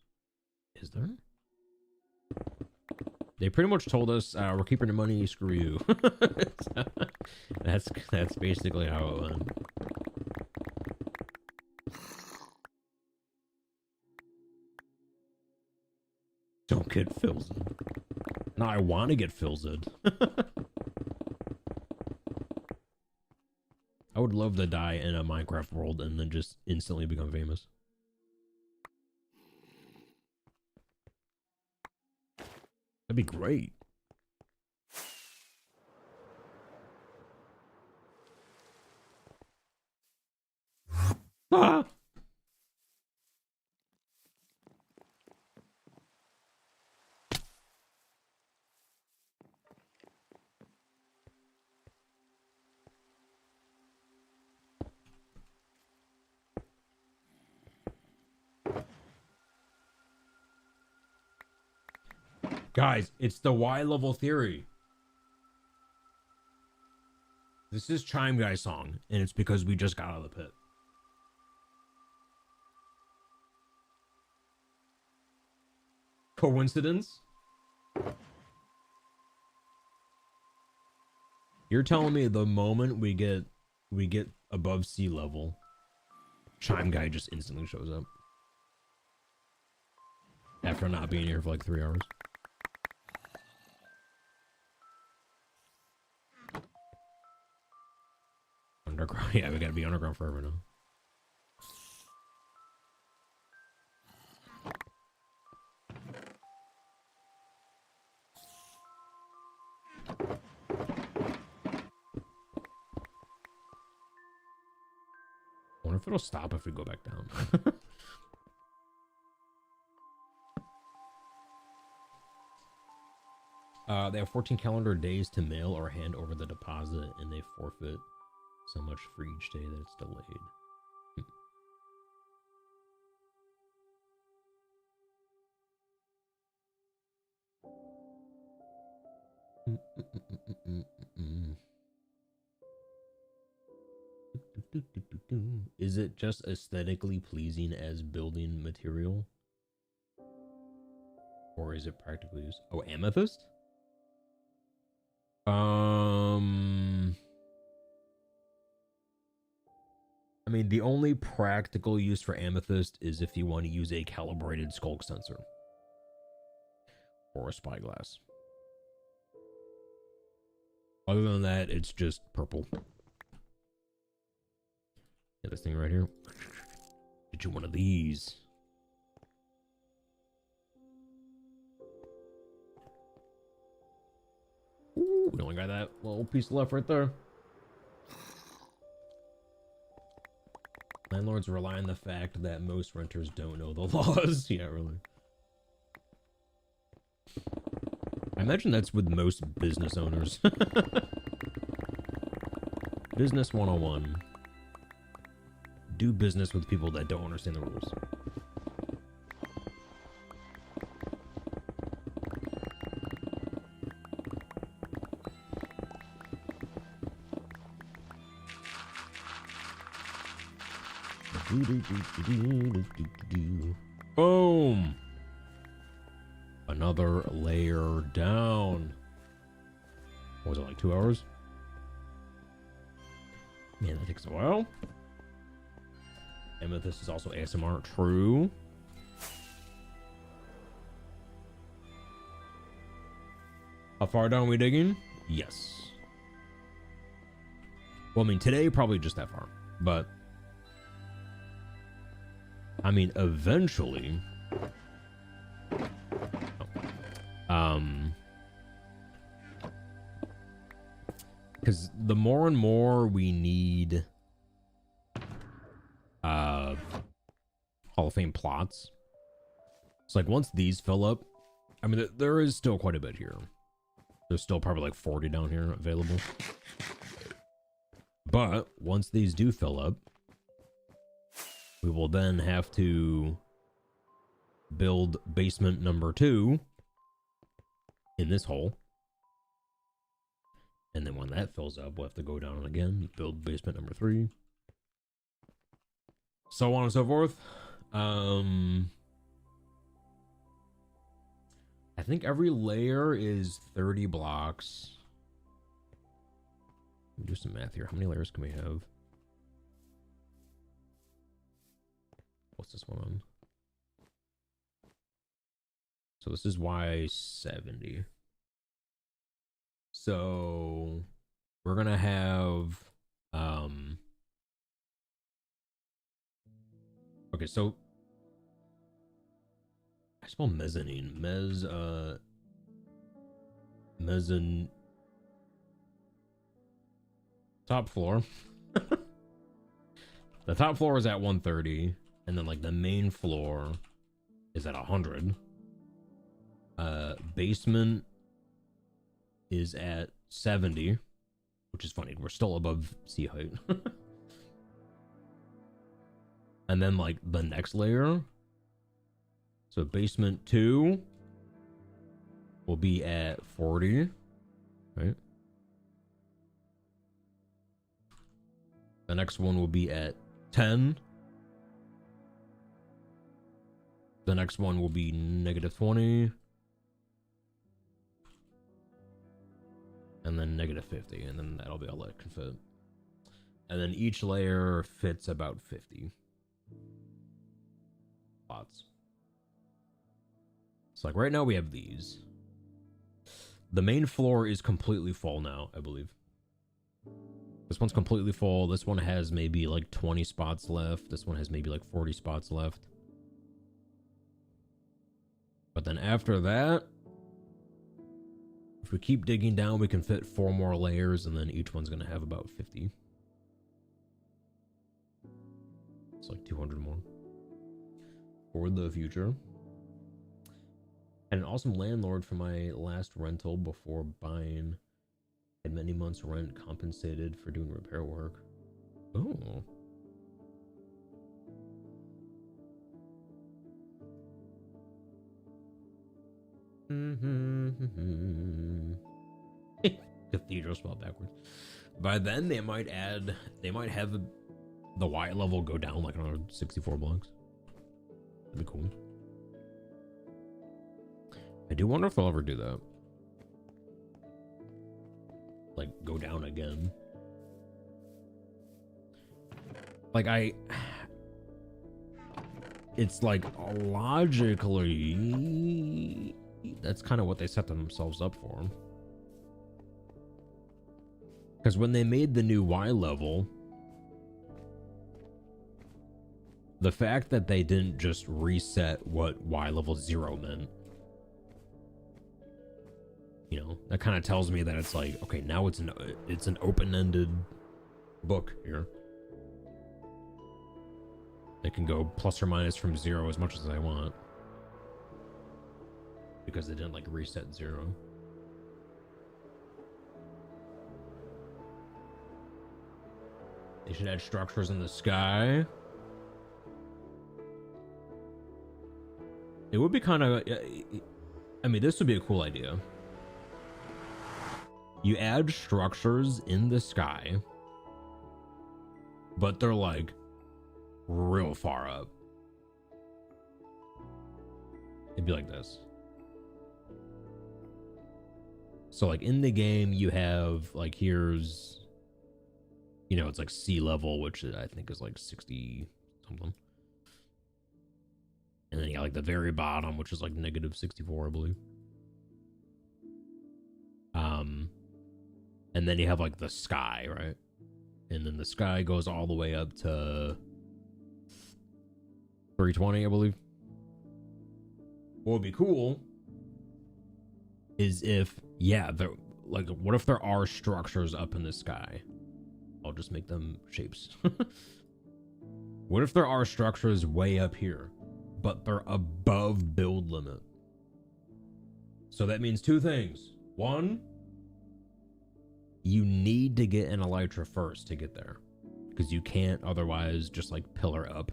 Is there? They pretty much told us, we're keeping your money, screw you. That's basically how it went. Don't get Filzed. No, I want to get Filzed. I would love to die in a Minecraft world and then just instantly become famous. That'd be great. Ah! Guys, it's the Y level theory. This is Chime Guy song, and it's because we just got out of the pit. Coincidence? You're telling me the moment we get above sea level, Chime Guy just instantly shows up after not being here for like 3 hours. Underground, yeah, we gotta be underground forever now. I wonder if it'll stop if we go back down. They have 14 calendar days to mail or hand over the deposit, and they forfeit so much for each day that it's delayed. Is it just aesthetically pleasing as building material? Or is it practically used? Oh, amethyst? I mean, the only practical use for amethyst is if you want to use a calibrated skulk sensor or a spyglass. Other than that, it's just purple. Yeah, this thing right here. Get you one of these. Ooh, we only got that little piece left right there. Landlords rely on the fact that most renters don't know the laws. Yeah, really. I imagine that's with most business owners. Business 101. Do business with people that don't understand the rules. Boom! Another layer down. What was it, like 2 hours? Man, that takes a while. Amethyst is also ASMR. True. How far down are we digging? Yes. Well, I mean, today, probably just that far. But I mean, eventually, because the more and more we need, Hall of Fame plots. It's like once these fill up, I mean, there is still quite a bit here. There's still probably like 40 down here available. But once these do fill up, we will then have to build basement number 2 in this hole. And then when that fills up, we'll have to go down again, build basement number 3. So on and so forth. I think every layer is 30 blocks. Let me do some math here. How many layers can we have? What's this one on? So this is Y70. So we're gonna have okay, so I spell mezzanine. Mezzanine. Top floor. The top floor is at 130. And then like the main floor is at 100. Basement is at 70, which is funny. We're still above sea height. And then like the next layer. So basement 2 will be at 40, right? The next one will be at 10. The next one will be -20. And then -50. And then that'll be all that can fit. And then each layer fits about 50 spots. So like right now we have these. The main floor is completely full now, I believe. This one's completely full. This one has maybe like 20 spots left. This one has maybe like 40 spots left. But then after that, if we keep digging down, we can fit 4 more layers, and then each one's going to have about 50. It's like 200 more for the future. And an awesome landlord for my last rental before buying. Had many months rent compensated for doing repair work. Oh. Cathedral spelled backwards. By then they might have the Y level go down like another 64 blocks. That'd be cool. I do wonder if I'll ever do that. Like go down again. Like it's like logically, that's kind of what they set themselves up for. Because when they made the new Y level, the fact that they didn't just reset what Y level 0 meant, you know, that kind of tells me that it's like, okay, now it's an open-ended book here. They can go plus or minus from 0 as much as they want, because they didn't like reset 0. They should add structures in the sky. It would be kind of, I mean, this would be a cool idea. You add structures in the sky, but they're like real far up. It'd be like this. So like in the game, you have like, here's, you know, it's like sea level, which I think is like 60 something. And then you got like the very bottom, which is like negative 64, I believe. And then you have like the sky, right? And then the sky goes all the way up to 320, I believe. What would be cool is if, yeah, like, what if there are structures up in the sky? I'll just make them shapes. What if there are structures way up here, but they're above build limit? So that means two things. One, you need to get an elytra first to get there, because you can't otherwise just like pillar up,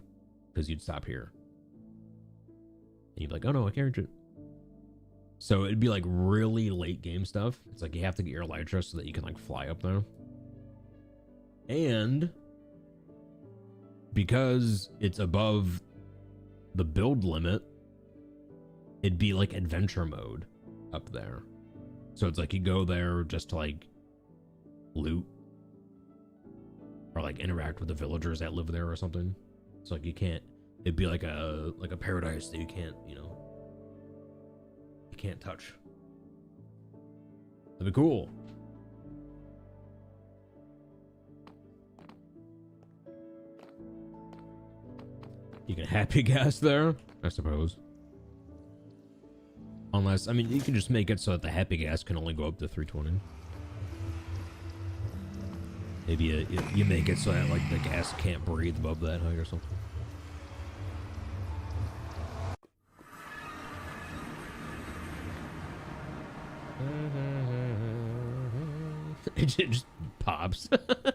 because you'd stop here. And you'd be like, oh no, I can't reach it. So it'd be like really late game stuff. It's like you have to get your elytra so that you can like fly up there. And because it's above the build limit, it'd be like adventure mode up there. So it's like you go there just to like loot or like interact with the villagers that live there or something. So like you can't, it'd be like a paradise that you can't, you know, you can't touch. That'd be cool. You can happy gas there, I suppose. Unless, I mean, you can just make it so that the happy gas can only go up to 320. Maybe you make it so that like the gas can't breathe above that height or something. It just pops. That'd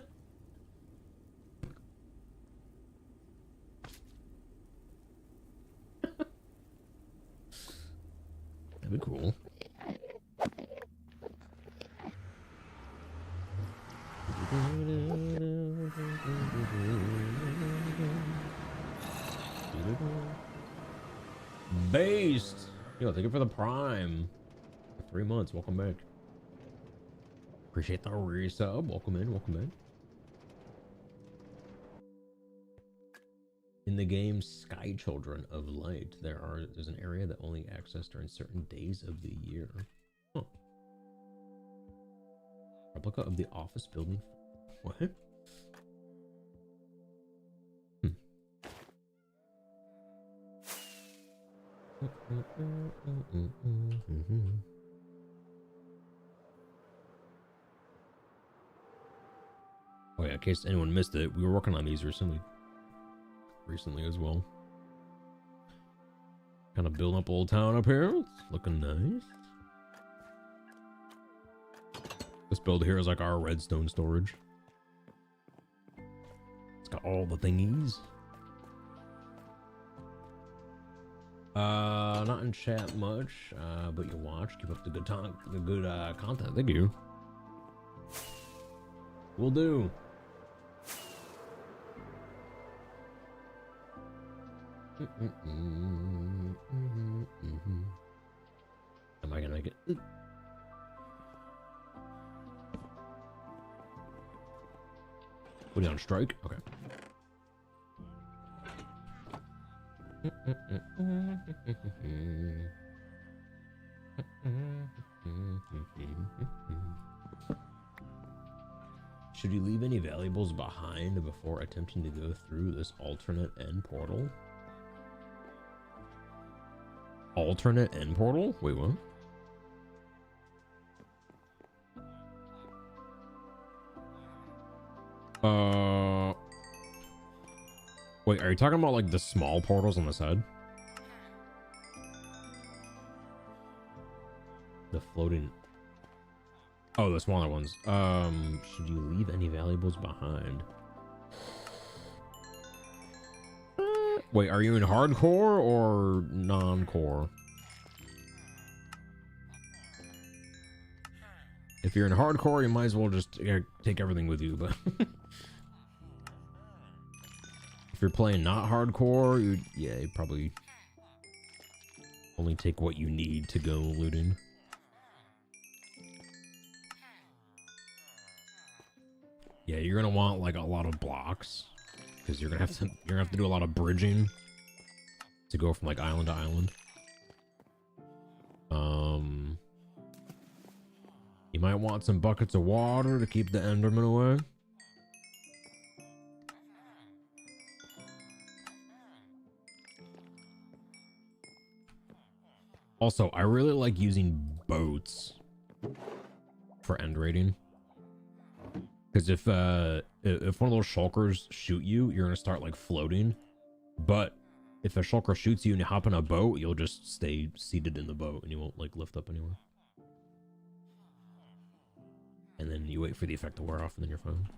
be cool. Based. Yo, thank you for the prime. 3 months. Welcome back. Appreciate the resub. Welcome in. Welcome in. In the game Sky Children of Light, there's an area that only accessed during certain days of the year. Huh. Replica of the office building. What? Oh yeah, in case anyone missed it, we were working on these recently as well. Kind of building up Old Town up here. It's looking nice. This build here is like our redstone storage. It's got all the thingies. Not in chat much, but you watch. Keep up the good content. Thank you. Will do. Am I gonna make it? What are you on strike? Okay. Should you leave any valuables behind before attempting to go through this alternate end portal? Alternate end portal? Wait, what? Wait, are you talking about like the small portals on the side? The floating. Oh, the smaller ones. Should you leave any valuables behind? Wait, are you in hardcore or non-core? If you're in hardcore, you might as well just take everything with you, but if you're playing not hardcore, you'd probably only take what you need to go looting. Yeah, you're gonna want like a lot of blocks because you're gonna have to do a lot of bridging to go from like island to island. You might want some buckets of water to keep the Enderman away. Also, I really like using boats for end raiding. Because if one of those shulkers shoot you, you're gonna start like floating. But if a shulker shoots you and you hop in a boat, you'll just stay seated in the boat and you won't like lift up anywhere. And then you wait for the effect to wear off and then you're fine.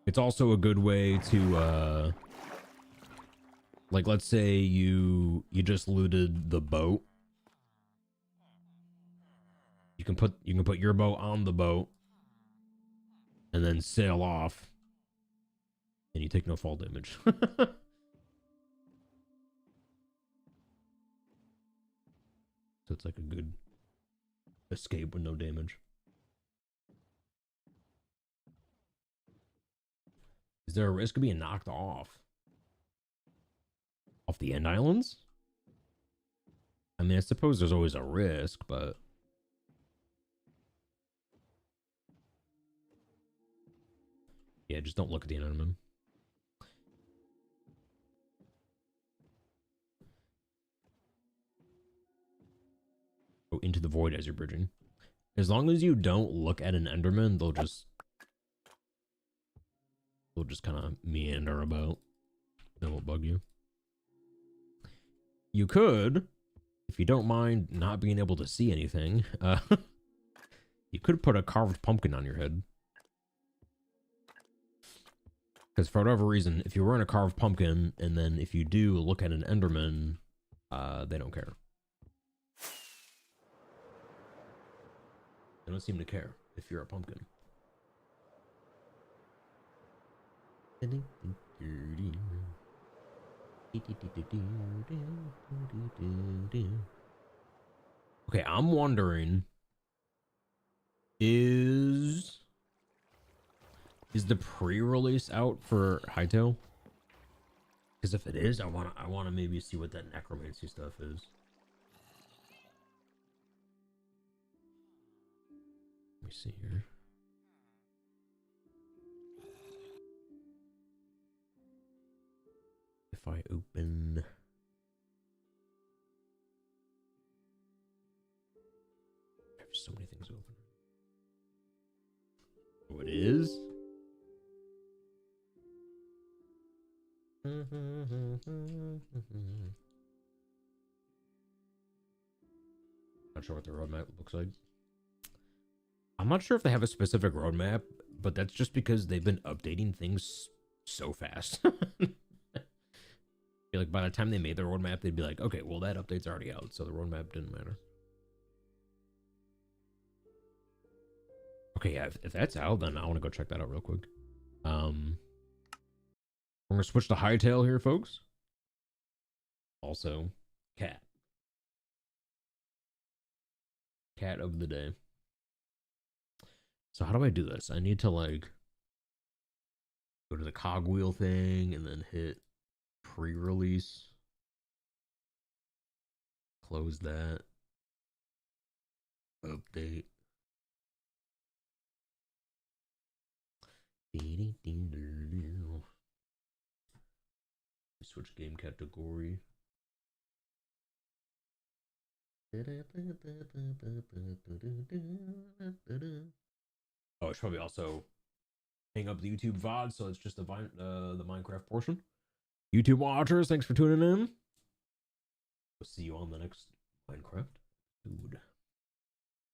It's also a good way to like, let's say you just looted the boat. You can put your boat on the boat and then sail off, and you take no fall damage. So it's like a good escape with no damage. Is there a risk of being knocked off the end islands? I mean, I suppose there's always a risk, but yeah, just don't look at the enderman. Go into the void as you're bridging. As long as you don't look at an enderman, they'll just kind of meander about. They won't bug you. You could, if you don't mind not being able to see anything, you could put a carved pumpkin on your head. Because for whatever reason, if you're wearing a carved pumpkin, and then if you do look at an enderman, they don't care. They don't seem to care if you're a pumpkin. Okay, I'm wondering, is the pre-release out for Hytale? Because if it is, I wanna maybe see what that necromancy stuff is. Let me see here. If I open, I have so many things open. Oh, it is? Not sure what the roadmap looks like. I'm not sure if they have a specific roadmap, but that's just because they've been updating things so fast. Like by the time they made the roadmap, they'd be like, okay, well that update's already out, so the roadmap didn't matter. Okay, yeah, if that's out, then I want to go check that out real quick. We're gonna switch to Hytale here, folks. Also, cat of the day. So how do I do this? I need to like go to the cogwheel thing and then hit pre-release. Close that. Update. Switch game category. Oh, I should probably also hang up the YouTube VOD so it's just the Minecraft portion. YouTube watchers, thanks for tuning in. We'll see you on the next Minecraft. Dude.